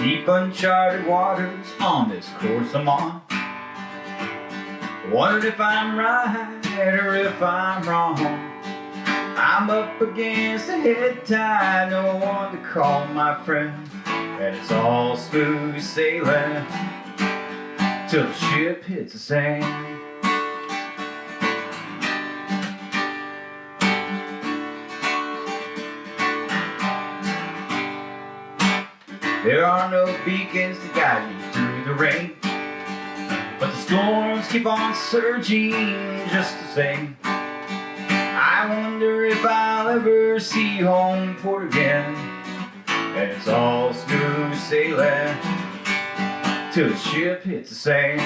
Deep uncharted waters on this course I'm on. Wondered if I'm right or if I'm wrong. I'm up against the head tide, no one to call my friend, and it's all smooth sailing till the ship hits the sand. There are no beacons to guide me through the rain, but the storms keep on surging just the same. I wonder if I'll ever see home port again, and it's all smooth sailing till the ship hits the sand.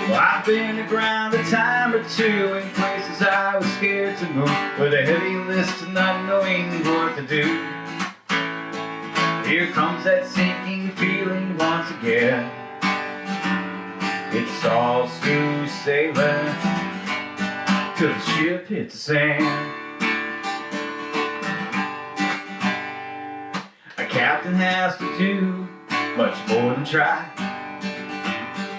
Well, I've been aground a time or two in places I was scared to move, with a heavy list of not knowing what to do. Here comes that sinking feeling once again. It's all smooth sailing till the ship hits the sand. A captain has to do much more than try.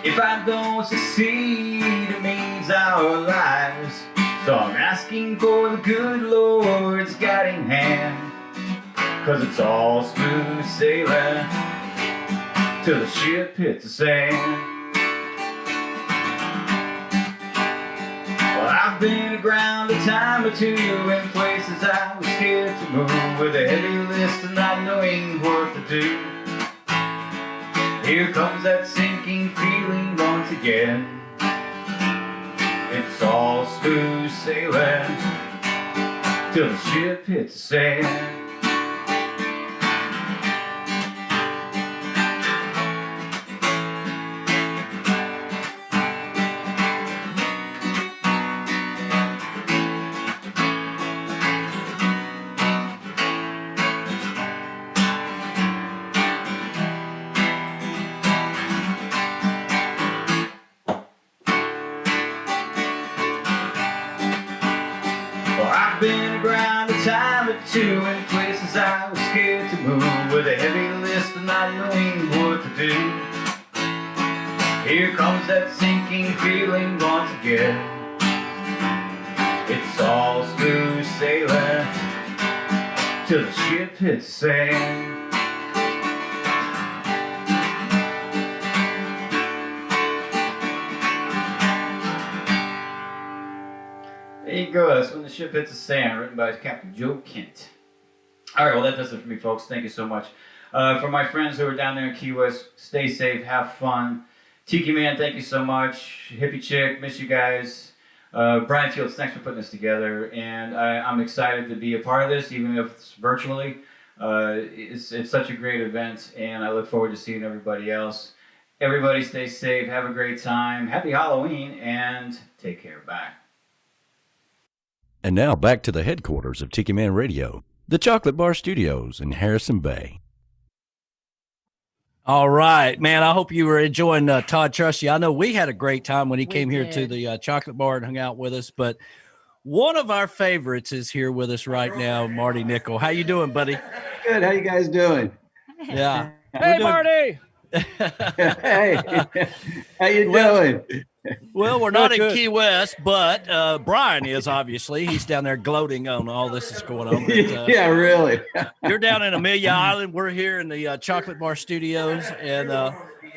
If I don't succeed, it means our lives. So I'm asking for the good Lord's guiding hand, 'cause it's all smooth sailing till the ship hits the sand. Well, I've been aground a time or two in places I was scared to move, with a heavy list of not knowing what to do. Here comes that sinking feeling once again. It's all smooth sailing till the ship hits the sand. I've been around a time or two in places I was scared to move, with a heavy list of not knowing what to do. Here comes that sinking feeling once again. It's all smooth sailing till the ship hits the sand. There you go. That's When the Ship Hits the Sand, written by Captain Joe Kent. All right, well, that does it for me, folks. Thank you so much. For my friends who are down there in Key West, stay safe, have fun. Tiki Man, thank you so much. Hippie Chick, miss you guys. Brian Fields, thanks for putting this together. And I'm excited to be a part of this, even if it's virtually. It's such a great event, and I look forward to seeing everybody else. Everybody stay safe, have a great time. Happy Halloween, and take care. Bye.
And now back to the headquarters of Tiki Man Radio, the Chocolate Bar Studios in Harrison Bay.
All right, man. I hope you were enjoying Todd Trusty. I know we had a great time when he came here to
did.
the Chocolate Bar and hung out with us. But one of our favorites is here with us right now, Marty Nickel. How you doing, buddy?
Good. How you guys doing?
Yeah.
Hey, Marty.
Hey, how you doing?
Well, we're not in
Good.
Key West, but Brian is, obviously. He's down there gloating on all this is going on. But,
yeah, really.
You're down in Amelia Island. We're here in the Chocolate Bar Studios. And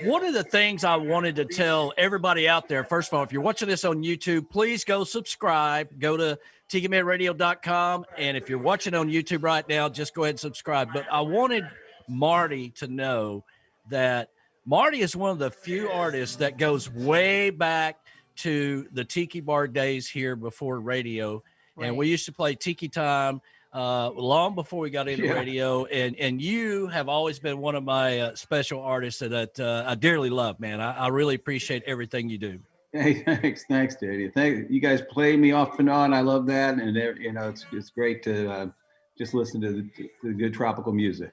one of the things I wanted to tell everybody out there, first of all, if you're watching this on YouTube, please go subscribe. Go to tikimanradio.com. And if you're watching on YouTube right now, just go ahead and subscribe. But I wanted Marty to know that Marty is one of the few artists that goes way back to the Tiki Bar days here before radio. Right. And we used to play Tiki Time long before we got into radio. And you have always been one of my special artists that I dearly love, man. I really appreciate everything you do.
Hey, thanks, Daddy. You guys play me off and on. I love that. And, you know, it's great to just listen to the good tropical music.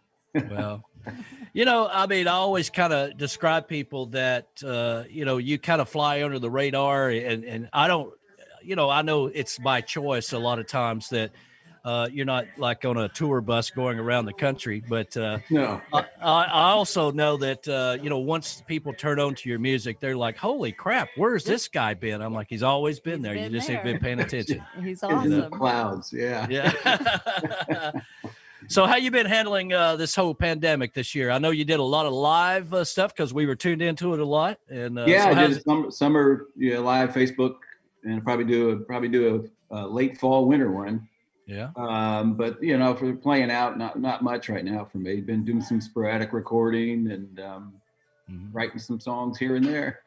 Well, you know, I mean, I always kind of describe people that, you know, you kind of fly under the radar and I don't, you know, I know it's by choice a lot of times that you're not like on a tour bus going around the country, but
no.
I also know that, you know, once people turn on to your music, they're like, holy crap, where's this guy been? I'm like, he's always been there. You just ain't been paying attention.
He's
In the
awesome.
clouds, yeah.
Yeah. So how you been handling this whole pandemic this year? I know you did a lot of live stuff because we were tuned into it a lot. And
yeah,
so
I did summer live Facebook, and probably do a late fall winter one.
Yeah.
But you know, for playing out, not much right now for me. Been doing some sporadic recording and writing some songs here and there.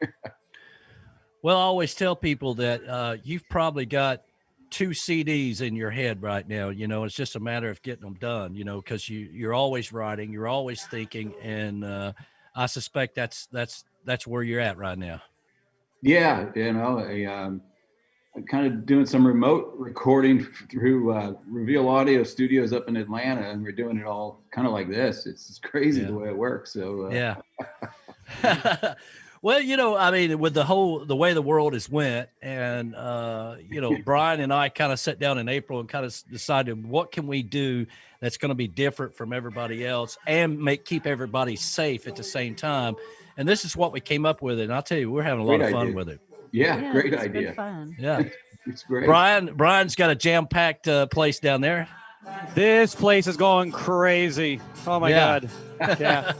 Well, I always tell people that you've probably got 2 CDs in your head right now. You know, it's just a matter of getting them done, you know, because you're always writing, you're always thinking. And I suspect that's where you're at right now. Yeah.
You know, I'm kind of doing some remote recording through Reveal Audio Studios up in Atlanta, and we're doing it all kind of like this. It's crazy the way it works. So
yeah. Well, you know, I mean, with the way the world has went, and you know, Brian and I kind of sat down in April and kind of decided what can we do that's going to be different from everybody else and keep everybody safe at the same time. And this is what we came up with, and I'll tell you, we're having a lot of fun with it.
Yeah, great idea.
Fun.
Yeah,
it's great.
Brian's got a jam-packed place down there.
This place is going crazy. Oh my God. Yeah.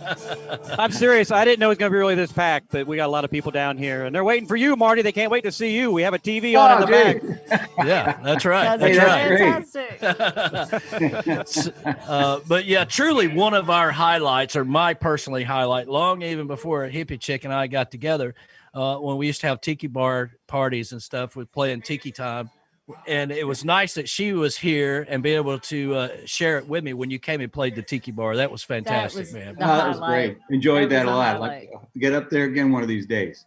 I'm serious. I didn't know it was going to be really this packed, but we got a lot of people down here and they're waiting for you, Marty. They can't wait to see you. We have a TV on in the back.
Yeah, that's right. That's right. But yeah, truly one of our highlights, or my personally highlight, long even before Hippie Chick and I got together, when we used to have tiki bar parties and stuff, with playing Tiki Time. And it was nice that she was here and be able to share it with me when you came and played the Tiki Bar. That was fantastic, man.
That was great. Enjoyed that a lot. Like, get up there again one of these days.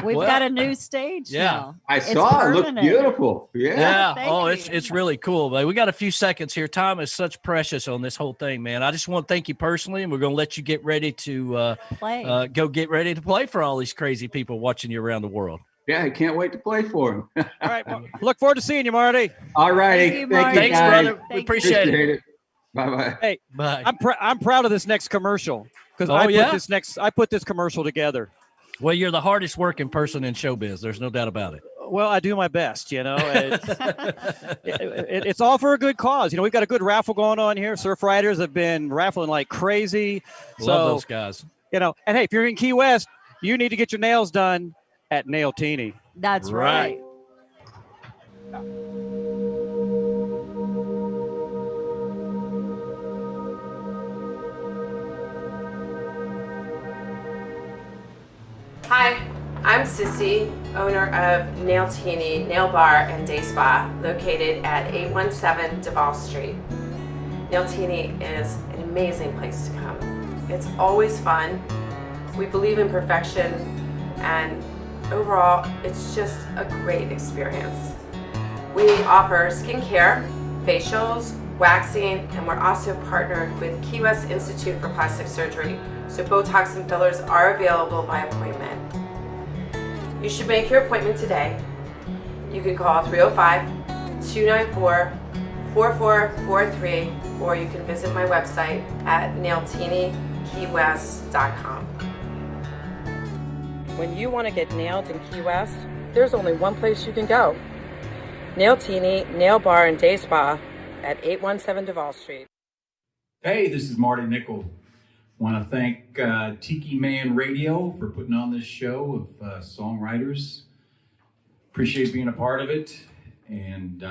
We've got a new stage now.
I saw it. Looked beautiful.
Yeah. Oh, it's really cool. But we got a few seconds here. Time is such precious on this whole thing, man. I just want to thank you personally, and we're going to let you get ready to go get ready to play for all these crazy people watching you around the world.
Yeah, I can't wait to play for him.
All right. Well, look forward to seeing you, Marty.
All righty.
Thank you,
Thanks,
guys.
brother. We appreciate it.
Bye-bye.
Hey,
bye.
I'm proud of this next commercial because I put this commercial together.
Well, you're the hardest working person in showbiz. There's no doubt about it.
Well, I do my best, you know. It's all for a good cause. You know, we've got a good raffle going on here. Surf riders have been raffling like crazy.
Love those guys.
You know, and hey, if you're in Key West, you need to get your nails done at Nail Teeny.
That's right.
Hi, I'm Sissy, owner of Nail Teeny Nail Bar and Day Spa, located at 817 Duval Street. Nail Teeny is an amazing place to come. It's always fun. We believe in perfection, and overall, it's just a great experience. We offer skincare, facials, waxing, and we're also partnered with Key West Institute for Plastic Surgery, so Botox and fillers are available by appointment. You should make your appointment today. You can call 294-4443, or you can visit my website at nailtinikeywest.com. When you want to get nailed in Key West, there's only one place you can go. Nail Teeny, Nail Bar and Day Spa at 817 Duval Street.
Hey, this is Marty Nickel. Want to thank Tiki Man Radio for putting on this show of songwriters. Appreciate being a part of it. And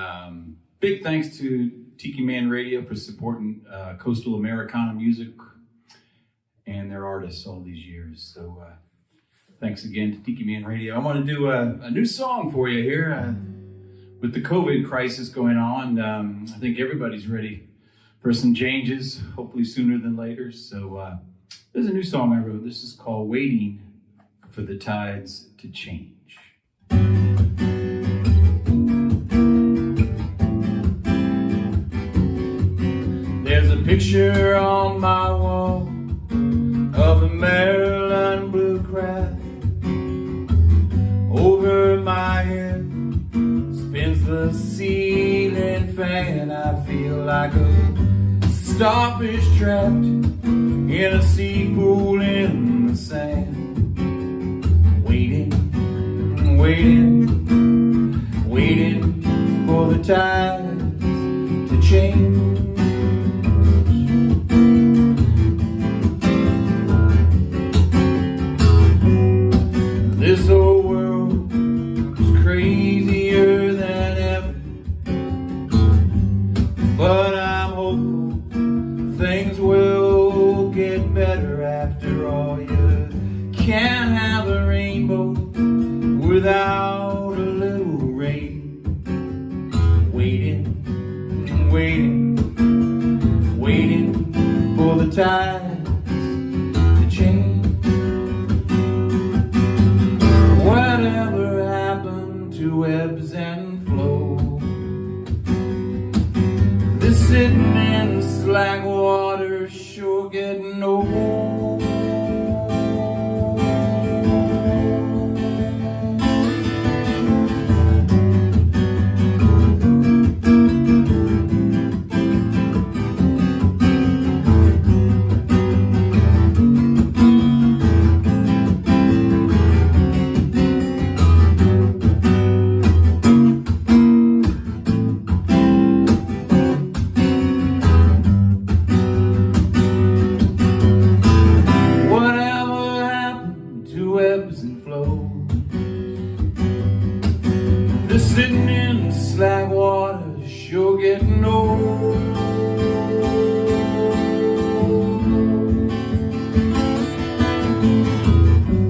big thanks to Tiki Man Radio for supporting coastal Americana music and their artists all these years. So thanks again to Tiki Man Radio. I want to do a new song for you here. With the COVID crisis going on, I think everybody's ready for some changes, hopefully sooner than later. So there's a new song I wrote. This is called Waiting for the Tides to Change. There's a picture on my wall of a Maryland blue craft. Over my head spins the ceiling fan. I feel like a starfish trapped in a sea pool in the sand. Waiting, waiting, waiting for the tides to change. This old world is crazier than ever, but I'm hopeful things will get better after all. You can't have a rainbow without a little rain. Waiting, waiting, waiting for the tides to change. Whatever happened to ebbs and flows? This sitting in slack water sure getting old. Sitting in slack water, sure getting old.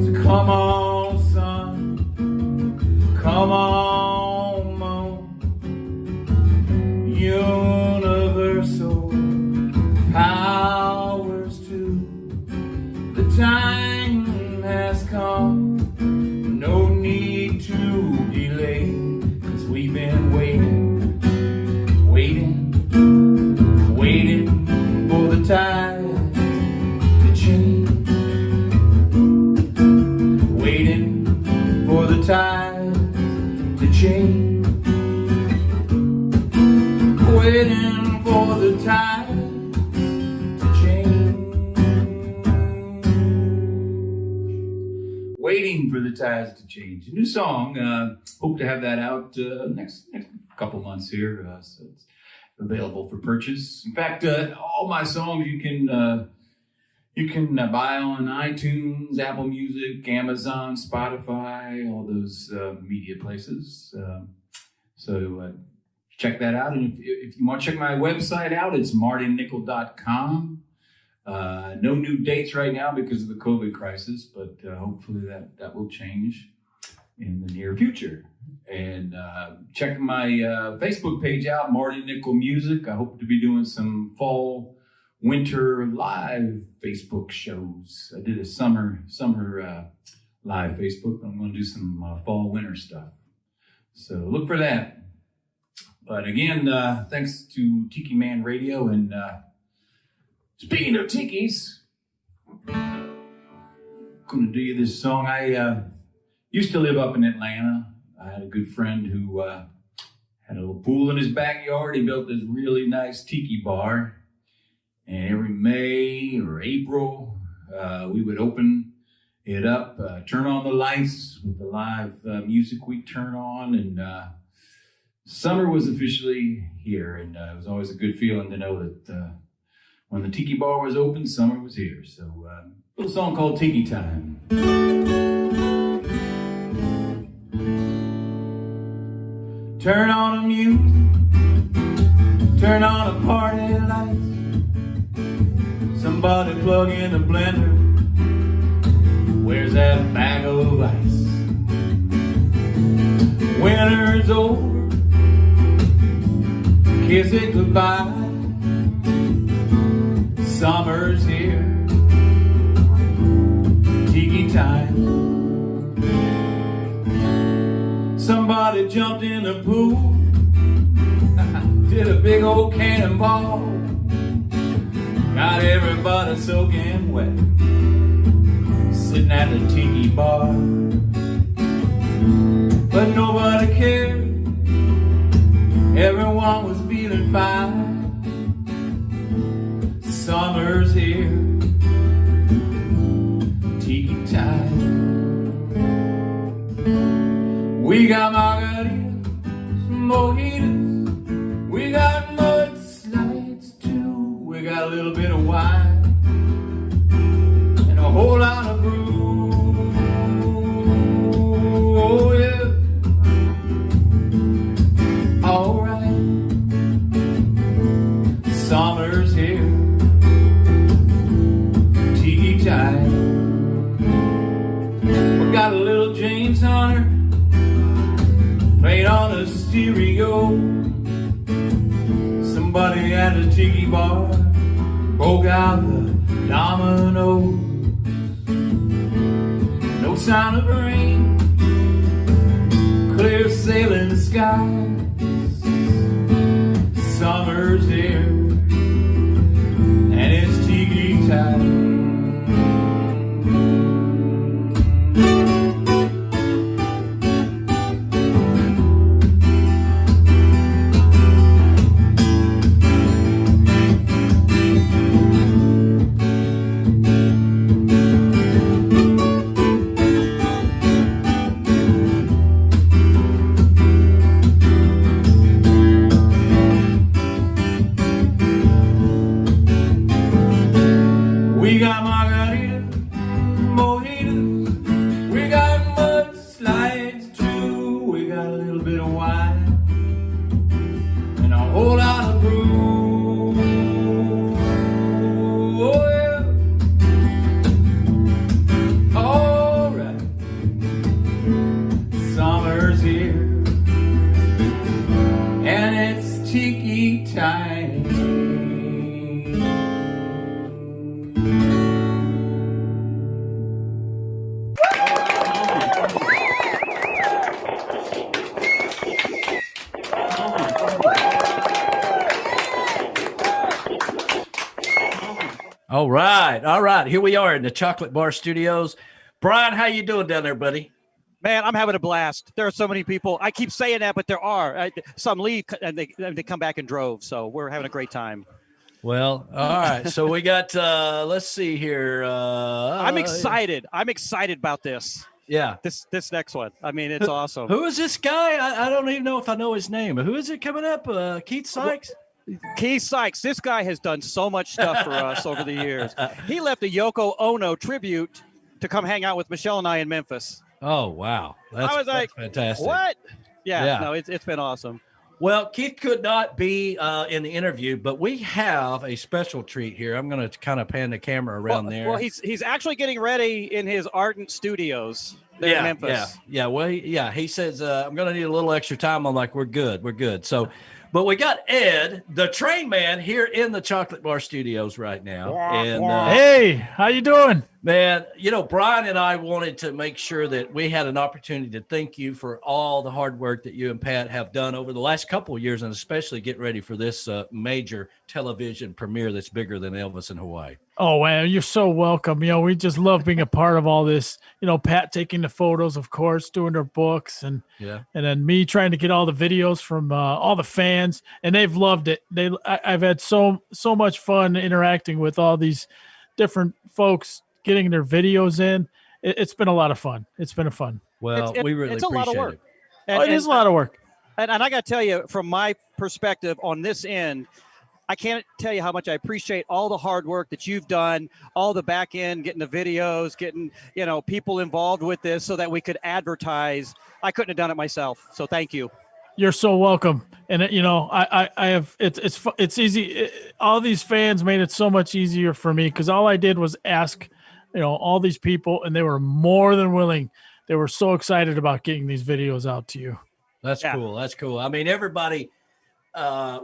So come on, son, come on, moan. Universal powers too. The time has come, no need to delay. We've been waiting, waiting, waiting for the tide to change. Waiting for the tide to change. Waiting for the tide to change. Waiting for the tides to change. A new song. Hope to have that out next couple months here. So it's available for purchase. In fact, all my songs you can buy on iTunes, Apple Music, Amazon, Spotify, all those media places. So check that out. And if you want to check my website out, it's martynickel.com. No new dates right now because of the COVID crisis, but hopefully that will change in the near future. And check my Facebook page out, Marty Nickel Music. I hope to be doing some fall, winter live Facebook shows. I did a summer live Facebook. I'm going to do some fall, winter stuff. So look for that. But again, thanks to Tiki Man Radio. And speaking of tikis, I'm going to do you this song. I used to live up in Atlanta. I had a good friend who had a little pool in his backyard. He built this really nice tiki bar. And every May or April, we would open it up, turn on the lights with the live music we turn on. And summer was officially here. And it was always a good feeling to know that when the tiki bar was open, summer was here. So a little song called Tiki Time. Turn on the music, turn on the party lights. Somebody plug in the blender. Where's that bag of ice? Winter's over, kiss it goodbye. Summer's here, tiki time. Somebody jumped in the pool, did a big old cannonball, got everybody soaking wet, sitting at the tiki bar. But nobody cared, everyone was feeling fine. Summer's here, tiki time. We got margaritas, mojitos, we got mudslides too. We got a little bit of wine and a whole lot of brew. Oh yeah, all right. Summer's here, tiki time. We got a little James Hunter played on a stereo. Somebody at a tiki bar broke out the dominoes. No sign of rain, clear sailing skies. Summer's here, and it's tiki time. We got margaritas, mojitos, we got mudslides too. We got a little bit of wine and a whole lot of brew. Oh yeah, all right. Summer's here and it's tiki time.
All right. Here we are in the Chocolate Bar Studios. Brian, how you doing down there, buddy?
Man, I'm having a blast. There are so many people. I keep saying that, but there are. Some leave and they come back in droves. So we're having a great time.
Well, all right. So we got, let's see here.
I'm excited. I'm excited about this.
Yeah.
This next one. I mean, it's awesome.
Who is this guy? I don't even know if I know his name. Who is it coming up? Keith Sykes?
Keith Sykes. This guy has done so much stuff for us over the years. He left a Yoko Ono tribute to come hang out with Michelle and I in Memphis.
Oh, wow. That's fantastic.
What? Yeah. No, it's been awesome.
Well, Keith could not be in the interview, but we have a special treat here. I'm going to kind of pan the camera around there.
Well, he's actually getting ready in his Ardent Studios there in Memphis.
Yeah. Well, he says, I'm going to need a little extra time. I'm like, we're good. So, but we got Ed, the train man, here in the Chocolate Bar Studios right now. And
hey, how you doing?
Man, Brian and I wanted to make sure that we had an opportunity to thank you for all the hard work that you and Pat have done over the last couple of years, and especially getting ready for this major television premiere that's bigger than Elvis in Hawaii.
Oh, man, you're so welcome. We just love being a part of all this. Pat taking the photos, of course, doing their books, and then me trying to get all the videos from all the fans, and they've loved it. I've had so much fun interacting with all these different folks, getting their videos in. It's been a lot of fun. It's been fun.
Well, we really
it's a lot of
appreciate
work.
it.
It is a lot of work.
And I got to tell you, from my perspective on this end, I can't tell you how much I appreciate all the hard work that you've done, all the back end, getting the videos, getting, people involved with this so that we could advertise. I couldn't have done it myself. So thank you.
You're so welcome. And I have, it's easy. All these fans made it so much easier for me, because all I did was ask, all these people, and they were more than willing. They were so excited about getting these videos out to you.
That's cool. That's cool. I mean, everybody,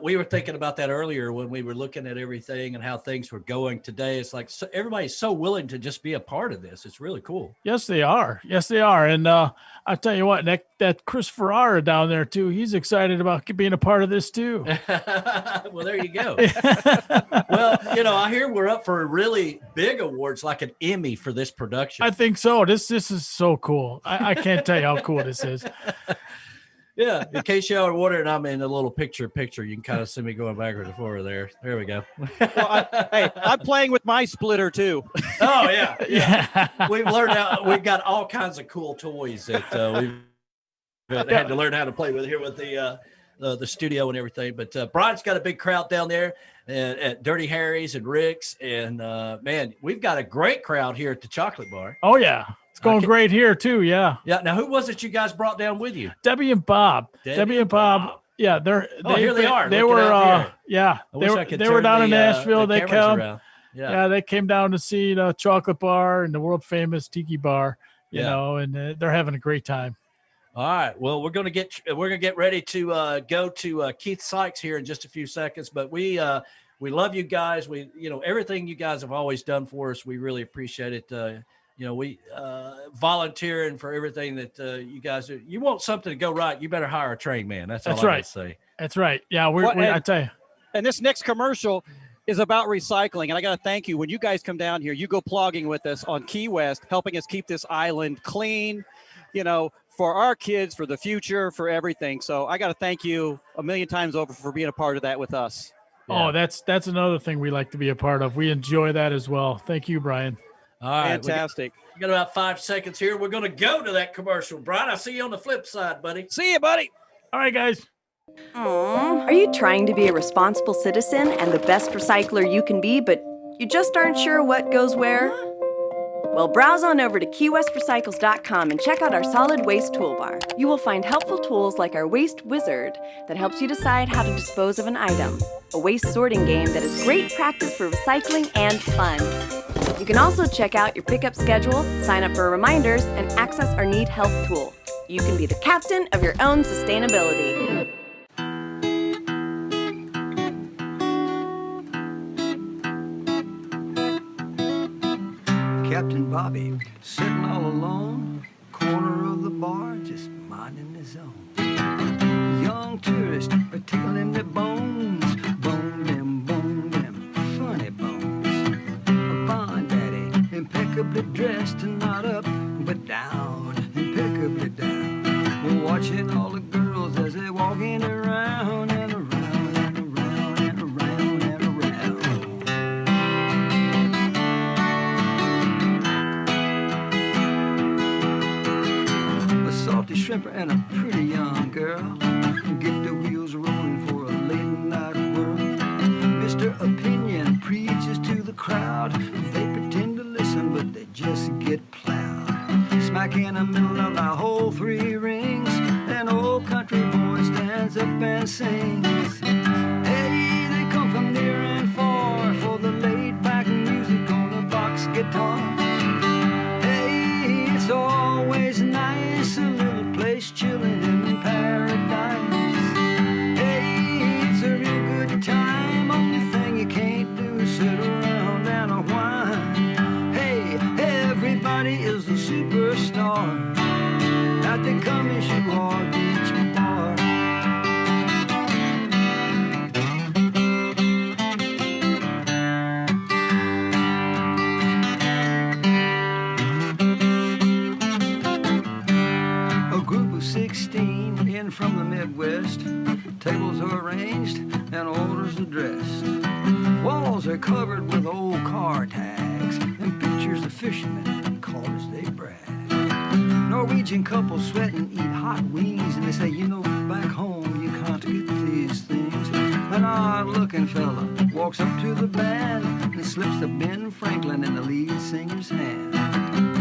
we were thinking about that earlier when we were looking at everything and how things were going today. It's like everybody's so willing to just be a part of this. It's really cool.
Yes, they are. Yes, they are. And I tell you what, that Chris Ferrara down there too, he's excited about being a part of this too.
Well, there you go. Well, I hear we're up for really big awards, like an Emmy for this production.
I think so. This is so cool. I can't tell you how cool this is.
Yeah, in case y'all are wondering, I'm in a little picture. You can kind of see me going backwards and forward there. There we go.
Well, I'm playing with my splitter too.
Oh yeah. We've learned how. We've got all kinds of cool toys that we've had to learn how to play with here with the studio and everything. But Brian's got a big crowd down there at Dirty Harry's and Rick's, and man, we've got a great crowd here at the Chocolate Bar.
Oh yeah. It's going great here too. Yeah.
Yeah. Now, who was it you guys brought down with you?
Debbie and Bob. Debbie and Bob. Yeah.
Here they are.
They were, they were down in Nashville. They come. Yeah. They came down to see the Chocolate Bar and the world famous Tiki Bar, you know, and they're having a great time.
All right. Well, we're gonna get ready to go to Keith Sykes here in just a few seconds, but we love you guys. We, everything you guys have always done for us. We really appreciate it. We volunteering for everything that you guys do. You want something to go right, you better hire a trained man. That's all I gotta say.
That's right. Yeah, I tell you.
And this next commercial is about recycling. And I got to thank you. When you guys come down here, you go plugging with us on Key West, helping us keep this island clean, for our kids, for the future, for everything. So I got to thank you a million times over for being a part of that with us.
Yeah. Oh, that's another thing we like to be a part of. We enjoy that as well. Thank you, Brian.
All right.
Fantastic.
We got about 5 seconds here. We're going to go to that commercial. Brian, I'll see you on the flip side, buddy.
See you, buddy.
All right, guys.
Are you trying to be a responsible citizen and the best recycler you can be, but you just aren't sure what goes where? Well, browse on over to KeyWestRecycles.com and check out our solid waste toolbar. You will find helpful tools like our Waste Wizard that helps you decide how to dispose of an item, a waste sorting game that is great practice for recycling and fun. You can also check out your pickup schedule, sign up for reminders, and access our Need Help tool. You can be the captain of your own sustainability.
Captain Bobby, sitting all alone, corner of the bar, just minding his own. Young tourists are tickling their bones, bone them funny bones. A fine daddy, impeccably dressed and not up, but down, impeccably down. We're watching all the girls as they're walking around and around and around and around and around. Salty shrimper and a pretty young girl get the wheels rolling for a late night whirl. Mr. Opinion preaches to the crowd. They pretend to listen, but they just get plowed. Smack in the middle of the whole three rings, an old country boy stands up and sings. Hey, they come from near and far for the laid-back music on a box guitar. Hey, it's always nice, a little place chilling in paradise. Hey, it's a real good time, only thing you can't bar at the Come As You Are Beach Bar. A group of 16 in from the Midwest. Tables are arranged and orders addressed. Walls are covered with old car tags and pictures of fishermen, callers they brag. Norwegian couples sweat and eat hot wings, and they say, you know, back home you can't get these things. An odd-looking fella walks up to the band and slips the Ben Franklin in the lead singer's hand.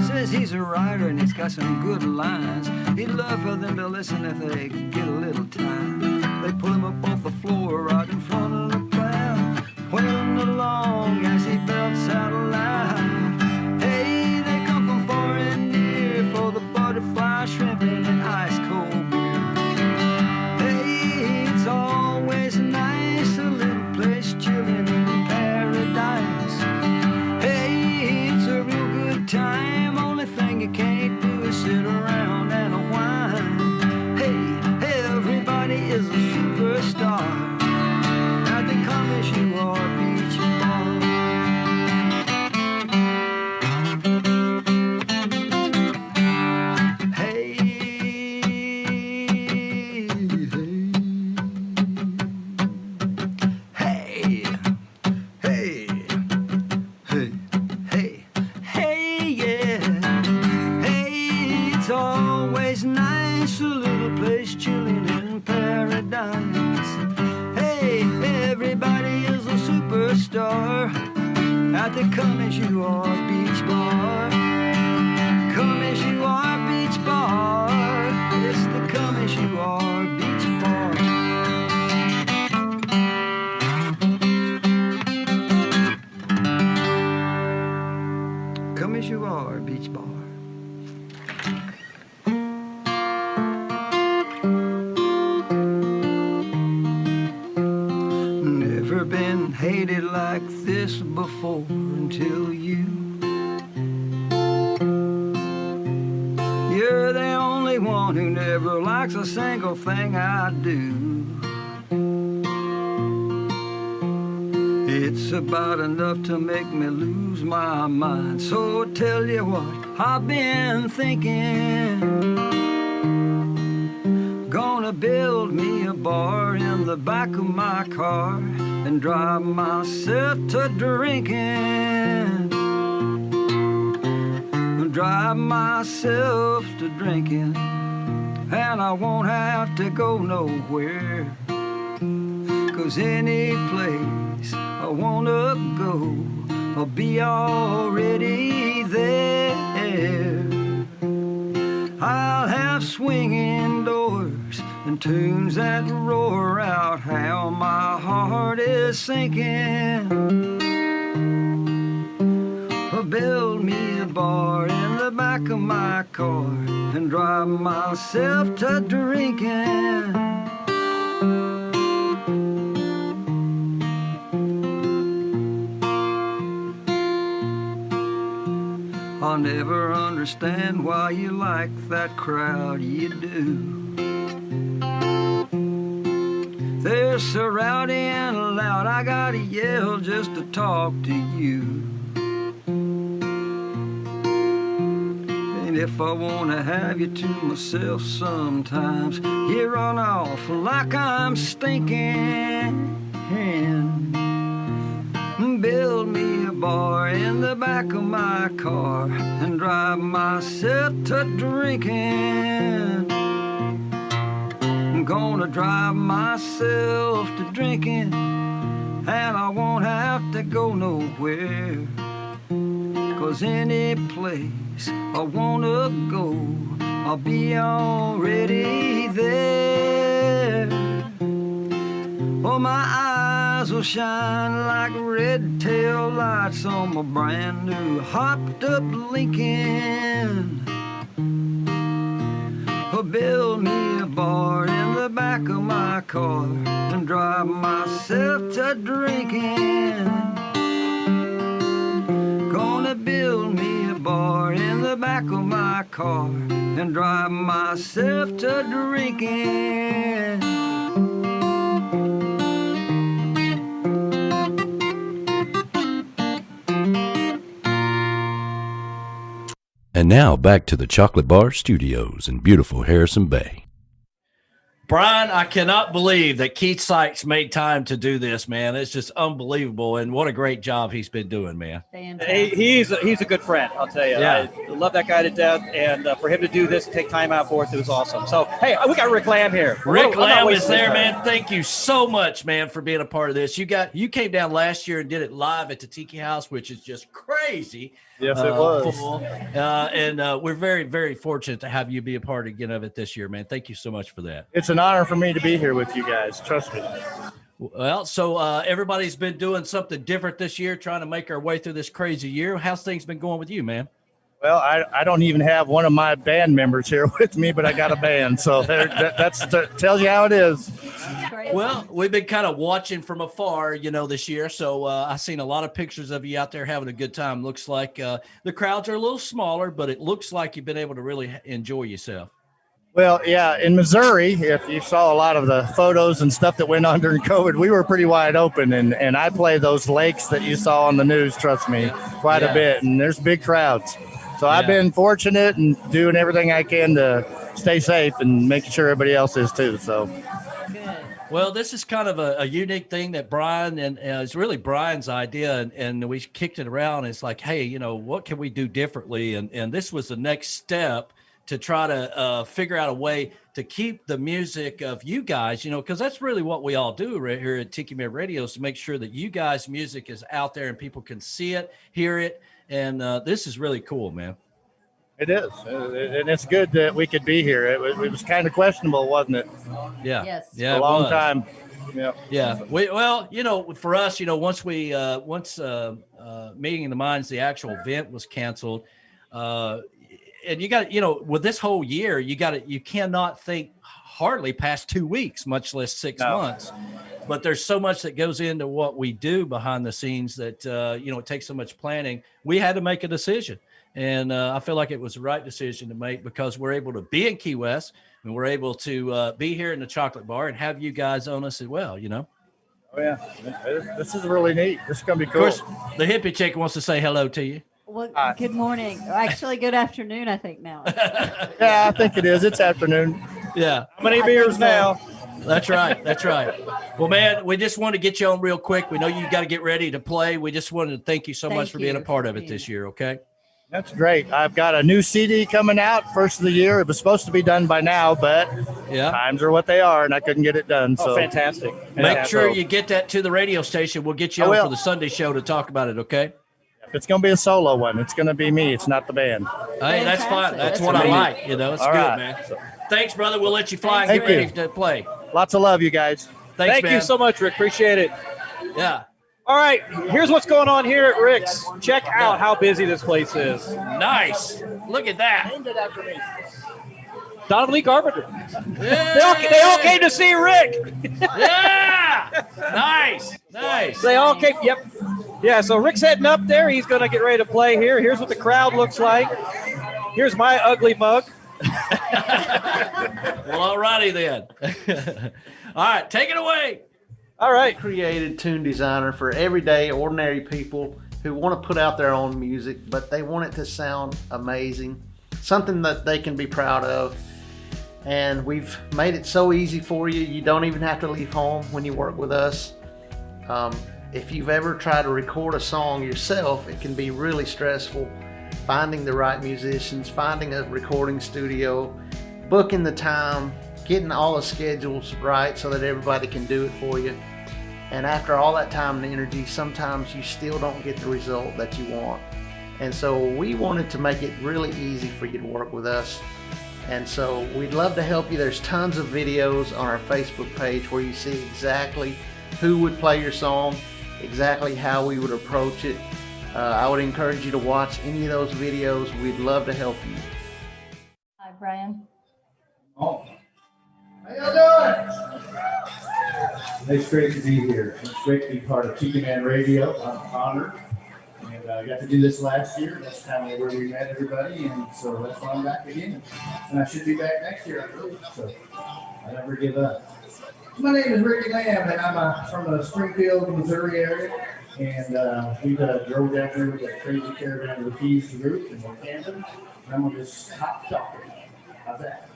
Says he's a writer and he's got some good lines. He'd love for them to listen if they get a little time. They pull him up off the floor right in front of the crowd, wailing along as he belts out loud. Hey, they come from far and near for the butterfly shrimping and ice cold beer. Hey, it's always nice, a little place chilling in paradise. Hey, it's a real good time, only thing you can't do is sit around and whine. Hey, everybody is a superstar at the Come As You Are Beach Bar. Hey, hey, hey, hey, hey, hey, yeah. Hey, it's always nice, a little place chilling in paradise. Hey, everybody is a superstar at the Come As You Are Beach Bar. Come As You Are Beach Bar. It's the Come As You Are Beach Bar. Come As You Are Beach Bar. Never been hated like this before until you. You're the only one who never likes a single thing I do. It's about enough to make me lose my mind. So I tell you what I've been thinking. Gonna build me a bar in the back of my car and drive myself to drinking. Drive myself to drinking, and I won't have to go nowhere. 'Cause any place I wanna go, I'll be already there. I'll have swinging doors and tunes that roar out how my heart is sinking. Build me a bar in the back of my car and drive myself to drinking. I'll never understand why you like that crowd you do. They're so rowdy and loud, I gotta yell just to talk to you. And if I wanna have you to myself sometimes, you run off like I'm stinking. Build me a bar in the back of my car and drive myself to drinking. I'm gonna drive myself to drinking, and I won't have to go nowhere. 'Cause any place I wanna go, I'll be already there. Oh, my eyes will shine like red tail lights on my brand new hopped up Lincoln. Oh, build me a bar in the back of my car and drive myself to drinking. Gonna build me a bar or in the back of my car and drive myself to drinking.
And now back to the Chocolate Bar Studios in beautiful Harrison Bay.
Brian, I cannot believe that Keith Sykes made time to do this, man. It's just unbelievable, and what a great job he's been doing, man.
He's a good friend, I'll tell you.
Yeah.
I love that guy to death, and for him to do this, take time out for it was awesome. So, hey, we got Rick Lamb here.
Rick Lamb is there, man. Thank you so much, man, for being a part of this. You came down last year and did it live at the Tiki House, which is just crazy.
Yes, it was.
Full. And we're very, very fortunate to have you be a part again of it this year, man. Thank you so much for that.
It's an honor for me to be here with you guys. Trust me.
Well, so everybody's been doing something different this year, trying to make our way through this crazy year. How's things been going with you, man?
Well, I don't even have one of my band members here with me, but I got a band. So that tells you how it is.
Well, we've been kind of watching from afar, this year. So I've seen a lot of pictures of you out there having a good time. Looks like the crowds are a little smaller, but it looks like you've been able to really enjoy yourself.
Well, yeah, in Missouri, if you saw a lot of the photos and stuff that went on during COVID, we were pretty wide open. And I play those lakes that you saw on the news, trust me, quite a bit. And there's big crowds. So I've been fortunate and doing everything I can to stay safe and making sure everybody else is too. So.
Well, this is kind of a unique thing that Brian, and it's really Brian's idea, and we kicked it around. It's like, hey, what can we do differently? And this was the next step to try to figure out a way to keep the music of you guys, because that's really what we all do right here at Tiki Man Radio, is to make sure that you guys' music is out there and people can see it, hear it. And this is really cool, man.
It is. And it's good that we could be here. It was kind of questionable, wasn't it?
Yeah.
Yes.
Yeah.
A long time. Yeah.
Yeah. For us, once Meeting of the Minds, the actual event was canceled. And you got, with this whole year, you cannot think hardly past 2 weeks, much less 6 months. But there's so much that goes into what we do behind the scenes that, it takes so much planning. We had to make a decision. And I feel like it was the right decision to make, because we're able to be in Key West and we're able to be here in the Chocolate Bar and have you guys on us as well,
Oh, yeah. This is really neat. This is going to be cool.
Of course, the hippie chick wants to say hello to you.
Well, good morning. Actually, good afternoon, I think now.
Yeah, I think it is. It's afternoon.
Yeah.
How many beers now?
That's right. That's right. Well, man, we just wanted to get you on real quick. We know you got to get ready to play. We just wanted to thank you so much for being a part of it this year. Okay. That's
great. I've got a new CD coming out first of the year. It was supposed to be done by now, but times are what they are, and I couldn't get it done. So
fantastic.
Make sure you get that to the radio station. We'll get you on for the Sunday show to talk about it. Okay.
It's going to be a solo one. It's going to be me. It's not the band.
Hey, that's fine. That's what I like. It's
All
good,
right.
man. Thanks, brother. We'll let you fly and get ready to play.
Lots of love, you guys.
Thanks,
Thank
man.
you so much, Rick. Appreciate it.
Yeah.
All right. Here's what's going on here at Rick's. Check out how busy this place is.
Nice. Look at that.
Donovan Lee Carpenter. They all came to see Rick.
Yeah. Nice.
They all came. Yep. Yeah, so Rick's heading up there. He's going to get ready to play here. Here's what the crowd looks like. Here's my ugly mug.
Well, all righty then. All right, take it away.
All right.
Created tune designer for everyday, ordinary people who want to put out their own music, but they want it to sound amazing, something that they can be proud of. And we've made it so easy for you. You don't even have to leave home when you work with us. If you've ever tried to record a song yourself, it can be really stressful. Finding the right musicians, finding a recording studio, booking the time, getting all the schedules right so that everybody can do it for you. And after all that time and energy, sometimes you still don't get the result that you want. And so we wanted to make it really easy for you to work with us. And so we'd love to help you. There's tons of videos on our Facebook page where you see exactly who would play your song, exactly how we would approach it. I would encourage you to watch any of those videos. We'd love to help you.
Hi, Brian.
Oh. How y'all doing? It's great to be here. It's great to be part of Tiki Man Radio. I'm honored. And And I got to do this last year. That's kind of where we met everybody, and so that's why I'm back again. And I should be back next year, I believe. So I never give up. My name is Ricky Lamb, and I'm from the Springfield, Missouri area. And we drove down here with that crazy caravan of the Keys group, and we're camping. And I'm gonna just stop talking. How's that?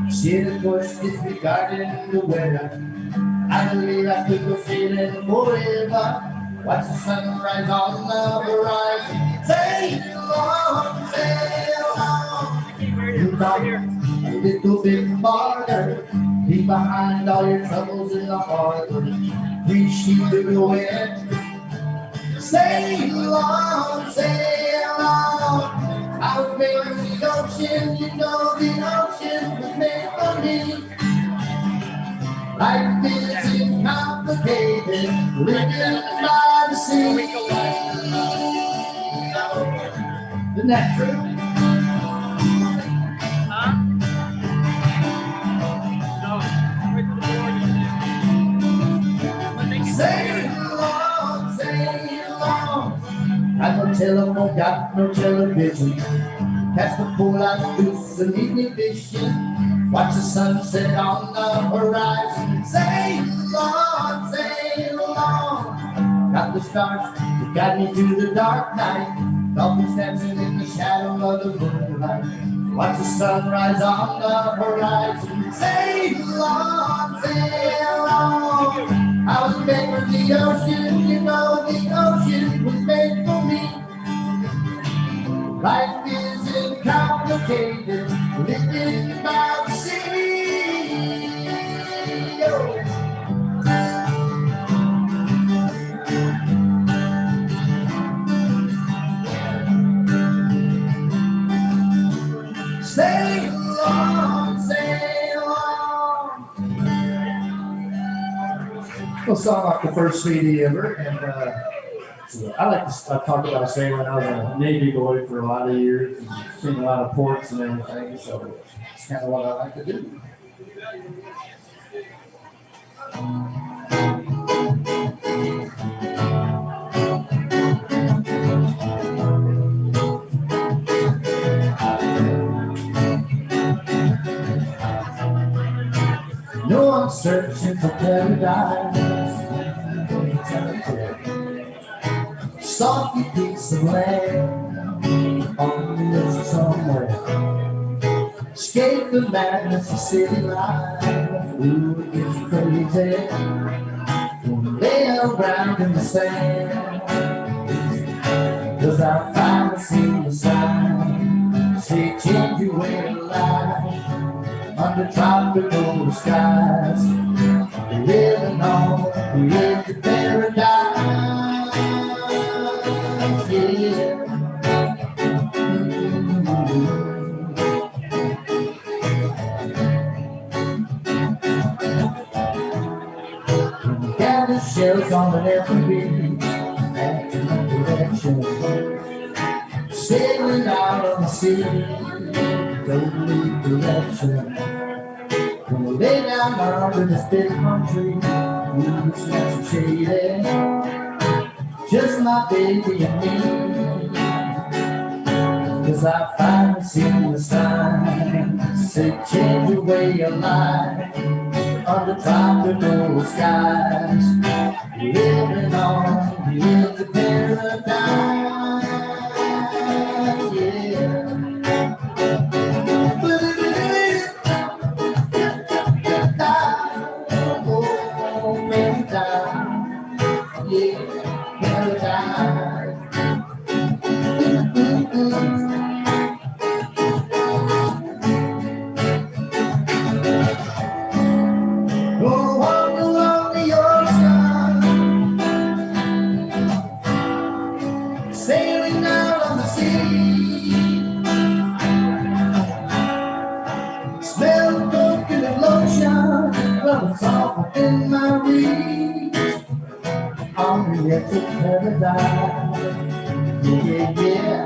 See the bush disregarding the weather. I believe I could go sailing forever. Watch the sunrise on the horizon. Sail on, sail on. You talk a little bit farther. Leave behind all your troubles in the harbor. Appreciate the wind. Sail on, sail on. I was made for the ocean, you know the ocean was made for me. Life is complicated, living by the sea. Isn't that true? Huh? No. Sail on, sail on. Got no telephone, got no television. Catch the pool out loose and leave me fishing. Watch the sunset on the horizon. Sail on, sail on. Got the stars to guide me through the dark night. Dolphins dancing in the shadow of the moonlight. Watch the sunrise on the horizon. Sail on, sail on. I was made for the ocean, you know the ocean was made for me. Life isn't complicated, living by the sea. Oh. Sail on, sail on. Well, song off the first CD ever, and I like to talk about sailing. I was a Navy boy for a lot of years, and seen a lot of ports and everything, so it's kind of what I like to do. No, I'm searching for paradise. Softly piece of land on the ocean somewhere. Escape the madness of city life. Ooh, it gets crazy. Lay around in the sand. 'Cause I finally see the sign. Say change your way of life. Under tropical skies. Living on the edge of paradise. Gather shells on an empty beach, acting in direction. Sailing out on the sea, totally direction. When we lay down under this big palm tree, we was nice and shady, just my baby and me. 'Cause I finally seen the sign, said change your way of life. Under tropical skies, living on the edge of paradise. Yeah. Oh, paradise. Yeah, paradise. Gonna walk along the ocean, sailing out on the sea. Smell the coconut lotion, well, it's all within my reach. on the edge of paradise. Yeah, yeah.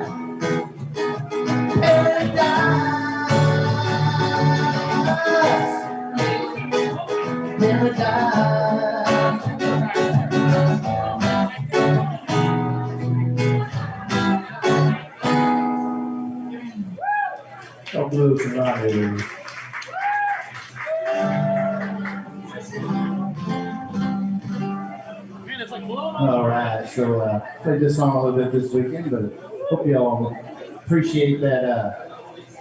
Paradise. Paradise. Oh, blues and rendezvous. All right, so played this song a little bit this weekend, but hope you all appreciate that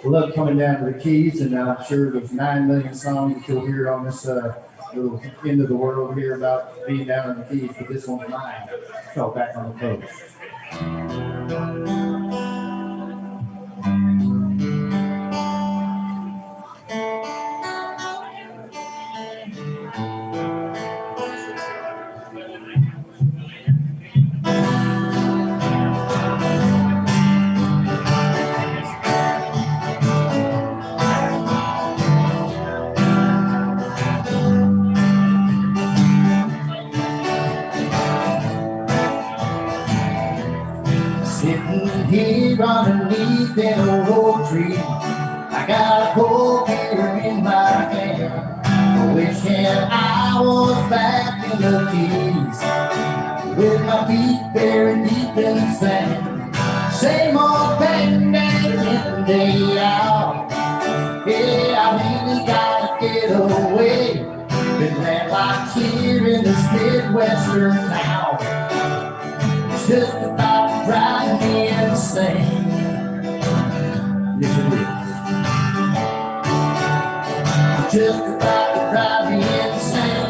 love coming down to the Keys, and I'm sure there's 9 million songs that you'll hear on this little end of the world here about being down in the Keys, but this one's mine. So back on the coast. Sitting here underneath that old tree, I got a cold beer in my hand, wishing I was back in the Keys, with my feet buried deep in the sand. Same old thing day in, day out. Yeah, I really gotta get away. Been landlocked here in this Midwestern town. It's just about to drive me insane. Yes, it is. Just about to drive me insane.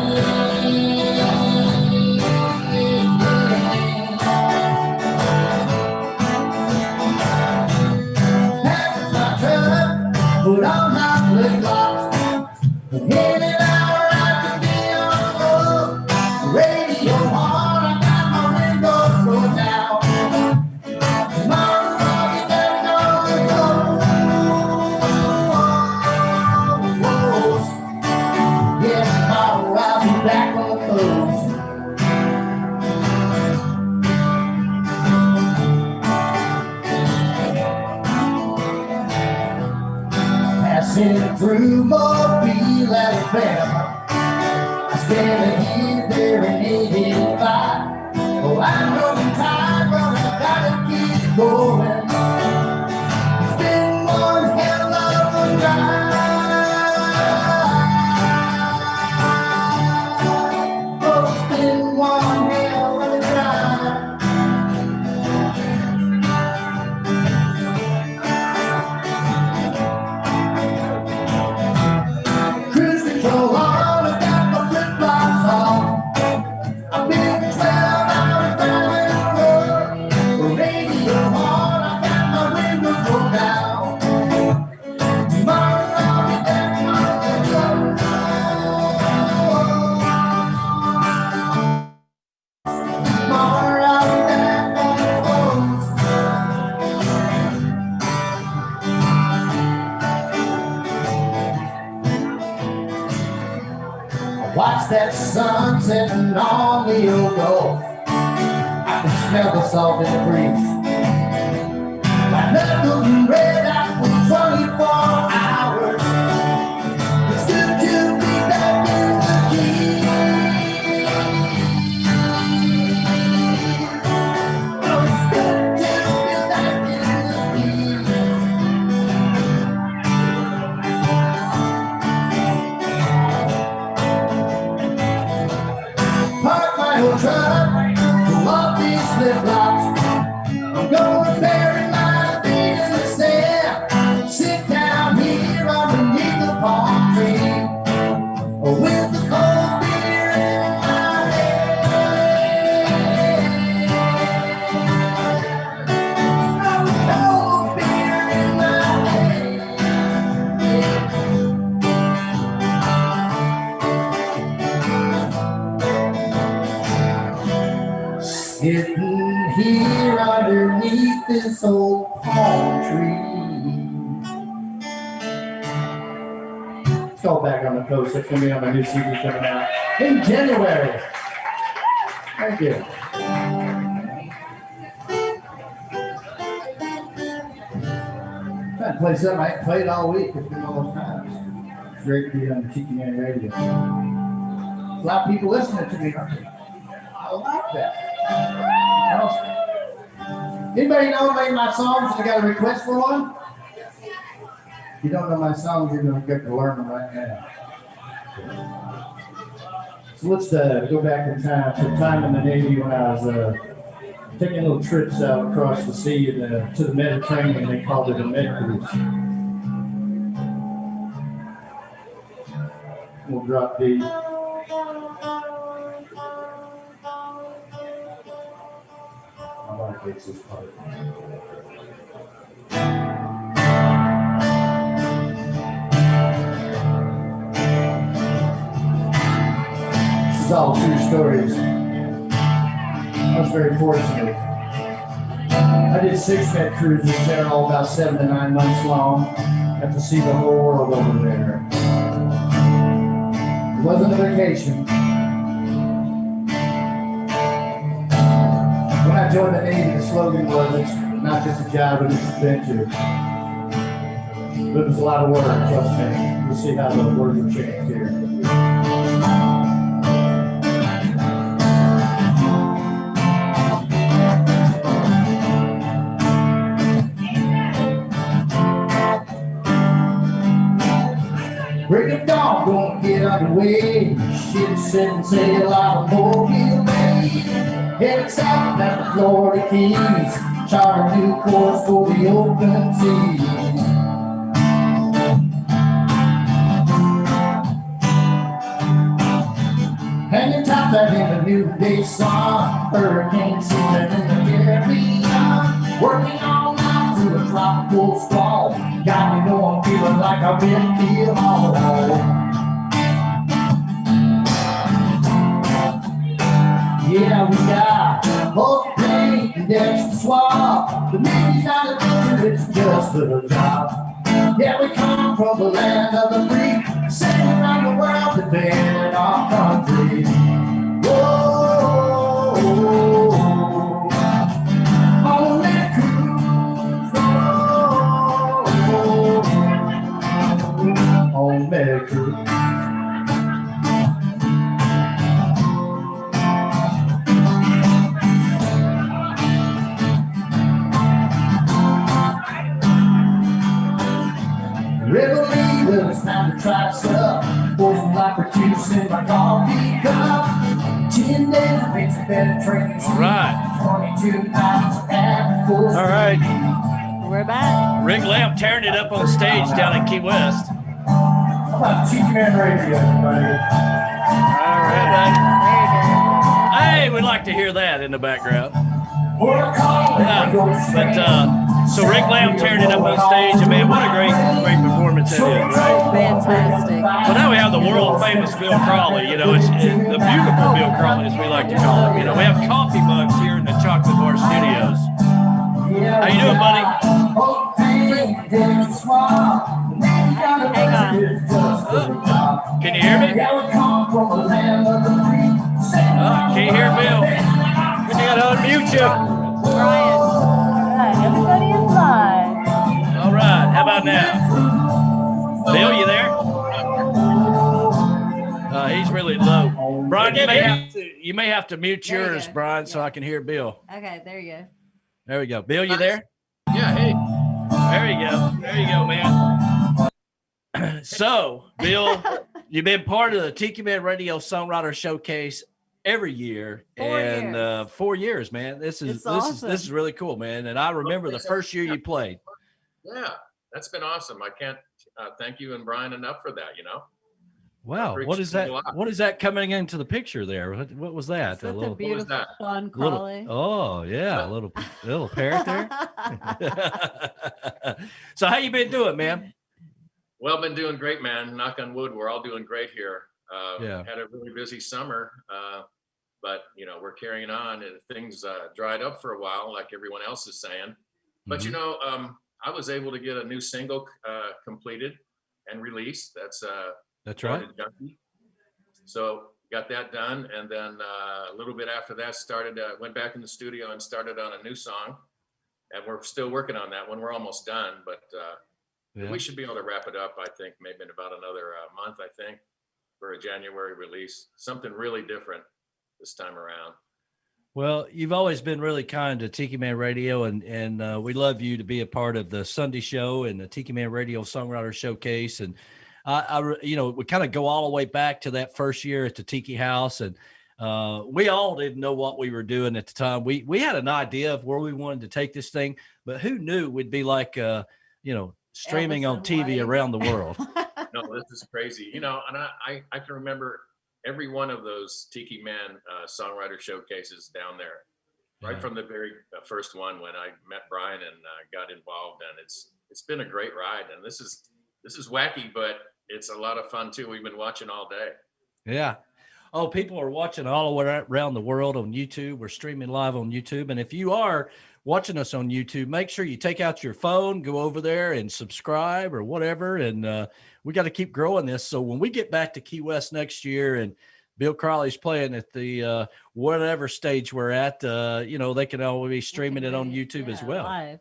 Pack my truck, put on my flip-flops, and headed out right to be on the road. Radio on, I got my windows rolled down. Tomorrow I'll be back on the coast. Yeah, tomorrow I'll be back on the coast. Passing through Mobile, Alabama, I spent a year there in '85. Oh, I know the time, but I gotta keep going. It's been one hell of a ride. Oh, it's been one hell of a ride. Cruise control on, I got my flip-flops on. I've been 12 hours driving the road. The radio on, I got my windows rolled down. Tomorrow I'll be back on the road. Tomorrow I'll be back on the road. Watch that sun setting on the old Gulf. I can smell the salt in the breeze. My knuckles and red out for 24 hours. It's good to be back in the Keys. Oh, it's good to be back in the Keys. Park my old truck, pull off these flip-flops. I'm gonna bury my feet in the sand. Sit down here underneath the palm tree, with the cold beer in my hand. Oh, cold beer in my hand. Sitting here underneath this old palm tree. It's all back on the coast. That's going to be on my new CD coming out in January. Thank you. Trying to play something I ain't played all week. It's been all those times. It's great to be on the Tiki Man Radio. A lot of people listening to me. I like that. Awesome. Anybody know any of my songs? I got a request for one? If you don't know my songs, you're going to get to learn them right now. So let's go back in time to a time in the Navy when I was taking little trips out across the sea and, to the Mediterranean. They called it a med cruise. We'll drop D. I want to fix this part. This is all true stories. I was very fortunate. I did 6 med cruises. They're all about 7 to 9 months long. Got to see the whole world over there. It wasn't a vacation. When I joined the Navy, the slogan was, it's not just a job, but it's an adventure. But it was a lot of work, trust me. We'll see how the words will change here. Break of dawn, gonna get underway. Ship setting sail out of Mobile Bay. Headed south at the Florida Keys. Chart a new course for the open sea. Hanging top that in the new day sun. Hurricane season in the Caribbean. Working all night through a tropical storm. Got me know I'm feeling like I've been here all along. Yeah, we got both paint and extra swab. The Navy's not a picture, it's just a job. Yeah, we come from the land of the free, sailing around the world, defending our country. Whoa, on that cruise, on that cruise. Reveille, well, it's time to try stuff. Pour some liquor juice in my coffee cup. 10 days of it's better training.
All right.
22 nights at full speed.
All right.
We're back.
Rick Lamb tearing it up on stage down in Key West.
How about Tiki Man Radio, everybody?
All right, buddy. Hey, we'd like to hear that in the background. Yeah, but so Rick Lamb tearing it up on stage, and man, what a great performance that is, right?
Fantastic.
Well, now we have the world famous Bill Crawley. You know, it's the beautiful Bill Crawley, as we like to call him. You know, we have coffee mugs here in the Chocolate Bar Studios. How you doing, buddy?
Hang on.
Can you hear me? Can't hear Bill. We gotta unmute you.
Brian.
Everybody is live.
All right. How about now? Bill, you there? He's really low. Brian, you may have to mute yours, Brian, so I can hear Bill.
Okay, there you go.
There we go. Bill, you there?
Yeah, hey.
There you go. There you go, man. So, Bill, you've been part of the Tiki Man Radio Songwriter Showcase every year. 4 years, man. This is really cool, man. And I remember the first year you played.
Yeah, that's been awesome. I can't thank you and Brian enough for that, you know.
Wow, what is that? What is that coming into the picture there? What was that?
A little beautiful fun Crawley.
Oh yeah, a little parrot there. So how you been doing, man?
Well, been doing great, man. Knock on wood, we're all doing great here.
Yeah.
Had a really busy summer, but you know we're carrying on, and things dried up for a while, like everyone else is saying. But you know, I was able to get a new single completed and released. That's
right.
Junkie. So got that done. And then a little bit after that went back in the studio and started on a new song. And we're still working on that one. We're almost done, but we should be able to wrap it up, I think, maybe in about another month, I think, for a January release. Something really different this time around.
Well, you've always been really kind to Tiki Man Radio, and we love you to be a part of the Sunday show and the Tiki Man Radio Songwriter Showcase. And we kind of go all the way back to that first year at the Tiki House, and we all didn't know what we were doing at the time. We had an idea of where we wanted to take this thing, but who knew we'd be like, streaming
Elvis
on TV
Hawaii.
around the world.
No, this is crazy. And I can remember every one of those Tiki Man songwriter showcases down there, right from the very first one when I met Brian and got involved. And it's been a great ride. And this is wacky, but it's a lot of fun too. We've been watching all day.
Yeah. Oh, people are watching all the way around the world on YouTube. We're streaming live on YouTube. And if you are watching us on YouTube, make sure you take out your phone, go over there and subscribe or whatever. And we got to keep growing this. So when we get back to Key West next year and Bill Crowley's playing at the whatever stage we're at, they can always be streaming it on YouTube as well.
Live.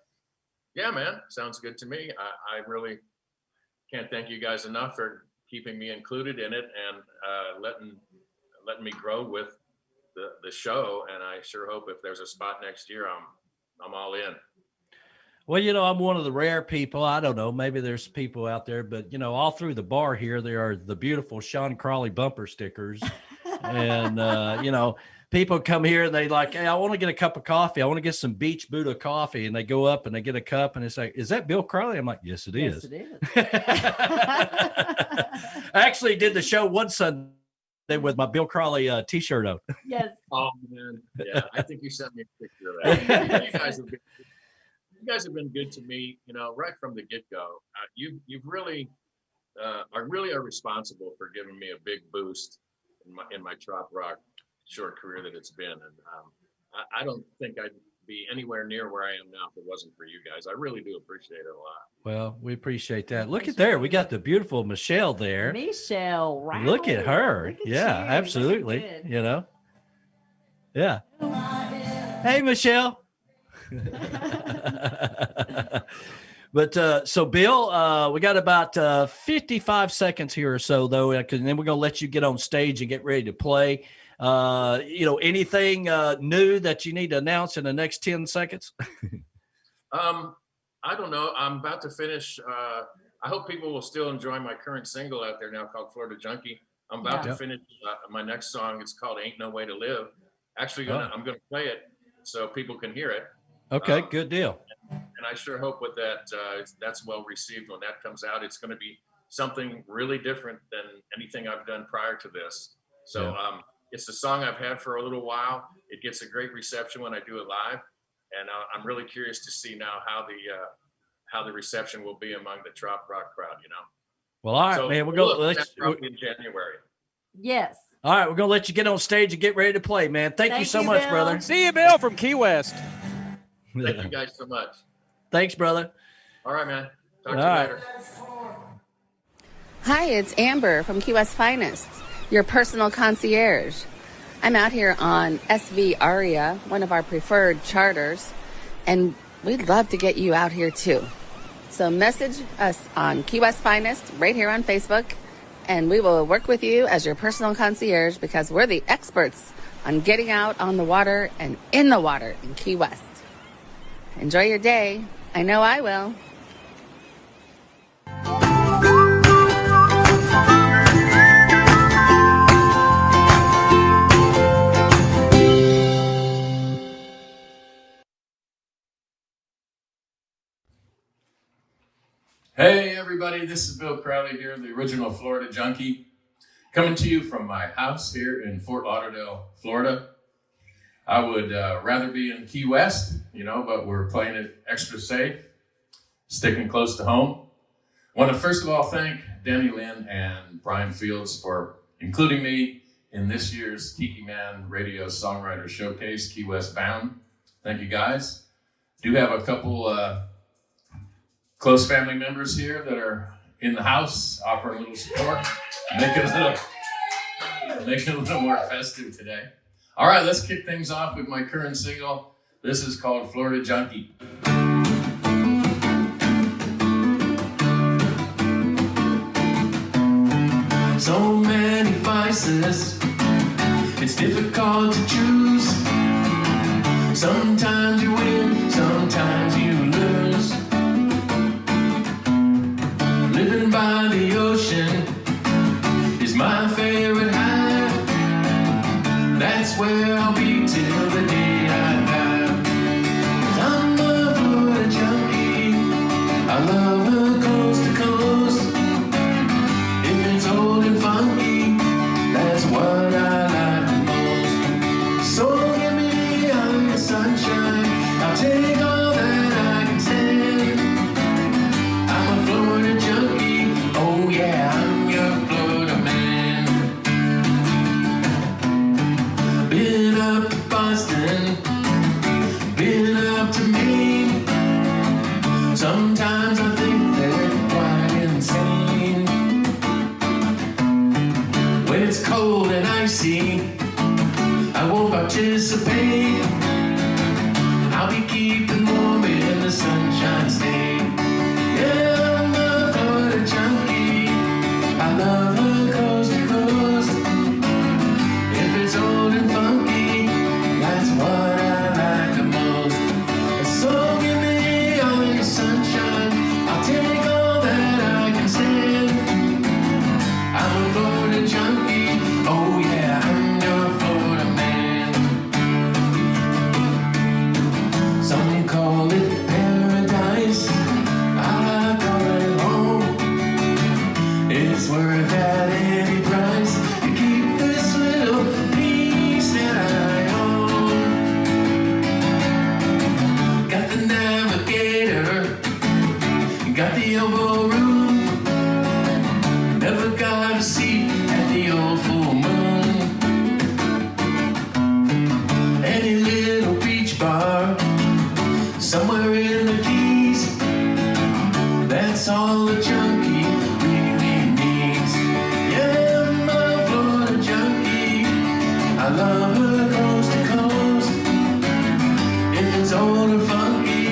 Yeah, man. Sounds good to me. I really can't thank you guys enough for keeping me included in it and letting me grow with the show. And I sure hope if there's a spot next year, I'm all in.
Well, I'm one of the rare people. I don't know. Maybe there's people out there, but all through the bar here, there are the beautiful Sean Crawley bumper stickers. And, people come here and they like, hey, I want to get a cup of coffee. I want to get some Beach Buddha coffee. And they go up and they get a cup and it's like, is that Bill Crowley? I'm like, yes, it is.
Yes, it is.
I actually did the show one Sunday with my Bill Crowley t-shirt on.
Yes.
Oh man. Yeah. I think you sent me a picture of that. You guys have been good to me, right from the get-go. You've really are responsible for giving me a big boost in my trop rock short career that it's been. And I don't think I'd be anywhere near where I am now if it wasn't for you guys. I really do appreciate it a lot.
Well, we appreciate that. Look at there. We got the beautiful Michelle there.
Michelle, right?
Look at her.
Look at
Yeah,
you.
absolutely.
Looking
Yeah. Hey, Michelle. But so Bill, we got about 55 seconds here or so though, and then we're going to let you get on stage and get ready to play. Anything new that you need to announce in the next 10 seconds?
I don't know. I'm about to finish. I hope people will still enjoy my current single out there now called Florida Junkie. I'm about to finish my next song. It's called Ain't No Way to Live. Actually, I'm going to play it so people can hear it.
Okay, good deal.
And I sure hope with that, that's well received when that comes out. It's going to be something really different than anything I've done prior to this. So it's a song I've had for a little while. It gets a great reception when I do it live. And I'm really curious to see now how the reception will be among the trop rock crowd,
Well, all right, man. We're going to
probably in January.
Yes.
All right, we're going to let you get on stage and get ready to play, man. Thank you so much,
Bill.
brother.
See you, Bill, from Key West.
Thank you guys so much.
Thanks, brother.
All right, man. Talk to
All
you
right.
later.
Hi, it's Amber from Key West Finest, your personal concierge. I'm out here on SV Aria, one of our preferred charters, and we'd love to get you out here too. So message us on Key West Finest right here on Facebook, and we will work with you as your personal concierge because we're the experts on getting out on the water and in the water in Key West. Enjoy your day. I know I will.
Hey everybody, this is Bill Crowley here, the original Florida Junkie, coming to you from my house here in Fort Lauderdale, Florida. I would rather be in Key West, but we're playing it extra safe, sticking close to home. I want to first of all thank Danny Lynn and Brian Fields for including me in this year's Tiki Man Radio Songwriter Showcase, Key West bound. Thank you guys. Do have a couple close family members here that are in the house offering a little support. Make it a little make it a little more festive today. All right, let's kick things off with my current single. This is called Florida Junkie. So many vices, it's difficult to choose. Sometimes you win, sometimes you lose. Living by the ocean is my favorite high. That's where I'll be till the day I die. 'Cause I'm a Florida junkie, I love her coast to coast. If it's old and funky, that's what I like the most. So give me all your sunshine, I'll take all that I can stand. I'm a Florida junkie, oh yeah, I'm your Florida man. Been up to Boston, been up to Maine. Sometimes I think they're quite insane. When it's cold and icy, I won't participate. I'll be keeping warm in the sunshine state. Yeah, I'm a Florida junkie, I love her coast to coast. If it's old and funky, that's what I like the most. So give me all your sunshine, I'll take all that I can stand. I'm a Florida junkie, oh yeah, I'm your Florida man. Some call it paradise, I call it home. It's worth at any price to keep this little piece that I own. Got the navigator, got the elbow room, never got a seat at the old full moon. Any little beach bar somewhere in the Keys, that's all a junkie really needs. Yeah, I'm a Florida junkie, I love her coast to coast. If it's old or funky,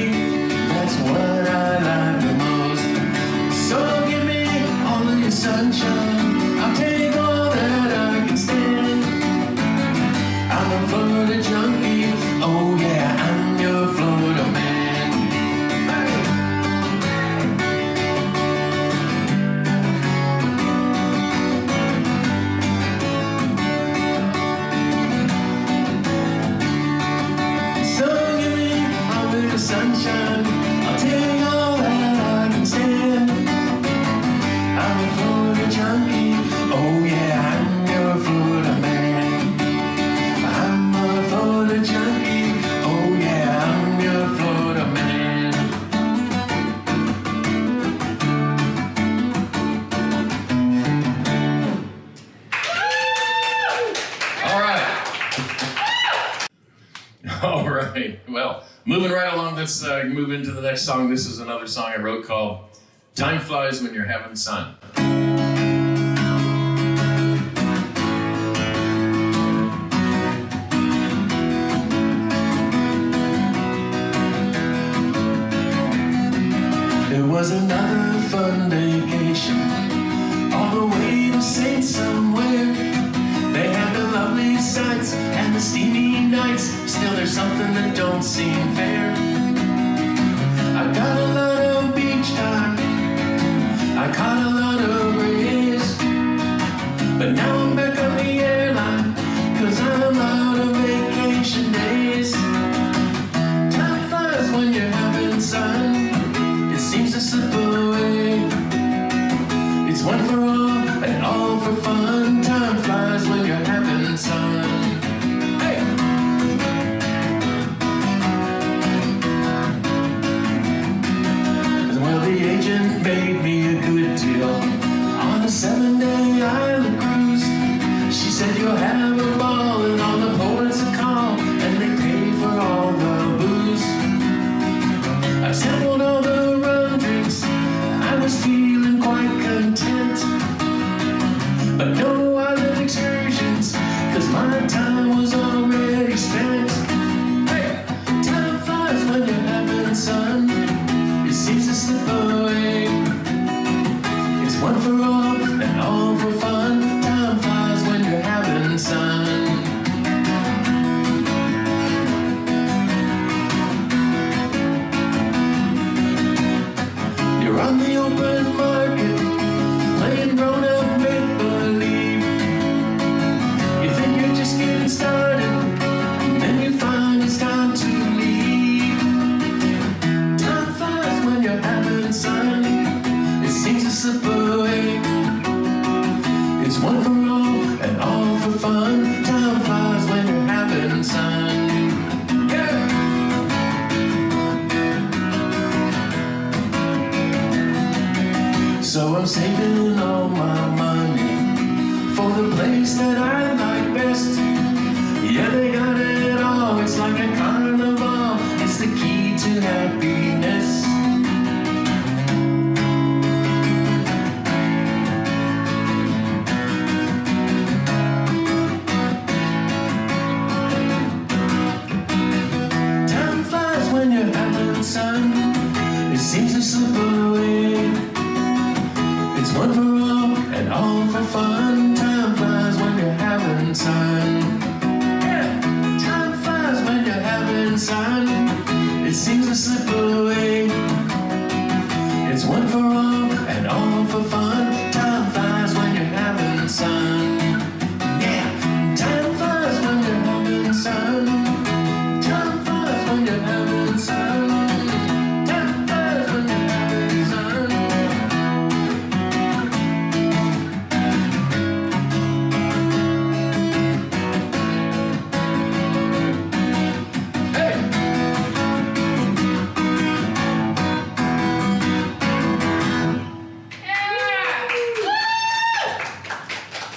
that's what I like the most. So give me all of your sunshine, I'll take all that I can stand. I'm a Florida junkie, oh yeah, I'm your Florida man. So give me all of your sunshine, I'll take all that I can stand. I'm a Florida junkie, oh yeah, I'm your Florida man. I'm a Florida junkie, oh yeah, I'm your Florida man. All right. All right. Well, moving right along, let's move into the next song. This is another song I wrote called Time Flies When You're Having Sun. It was another fun vacation, all the way to St. Somewhere. They had the lovely sights and the steamy nights. Still, there's something that don't seem fair. I got a lot of beach time, I caught a lot of rays, but now I'm back on the airline, 'cause I'm out of vacation days. Time flies when you're having sun, it seems to slip away. It's one for all and all for fun. Time flies when you're having sun. Hey! Well, the agent made me a good deal on a 7-day island cruise. She said you'll have a ball and all the
So I'm saving all my money for the place that I like best. Yeah, they got it all, it's like a carnival. It's the key to happiness. Time flies when you're having sun. It seems to slip away. It's one for all and all for fun. Time flies when you're having sun. Yeah, time flies when you're having sun. It seems to slip away. It's one for all and all for fun. Time flies when you're having sun. Yeah, time flies when you're having sun. Time flies when you're having sun. Time flies when you're having sun.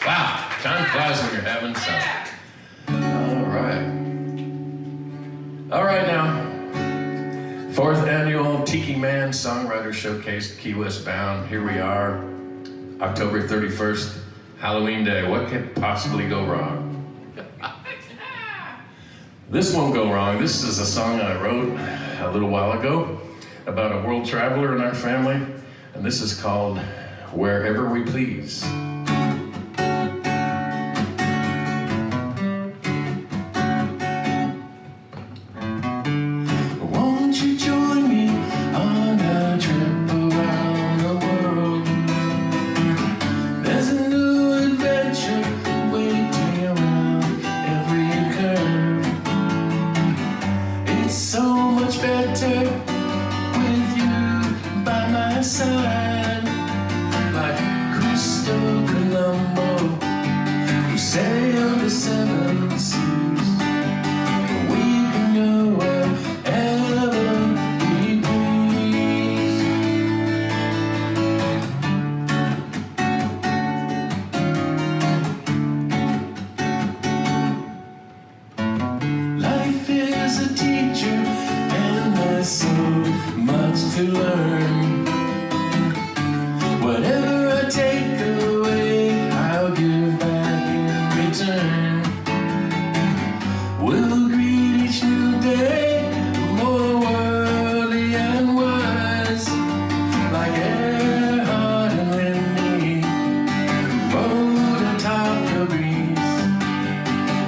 Wow, time flies when you're having fun. All right now. 4th annual Tiki Man Songwriter Showcase, Key West bound. Here we are, October 31st, Halloween Day. What could possibly go wrong? This won't go wrong. This is a song I wrote a little while ago about a world traveler in our family, and this is called Wherever We Please. Won't you join me on a trip around the world? There's a new adventure waiting around every curve. It's so much better with you by my side, like Crystal Colombo, who sailed the 7 seas. We can go wherever we please. Life is a teacher, and there's so much to learn. Whatever I take away, I'll give back in return. We'll greet each new day more worldly and wise, like Earhart and Lindy, rode atop the breeze.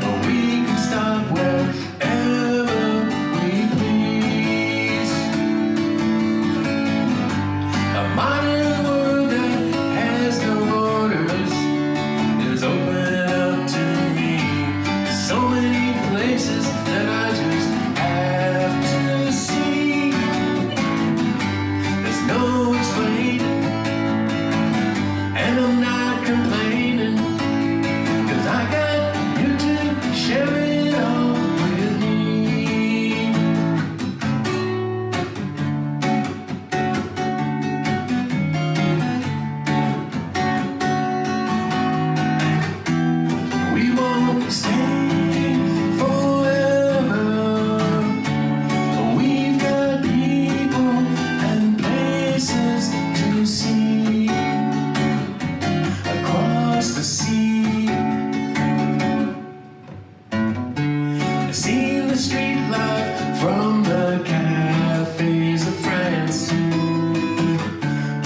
But we can stop wherever we please. A modern world that has no borders is open up to me. So many places that I just have to see. There's no explaining, and I'm not complaining, 'cause I got you to share it all with me. We won't stay forever. We've got people and places to see across the sea. I've seen the street life from the cafes of France.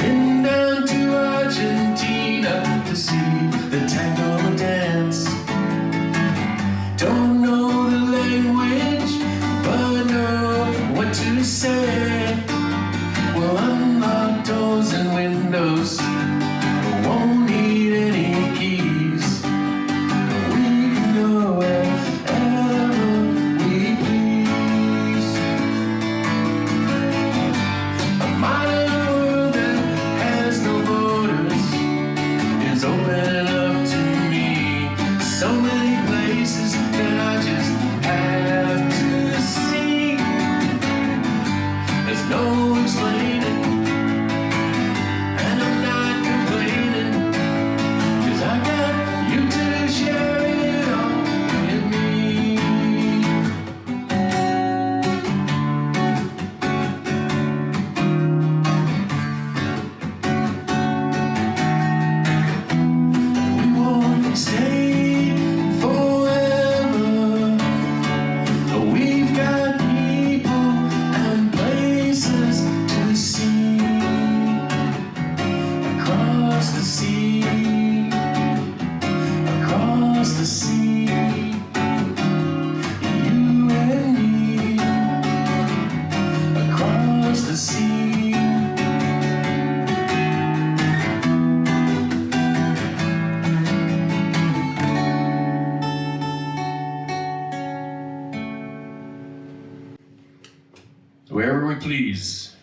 Been down to Argentina to see the tango dance. Don't know the language, but know what to say. We'll unlock doors and windows, won't need any keys. We can go wherever we please.
wherever we please.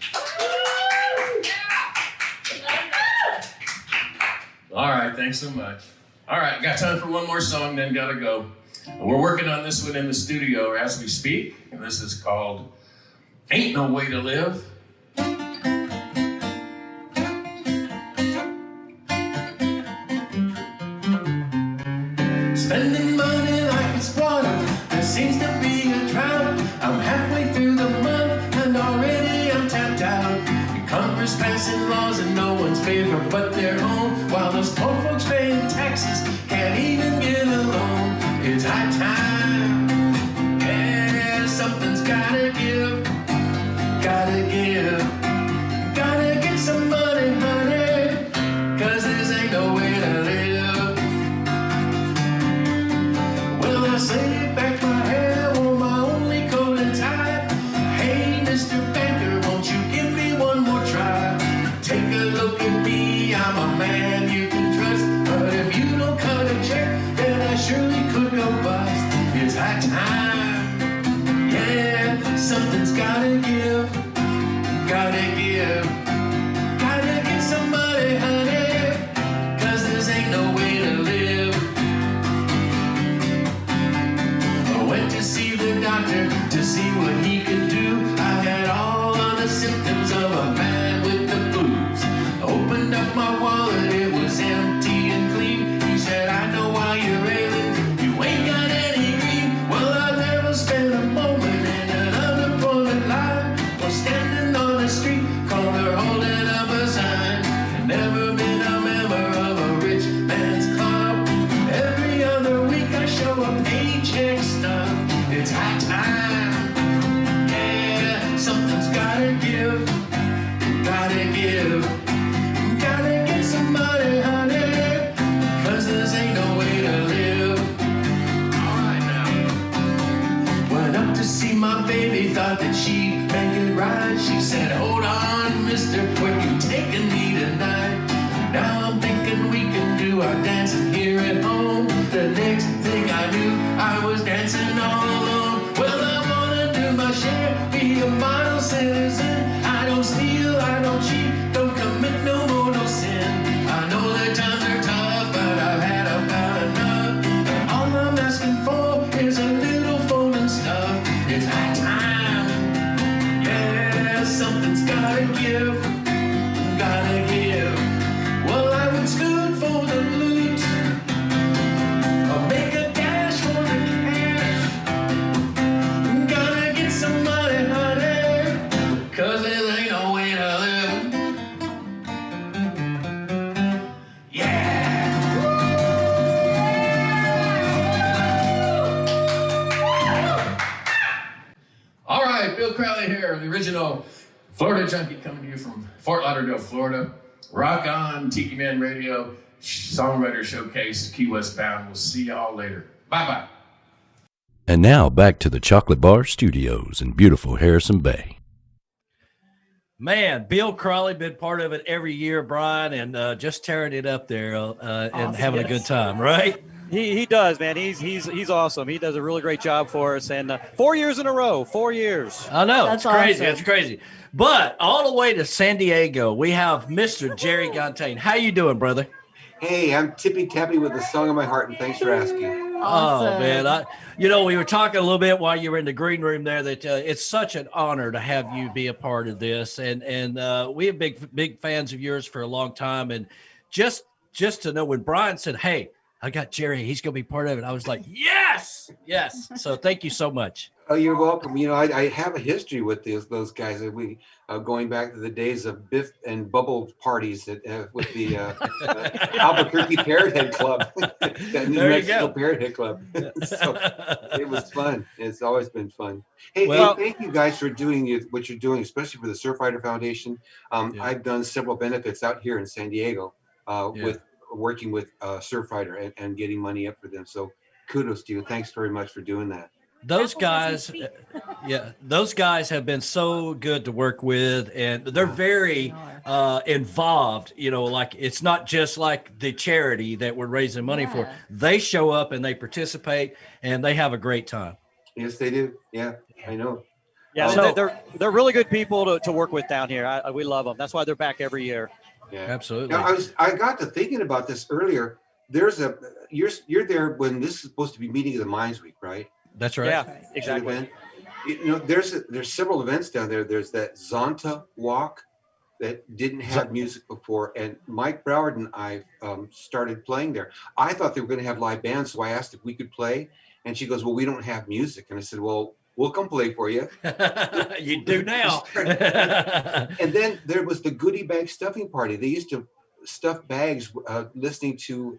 All right, thanks so much. All right, got time for one more song, then gotta go. We're working on this one in the studio as we speak, and this is called Ain't No Way to Live.
Spending money like it's water, there seems to be a drought. I'm halfway through the month and already I'm tapped out. Congress passing laws in no one's favor but their own, while those poor folks paying taxes can't even get a loan. It's high time, yeah, something's gotta give, gotta give. Gotta get some money, honey, 'cause this ain't no way to live. Well, I save back my hair, wore my only coat and tie. Hey, Mr. Banker, won't you give me one more try? Take a look at me, I'm a man you can trust. But if you don't cut a check, then I surely could go bust. It's high time, yeah, something's gotta give, gotta give. Gotta get some money, honey, 'cause this ain't no way to live. I went to see the doctor to see what he could do. I had all of the symptoms of a man with the blues. I opened up my wallet, it was empty and clean. He said, I know why you're ailing, you ain't got any green. Well, I never spent a moment in an unemployment line, or standing on the street, corner holding up a sign. Never been a member of a rich man's club. Every other week I show a paycheck stub. It's high time, yeah, something's gotta give, gotta give. Gotta get some money, honey, 'cause this ain't no way to live. All right now. Went up to see my baby, thought that she'd make it right. She said, hold on, mister, where you taking me tonight? Now I'm thinking we can do our dancing here at home. The next thing I knew, I was dancing all alone. Well, I wanna do my share, be a model citizen. I don't steal, I don't cheat, don't commit no more, no sin. I know that times are tough, but I've had about enough. And all I'm asking for is a little phone and stuff. It's high time, yeah, something's gotta give, gotta give. Well, I would scoot for the loot, or make a dash for the cash. Gotta get some money, honey, 'cause there ain't no way to live. Yeah.
All right, Bill Crowley here, the original Florida Junkie, coming to you from Fort Lauderdale, Florida. Rock on, Tiki Man Radio, Songwriter Showcase, Key West bound. We'll see y'all later. Bye-bye.
And now back to the Chocolate Bar Studios in beautiful Harrison Bay.
Man, Bill Crowley been part of it every year, Brian, and just tearing it up there and having a good time, right?
He does, man. He's awesome. He does a really great job for us, and 4 years in a row, 4 years.
I know.
That's
it's crazy.
awesome.
It's crazy. But all the way to San Diego, we have Mr. Jerry Gontain. How you doing, brother?
Hey, I'm tippy tappy with the song in my heart, and thanks for asking.
Awesome.
Oh man, we were talking a little bit while you were in the green room there that it's such an honor to have you be a part of this, and we have big fans of yours for a long time, and just to know when Brian said, "Hey, I got Jerry, he's going to be part of it," I was like, "Yes." So thank you so much.
Oh, you're welcome. You know, I have a history with those guys. We going back to the days of Biff and Bubble parties with the Albuquerque Parrothead Club, that New
There you
Mexico
go.
Parrothead Club. So it was fun. It's always been fun. Hey,
Well-
thank you guys for doing what you're doing, especially for the Surfrider Foundation. I've done several benefits out here in San Diego with working with Surfrider and getting money up for them. So kudos to you. Thanks very much for doing that.
Those guys, those guys have been so good to work with, and they're very involved. You know, like it's not just like the charity that we're raising money for. They show up and they participate, and they have a great time.
Yes, they do. Yeah, I know.
Yeah, they're really good people to work with down here. We love them. That's why they're back every year.
Yeah,
absolutely.
Now, I got to thinking about this earlier. You're there when this is supposed to be Meeting of the Minds Week, right?
That's right.
Yeah, exactly.
There's several events down there. There's that Zonta Walk that didn't have music before, and Mike Broward and I started playing there. I thought they were going to have live bands, so I asked if we could play, and she goes, "Well, we don't have music," and I said, "Well, we'll come play for you."
You do now.
And then there was the goodie bag stuffing party. They used to stuff bags listening to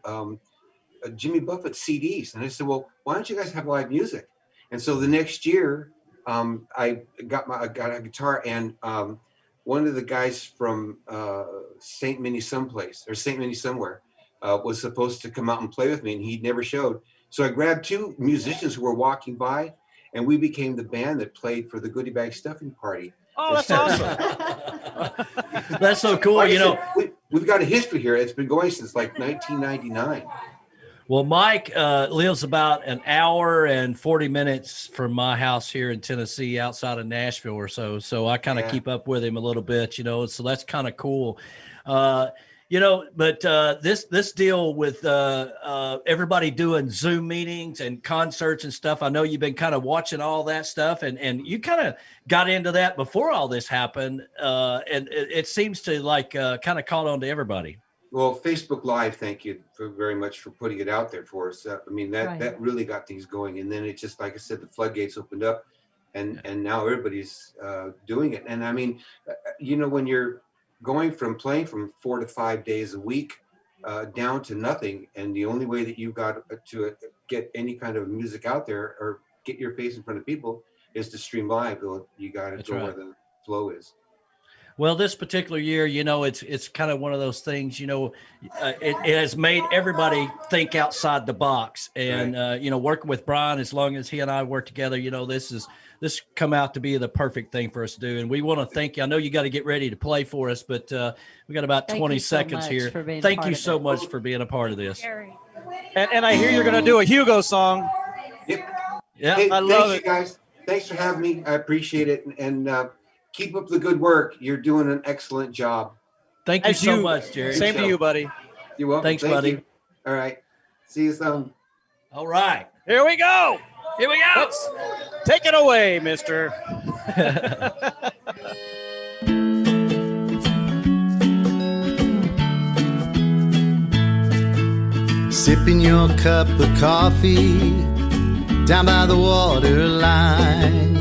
Jimmy Buffett CDs. And I said, well, why don't you guys have live music? And so the next year, I got a guitar, and one of the guys from St. Minnie Someplace, or St. Minnie Somewhere, was supposed to come out and play with me, and he never showed. So I grabbed two musicians who were walking by, and we became the band that played for the goodie bag stuffing party.
Oh, that's awesome.
That's so cool.
Like we've got a history here. It's been going since like 1999.
Well, Mike lives about an hour and 40 minutes from my house here in Tennessee, outside of Nashville or so. So I kind of keep up with him a little bit, so that's kind of cool. But this deal with everybody doing Zoom meetings and concerts and stuff, I know you've been kind of watching all that stuff, and you kind of got into that before all this happened, and it seems to kind of caught on to everybody.
Well, Facebook Live, thank you very much for putting it out there for us. That really got things going, and then it just, like I said, the floodgates opened up, and now everybody's doing it. And I mean, when you're going from playing from 4 to 5 days a week down to nothing, and the only way that you got to get any kind of music out there or get your face in front of people is to stream live. You got to go where the flow is.
Well, this particular year, it's kind of one of those things, it has made everybody think outside the box, and, working with Brian, as long as he and I work together, this come out to be the perfect thing for us to do. And we want to thank you. I know you got to get ready to play for us, but we got about 20 seconds here. Thank you so much for being a part of this.
And I hear you're going to do a Hugo song.
Yep.
Yeah.
Hey,
I love
it, you guys. Thanks for having me. I appreciate it. And keep up the good work. You're doing an excellent job.
Thank you so much, Jerry.
Same to you, buddy.
You're welcome.
Thanks,
Thank
buddy.
you. All right. See you soon.
All right.
Here we go. Let's take it away, mister.
Sipping your cup of coffee down by the water line,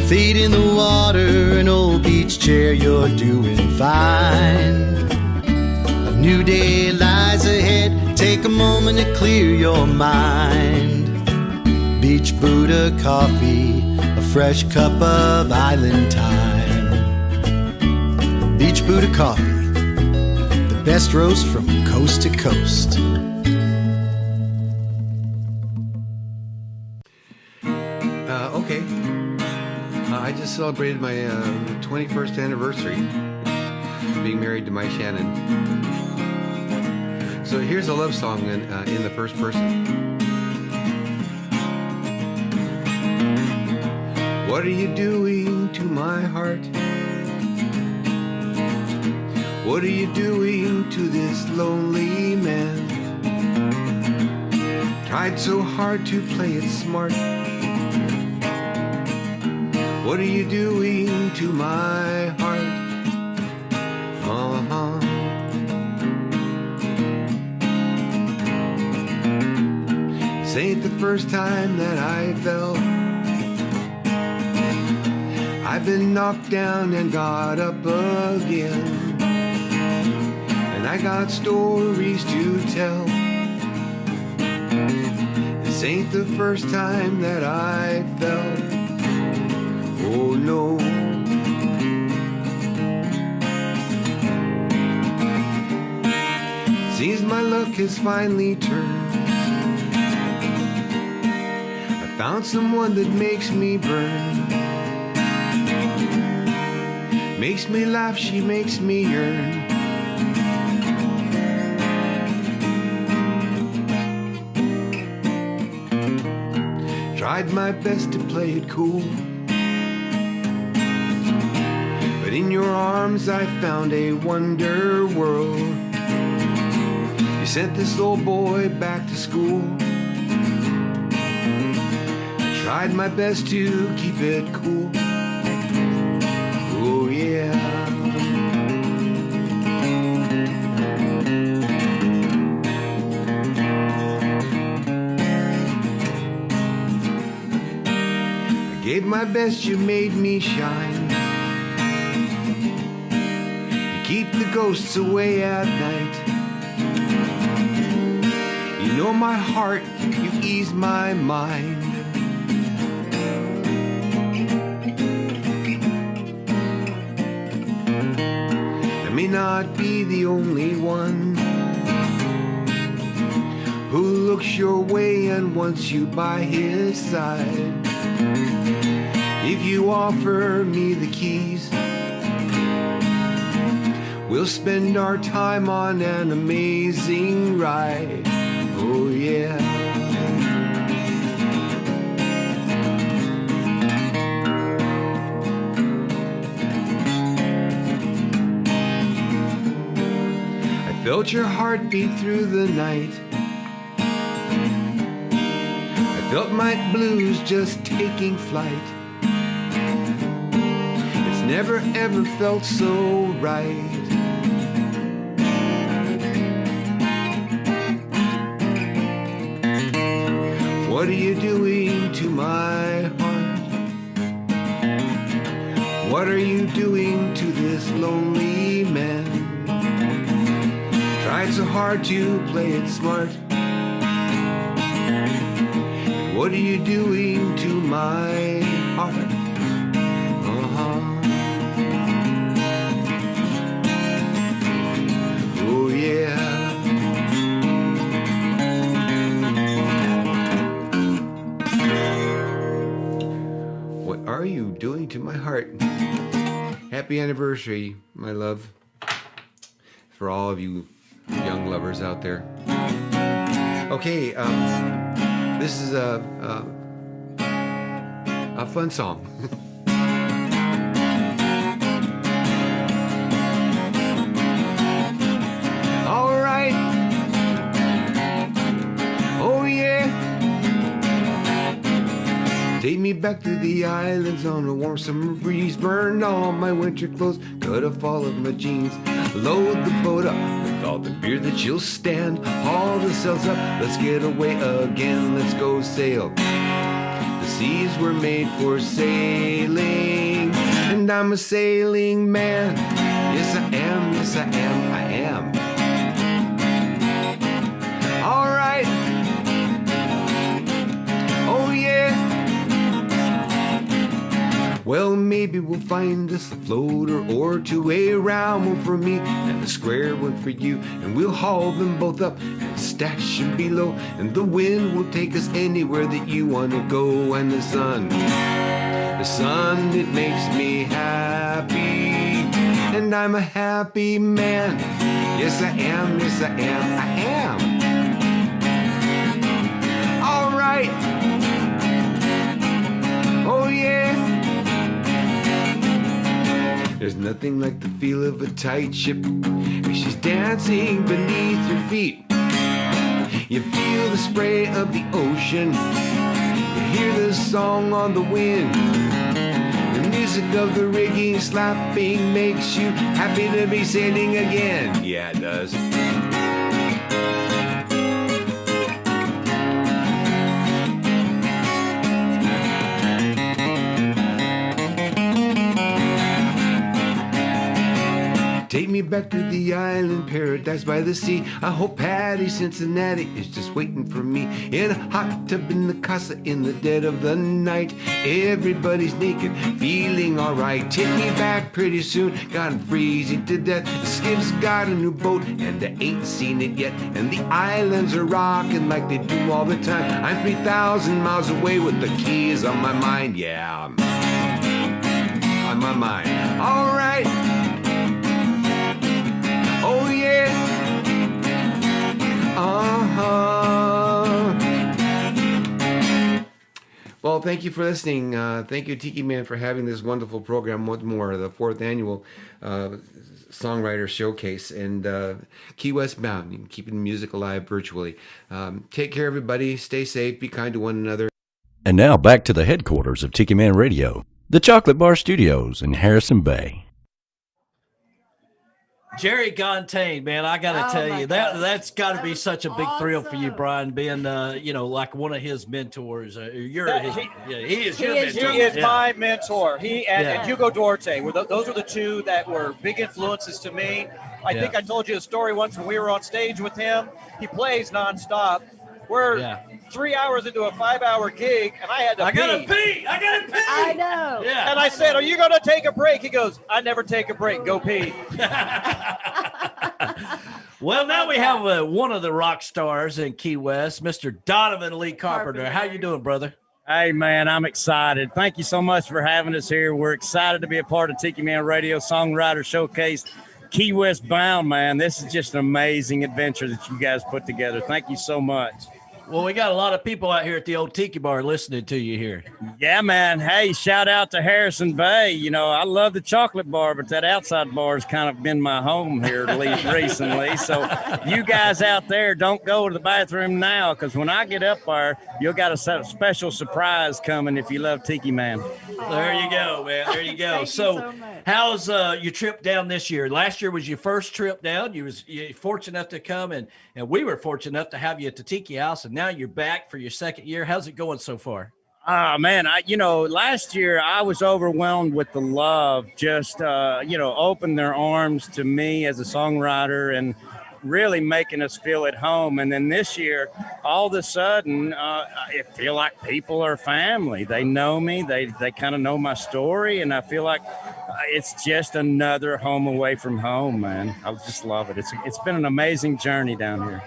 feet in the water, an old beach chair, you're doing fine. A new day lies ahead, take a moment to clear your mind. Beach Buddha coffee, a fresh cup of island time. Beach Buddha coffee, the best roast from coast to coast.
Okay. I just celebrated my 21st anniversary being married to my Shannon. So here's a love song in the first person. What are you doing to my heart? What are you doing to this lonely man? Tried so hard to play it smart. What are you doing to my heart? Uh-huh. This ain't the first time that I fell. I've been knocked down and got up again, and I got stories to tell. This ain't the first time that I fell. Oh no. Seems my luck has finally turned. I found someone that makes me burn. Makes me laugh, she makes me yearn. Tried my best to play it cool. But in your arms I found a wonder world. You sent this old boy back to school. I tried my best to keep it cool. Oh yeah. I gave my best, you made me shine. You keep the ghosts away at night. You know my heart, you ease my mind. I may not be the only one who looks your way and wants you by his side. If you offer me the keys, we'll spend our time on an amazing ride. Oh yeah. I felt your heartbeat through the night. I felt my blues just taking flight. It's never ever felt so right. What are you doing to my heart? What are you doing to this lonely man? Tried so hard to play it smart. What are you doing to my heart? Oh yeah. What are you doing to my heart? Happy anniversary, my love. For all of you young lovers out there. Okay, this is a fun song. All right. Oh yeah. Take me back to the islands on a warm summer breeze. Burn all my winter clothes, cut off all of my jeans. Load the boat up with all the beer that you'll stand. Haul the sails up, let's get away again. Let's go sail. The seas were made for sailing, and I'm a sailing man. Yes I am, yes I am, I am. All right. Oh yeah. Well, maybe we'll find us a floater or two, a round one for me and a square one for you, and we'll haul them both up and stash them below, and the wind will take us anywhere that you want to go. And the sun, it makes me happy, and I'm a happy man. Yes I am, yes I am, I am. All right. Oh yeah. There's nothing like the feel of a tight ship as she's dancing beneath your feet. You feel the spray of the ocean, you hear the song on the wind. The music of the rigging slapping makes you happy to be sailing again. Yeah, it does. Take me back to the island paradise by the sea. I hope Patty Cincinnati is just waiting for me in a hot tub in the casa in the dead of the night. Everybody's naked, feeling alright. Take me back pretty soon, got 'em freezing to death. The skip's got a new boat and I ain't seen it yet, and the islands are rocking like they do all the time. I'm 3,000 miles away with the keys on my mind. Yeah, on my mind. All right. Oh yeah. Uh-huh. Well, thank you for listening. Thank you, Tiki Man, for having this wonderful program once more, the 4th annual Songwriter Showcase. And Key West Bound, keeping music alive virtually. Take care, everybody. Stay safe. Be kind to one another.
And now back to the headquarters of Tiki Man Radio, the Chocolate Bar Studios in Harrison Bay.
Jerry Gontaine, man, I got to tell you, that's got to be such a big thrill for you, Brian, being, like one of his mentors. He is your mentor.
He is my mentor. He and Hugo Duarte, those are the two that were big influences to me. I think I told you a story once when we were on stage with him. He plays nonstop. We're 3 hours into a 5-hour gig, and I had to pee.
I gotta pee.
I know.
Yeah.
And I said, "Are you going to take a break?" He goes, "I never take a break. Go pee."
Well, now we have one of the rock stars in Key West, Mr. Donovan Lee Carpenter. How you doing, brother?
Hey, man, I'm excited. Thank you so much for having us here. We're excited to be a part of Tiki Man Radio Songwriter Showcase. Key West bound, man. This is just an amazing adventure that you guys put together. Thank you so much.
Well, we got a lot of people out here at the old Tiki Bar listening to you here.
Yeah, man. Hey, shout out to Harrison Bay. You know, I love the chocolate bar, but that outside bar has kind of been my home here recently. So you guys out there, don't go to the bathroom now, because when I get up there, you'll got a special surprise coming if you love Tiki Man.
There you go, man. There you go. so how's your trip down this year? Last year was your first trip down. You fortunate enough to come, and we were fortunate enough to have you at the Tiki House, and now you're back for your second year. How's it going so far?
Man, last year I was overwhelmed with the love, just, opened their arms to me as a songwriter and really making us feel at home. And then this year, all of a sudden, I feel like people are family. They know me. They kind of know my story. And I feel like it's just another home away from home, man. I just love it. It's been an amazing journey down here.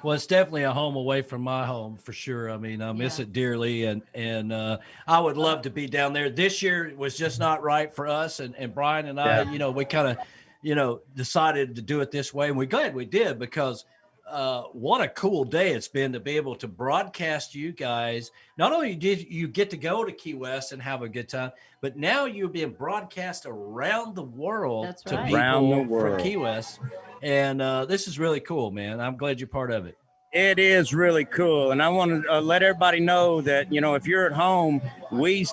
Well, it's definitely a home away from my home for sure. I mean, I miss it dearly, and I would love to be down there. This year was just not right for us, and Brian and I, we kind of, decided to do it this way, and we're glad we did, because what a cool day it's been to be able to broadcast you guys. Not only did you get to go to Key West and have a good time, but now you're being broadcast around the world to people from Key West. And this is really cool, man. I'm glad you're part of it.
It is really cool. And I want to let everybody know that, if you're at home, we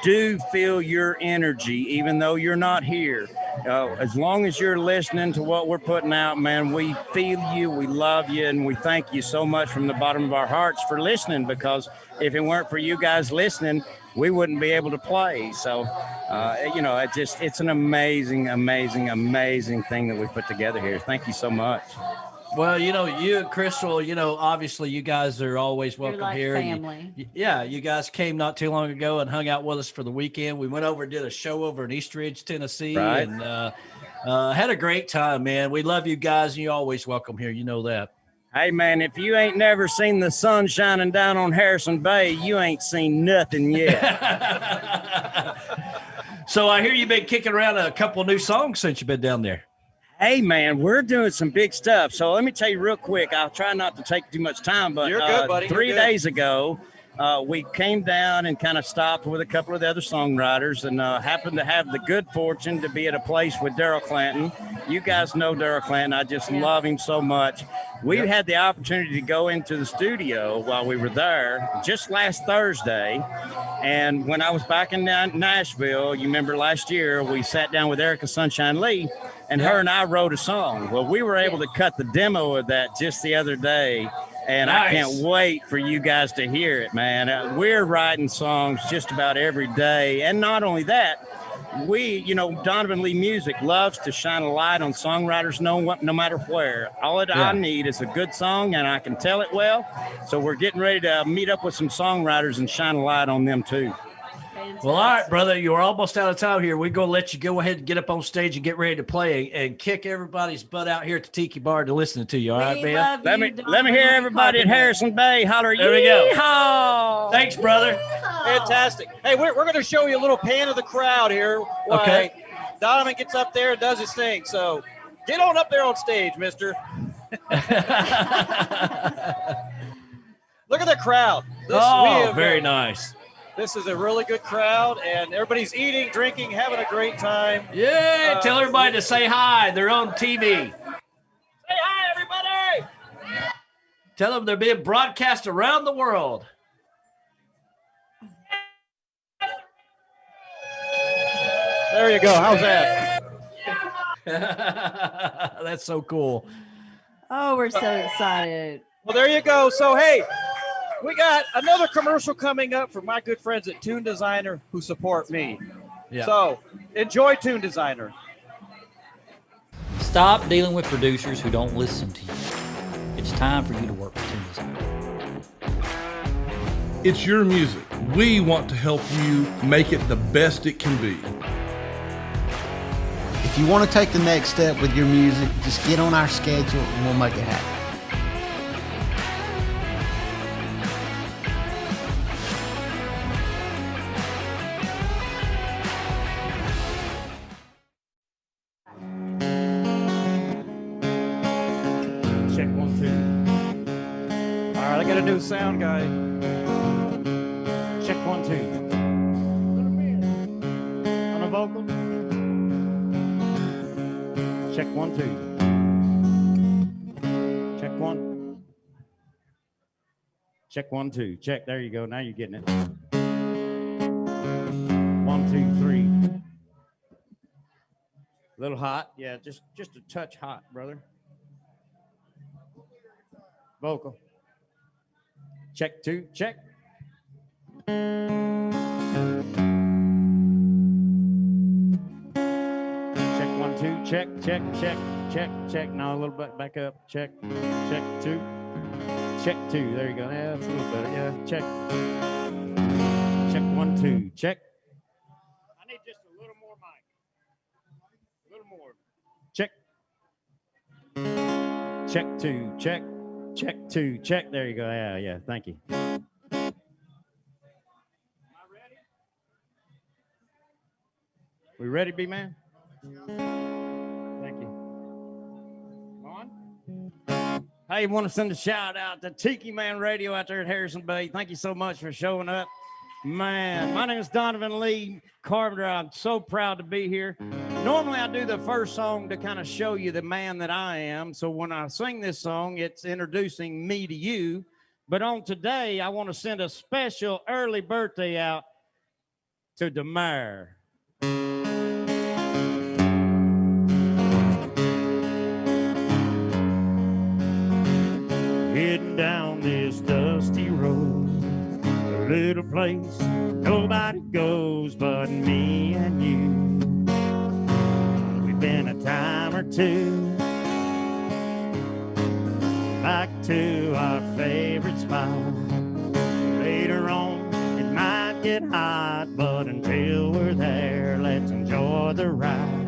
do feel your energy, even though you're not here. As long as you're listening to what we're putting out, man, we feel you, we love you, and we thank you so much from the bottom of our hearts for listening, because if it weren't for you guys listening, we wouldn't be able to play. So, it's an amazing, amazing, amazing thing that we put together here. Thank you so much.
Well, you and Crystal, obviously you guys are always welcome here.
Family.
You guys came not too long ago and hung out with us for the weekend. We went over and did a show over in East Ridge, Tennessee, and had a great time, man. We love you guys, and you're always welcome here. You know that.
Hey, man, if you ain't never seen the sun shining down on Harrison Bay, you ain't seen nothing yet.
So I hear you've been kicking around a couple of new songs since you've been down there.
Hey, man, we're doing some big stuff. So let me tell you real quick. I'll try not to take too much time, but
You're good, buddy.
3 days ago, we came down and kind of stopped with a couple of the other songwriters, and happened to have the good fortune to be at a place with Daryl Clanton. You guys know Daryl Clanton. I just love him so much. We had the opportunity to go into the studio while we were there just last Thursday. And when I was back in Nashville, you remember last year, we sat down with Erica Sunshine Lee, and her and I wrote a song. Well, we were able to cut the demo of that just the other day. And I can't wait for you guys to hear it, man. We're writing songs just about every day. And not only that, Donovan Lee Music loves to shine a light on songwriters no matter where. All I need is a good song, and I can tell it well. So we're getting ready to meet up with some songwriters and shine a light on them too.
Well, all right, brother, you're almost out of time here. We're going to let you go ahead and get up on stage and get ready to play and kick everybody's butt out here at the Tiki Bar to listen to you. All right, man?
Let me hear everybody at Harrison Bay holler.
There we go.
Yeehaw!
Thanks, brother.
Fantastic. Hey, we're going to show you a little pan of the crowd here.
Okay.
Donovan gets up there and does his thing. So get on up there on stage, mister. Look at the crowd.
Very nice.
This is a really good crowd, and everybody's eating, drinking, having a great time.
Yeah, tell everybody to say hi. They're on TV.
Say hi, everybody!
Tell them they're being broadcast around the world.
There you go. How's that?
That's so cool.
Oh, we're so excited.
Well, there you go. So, hey, we got another commercial coming up from my good friends at Tune Designer who support me.
Yeah.
So, enjoy Tune Designer.
Stop dealing with producers who don't listen to you. It's time for you to work with Tune Designer.
It's your music. We want to help you make it the best it can be.
If you want to take the next step with your music, just get on our schedule and we'll make it happen.
Check 1, 2. All right, I got a new sound guy. Check 1, 2. On a vocal. Check 1, 2. Check 1. Check 1, 2. Check. There you go. Now you're getting it. 1, 2, 3. A little hot. Yeah, just a touch hot, brother. Vocal. Check 2. Check. Check 1, 2. Check, check, check, check, check. Now a little bit back up. Check, check 2. Check 2. There you go. Yeah, that's a little better. Yeah, check. Check 1, 2. Check. I need just a little more mic. A little more. Check. Check 2. Check. Check 2. Check. There you go. Yeah, yeah. Thank you. Am I ready? We ready, B-Man? Thank you. On. Hey, want to send a shout out to Tiki Man Radio out there at Harrison Bay. Thank you so much for showing up. Man, my name is Donovan Lee Carpenter. I'm so proud to be here. Normally I do the first song to kind of show you the man that I am. So when I sing this song, it's introducing me to you. But on today, I want to send a special early birthday out to Demare. Heading down this dusty road, a little place nobody goes but me and you. We've been a time or two back to our favorite spot. Later on, it might get hot, but until we're there, let's enjoy the ride.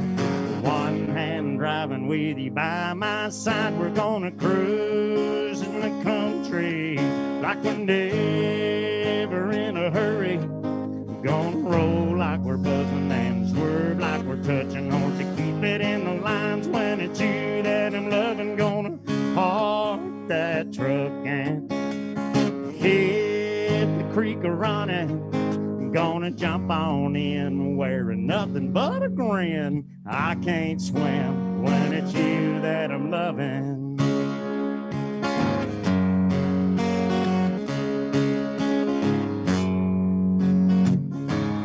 One hand driving with you by my side, we're gonna cruise in the country like we're never in a hurry. We're gonna roll like we're buzzing and swerve like we're touching horse to keep it in the lines. When it's you that I'm loving, gonna park that truck and hit the creek a running. Gonna jump on in wearing nothing but a grin. I can't swim when it's you that I'm loving.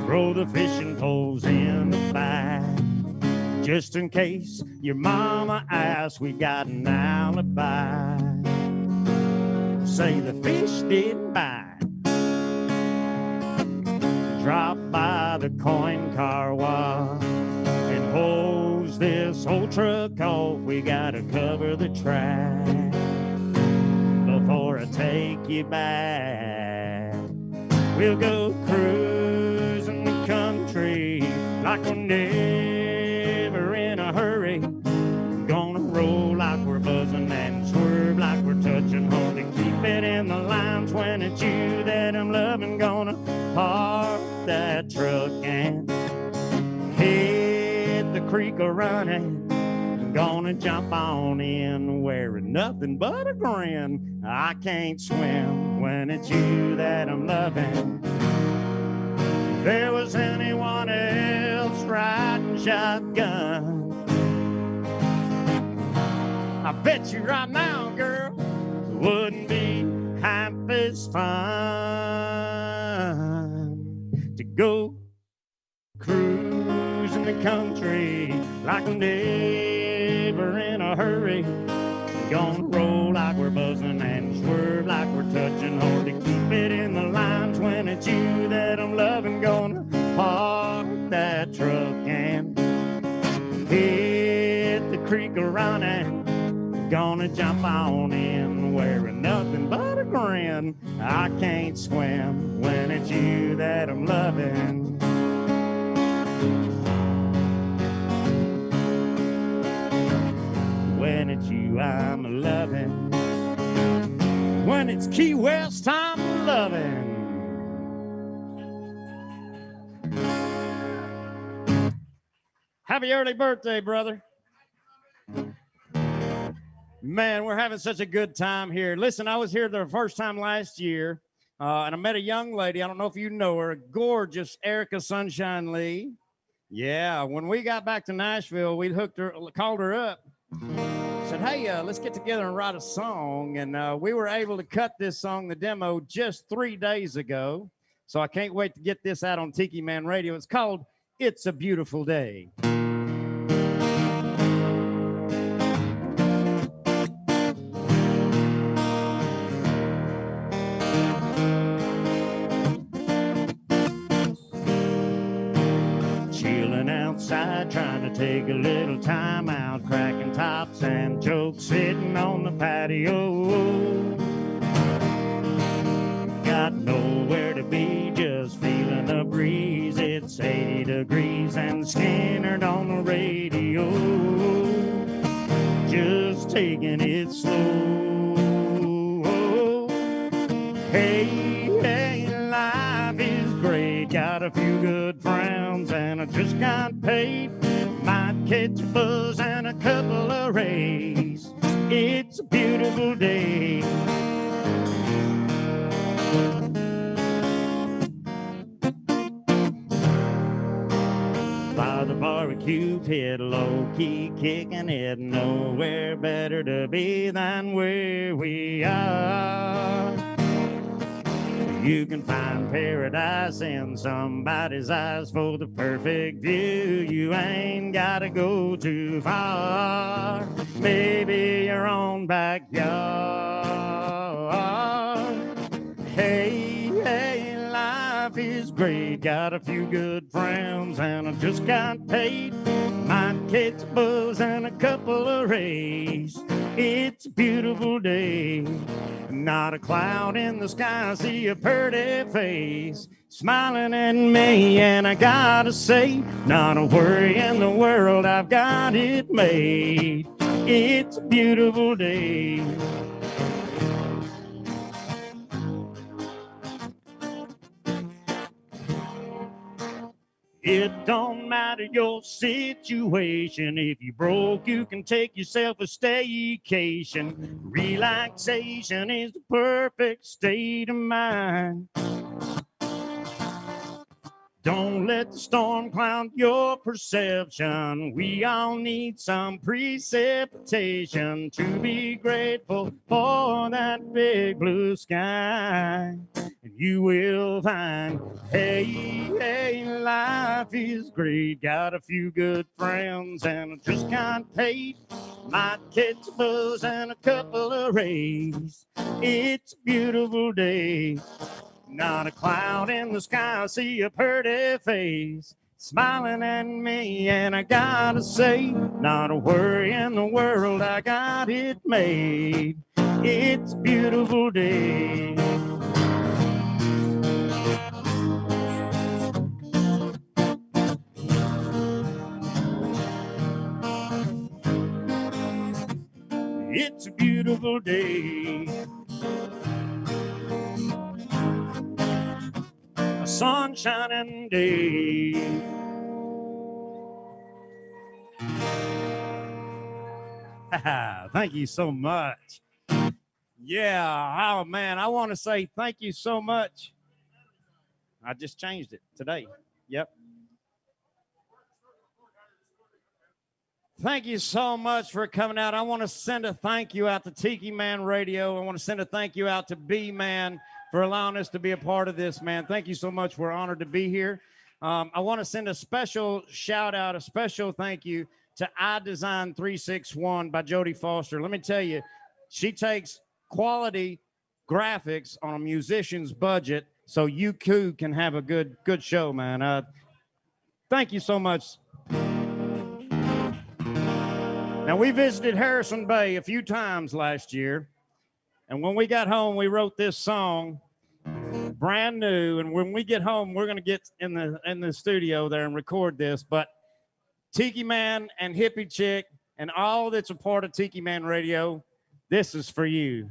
Throw the fishing poles in the bag, just in case your mama asks. We got an alibi. Say the fish didn't bite. Drop by the coin car wash and hose this whole truck off. We gotta cover the track before I take you back. We'll go cruising the country like we're never in a hurry. Gonna roll like we're buzzing and swerve like we're touching home to keep it in the lines. When it's you that I'm loving, gonna park that truck and hit the creek a running. Gonna jump on in wearing nothing but a grin. I can't swim when it's you that I'm loving.
there was anyone else riding shotgun, I bet you right now, girl, it wouldn't be half as fun to go cruising the country like I'm never in a hurry. Gonna roll like we're buzzing and swerve like we're touching, hard to keep it in the lines when it's you that I'm loving. Gonna park that truck and hit the creek a running. Gonna jump on in wearing nothing but a grin. I can't swim when it's you that I'm loving. When it's you I'm loving. When it's Key West I'm loving. Happy early birthday, brother. Man, we're having such a good time here. Listen, I was here the first time last year, and I met a young lady. I don't know if you know her, gorgeous Erica Sunshine Lee. Yeah, when we got back to Nashville, we called her up, said, hey, let's get together and write a song. And we were able to cut this song, the demo, just 3 days ago. So I can't wait to get this out on Tiki Man Radio. It's called It's a Beautiful Day. Outside, trying to take a little time out, cracking tops and jokes, sitting on the patio. Got nowhere to be, just feeling the breeze. It's 80 degrees and Skinner on the radio, just taking it slow. Hey, life is great, got a few good friends and I just got paid. Might catch a buzz and a couple of rays. It's a beautiful day. By the barbecue pit, low-key kicking it. Nowhere better to be than where we are. You can find paradise in somebody's eyes. For the perfect view, you ain't gotta go too far. Maybe your own backyard. Hey, life is great. Got a few good friends and I just got paid. Might catch a buzz and a couple of rays. It's a beautiful day. Not a cloud in the sky, I see a pretty face smiling at me, and I gotta say, not a worry in the world, I've got it made. It's a beautiful day. It don't matter your situation. If you broke, you can take yourself a staycation. Relaxation is the perfect state of mind. Don't let the storm cloud your perception. We all need some precipitation to be grateful for that big blue sky. And you will find, hey, life is great. Got a few good friends and I just got paid. Might catch a buzz and a couple of rays. It's a beautiful day. Not a cloud in the sky, I see a pretty face smiling at me, and I gotta say, not a worry in the world, I got it made. It's a beautiful day. It's a beautiful day. A sun-shining day. Thank you so much. Yeah, oh man, I want to say thank you so much. I just changed it today. Yep. Thank you so much for coming out. I want to send a thank you out to Tiki Man Radio. I want to send a thank you out to B-Man for allowing us to be a part of this, man. Thank you so much. We're honored to be here. I want to send a special shout out, a special thank you to iDesign 361 by Jodie Foster. Let me tell you, she takes quality graphics on a musician's budget so you too can have a good show, man. Thank you so much. Now, we visited Harrison Bay a few times last year, and when we got home, we wrote this song, brand new. And when we get home, we're going to get in the studio there and record this. But Tiki Man and Hippie Chick and all that's a part of Tiki Man Radio, this is for you.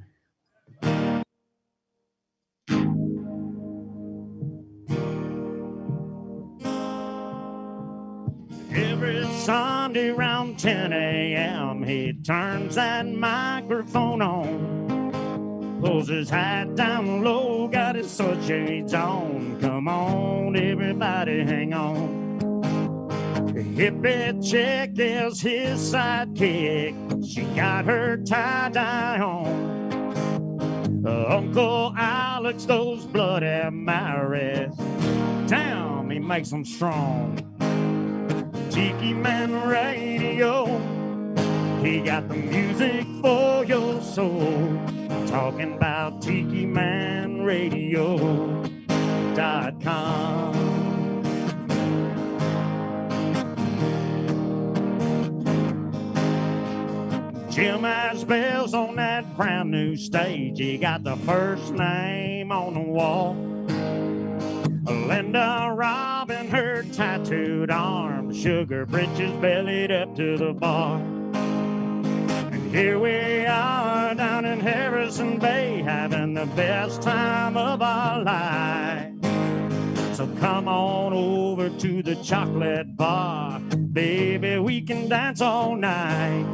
Every Sunday around 10 a.m. he turns that microphone on, pulls his hat down low, got his sunshades on. Come on, everybody, hang on. Hippie Chick is his sidekick. She got her tie-dye on. Uncle Alex, those bloody Marys, damn, he makes them strong. Tiki Man Radio, he got the music for your soul. Talking about TikiManRadio.com. Jim has bells on that brand new stage. He got the first name on the wall. Linda Robin, her tattooed arm, Sugar Britches bellied up to the bar. And here we are down in Harrison Bay, having the best time of our life. So come on over to the chocolate bar, baby, we can dance all night.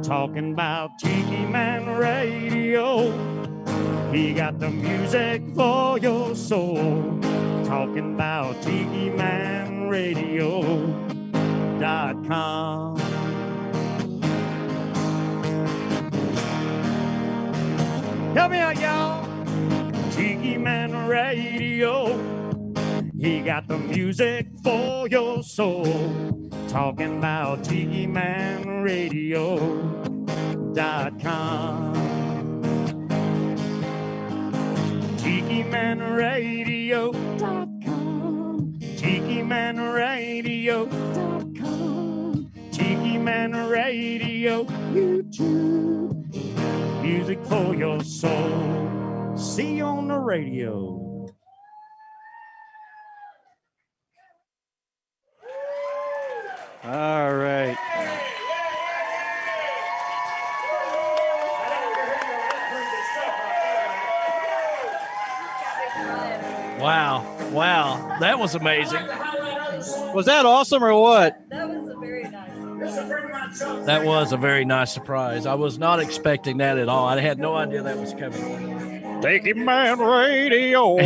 Talking about Tiki Man Radio, he got the music for your soul. Talking about TikiManRadio.com. Help me out, y'all. Tiki Man Radio, he got the music for your soul. Talking about TikiManRadio.com. TikiManRadio.com. TikiManRadio.com. Tiki Man Radio, YouTube. Music for your soul. See you on the radio. All right.
Wow. Wow. That was amazing.
Was that awesome or what?
That was a very nice.
That was a very nice surprise. I was not expecting that at all. I had no idea that was coming.
Tiki Man Radio.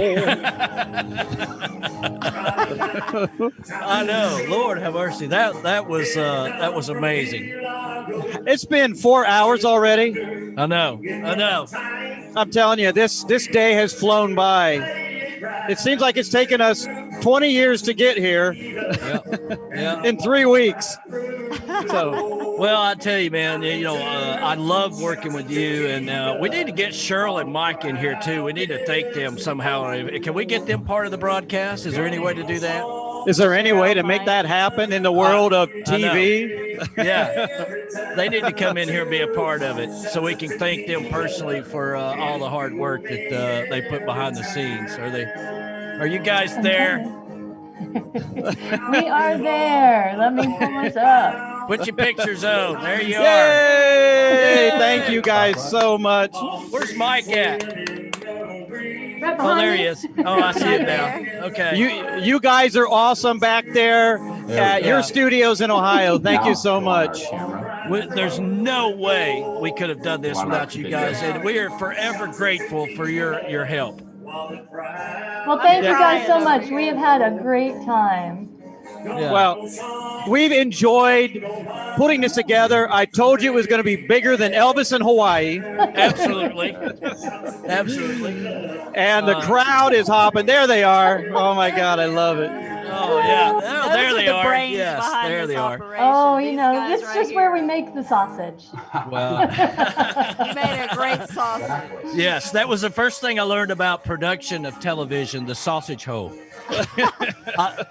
I know. Lord have mercy. That was amazing.
It's been 4 hours already.
I know.
I'm telling you, this day has flown by. It seems like it's taken us 20 years to get here.
Yeah.
In 3 weeks.
So, well, I tell you, man, I love working with you, and we need to get Cheryl and Mike in here too. We need to thank them somehow. Can we get them part of the broadcast? Is there any way to do that?
Is there any way to make that happen in the world of TV?
Yeah, they need to come in here and be a part of it, so we can thank them personally for all the hard work that they put behind the scenes. Are you guys there?
We are there. Let me pull us up.
Put your pictures on. There you
Yay!
are.
Thank you guys so much.
Where's Mike at?
Right
Oh, there
behind
he
you.
is. Oh, I see it now. Okay.
You guys are awesome back there at your studios in Ohio. Thank you so much.
There's no way we could have done this without you guys, and we are forever grateful for your help.
Well, thank you guys so much. We have had a great time.
Yeah.
Well, we've enjoyed putting this together. I told you it was going to be bigger than Elvis in Hawaii.
Absolutely. Absolutely.
And the crowd is hopping. There they are. Oh, my God. I love it.
Oh, yeah. Oh, there they are. Yes, there they are.
Oh, you know, this is just where we make the sausage.
Well,
You made a great sausage.
yes, that was the first thing I learned about production of television, the sausage hole.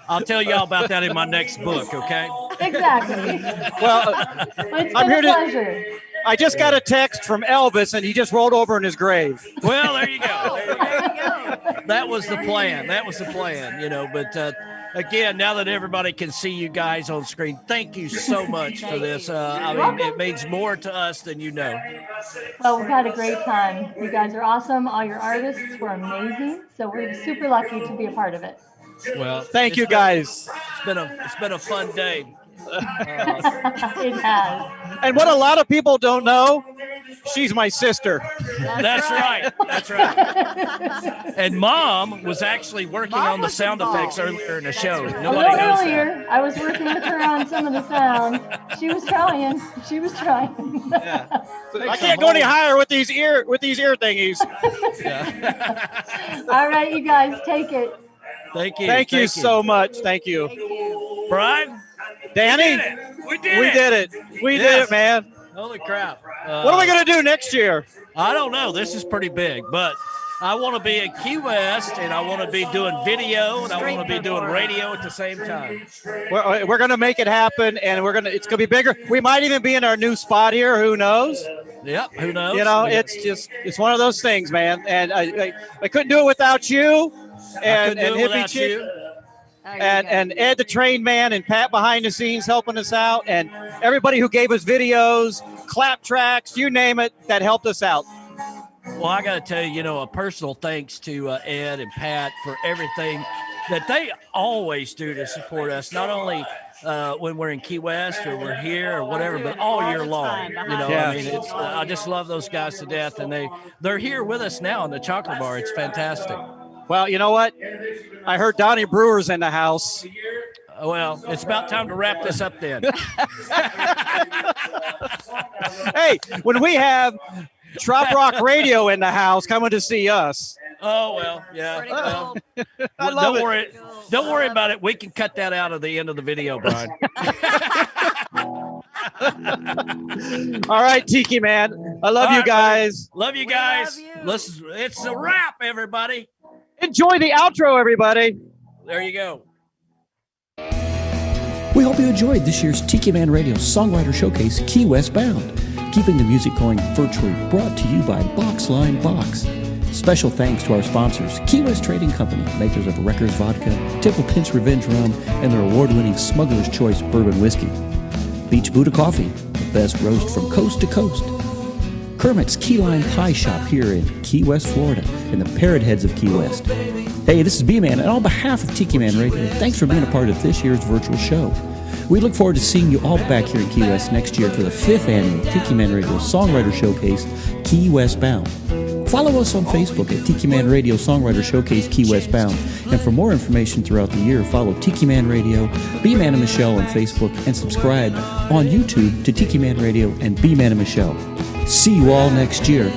I'll tell y'all about that in my next book, okay?
Exactly.
Well,
It's
I'm
been
here
a
to.
pleasure.
I just got a text from Elvis, and he just rolled over in his grave.
Well, there you go. There you go. That was the plan. That was the plan, you know. But again, now that everybody can see you guys on screen, thank you so much for this. I mean, it means more to us than you know.
Well, we've had a great time. You guys are awesome. All your artists were amazing. So we're super lucky to be a part of it.
Well,
Thank you, guys.
It's been a fun day.
It has.
And what a lot of people don't know, she's my sister.
That's right. That's right. And Mom was actually working on the sound effects earlier in the show.
A
Nobody
little
knows
earlier, I was working with her on some of the sound. She was trying. She was trying.
I can't go any higher with these ear thingies.
All right, you guys, take it.
Thank you.
Thank you so much. Thank you.
Brian?
Danny?
We
did it. We did it, man.
Holy crap.
What are we going to do next year?
I don't know. This is pretty big, but I want to be in Key West, and I want to be doing video, and I want to be doing radio at the same time.
We're going to make it happen, and it's going to be bigger. We might even be in our new spot here. Who knows?
Yep. Who knows?
You know, it's one of those things, man. And I couldn't do it without you. And Hippie Chick, and Ed the train man, and Pat behind the scenes helping us out, and everybody who gave us videos, clap tracks, you name it, that helped us out.
Well, I got to tell you, a personal thanks to Ed and Pat for everything that they always do to support us, not only when we're in Key West or we're here or whatever, but all year long. I mean, I just love those guys to death, and they're here with us now in the Chocolate Bar. It's fantastic.
Well, you know what? I heard Donnie Brewer's in the house.
Well, it's about time to wrap this up then.
Hey, when we have Trop Rock Radio in the house coming to see us.
Oh, well, yeah. Well,
I love
it. Don't worry about it. We can cut that out of the end of the video, Brian.
All right, Tiki Man. I love you guys.
Love you guys. It's a wrap, everybody.
Enjoy the outro, everybody.
There you go.
We hope you enjoyed this year's Tiki Man Radio Songwriter Showcase Key West Bound. Keeping the music going virtually, brought to you by Boxline Box. Special thanks to our sponsors, Key West Trading Company, makers of Wrecker's Vodka, Temple Pinch Revenge Rum, and their award-winning Smuggler's Choice Bourbon Whiskey. Beach Buddha Coffee, the best roast from coast to coast. Kermit's Key Lime Pie Shop here in Key West, Florida, in the Parrot Heads of Key West. Hey, this is B-Man, and on behalf of Tiki Man Radio, thanks for being a part of this year's virtual show. We look forward to seeing you all back here in Key West next year for the 5th annual Tiki Man Radio Songwriter Showcase, Key West Bound. Follow us on Facebook at Tiki Man Radio Songwriter Showcase Key West Bound. And for more information throughout the year, follow Tiki Man Radio, B-Man and Michelle on Facebook, and subscribe on YouTube to Tiki Man Radio and B-Man and Michelle. See you all next year.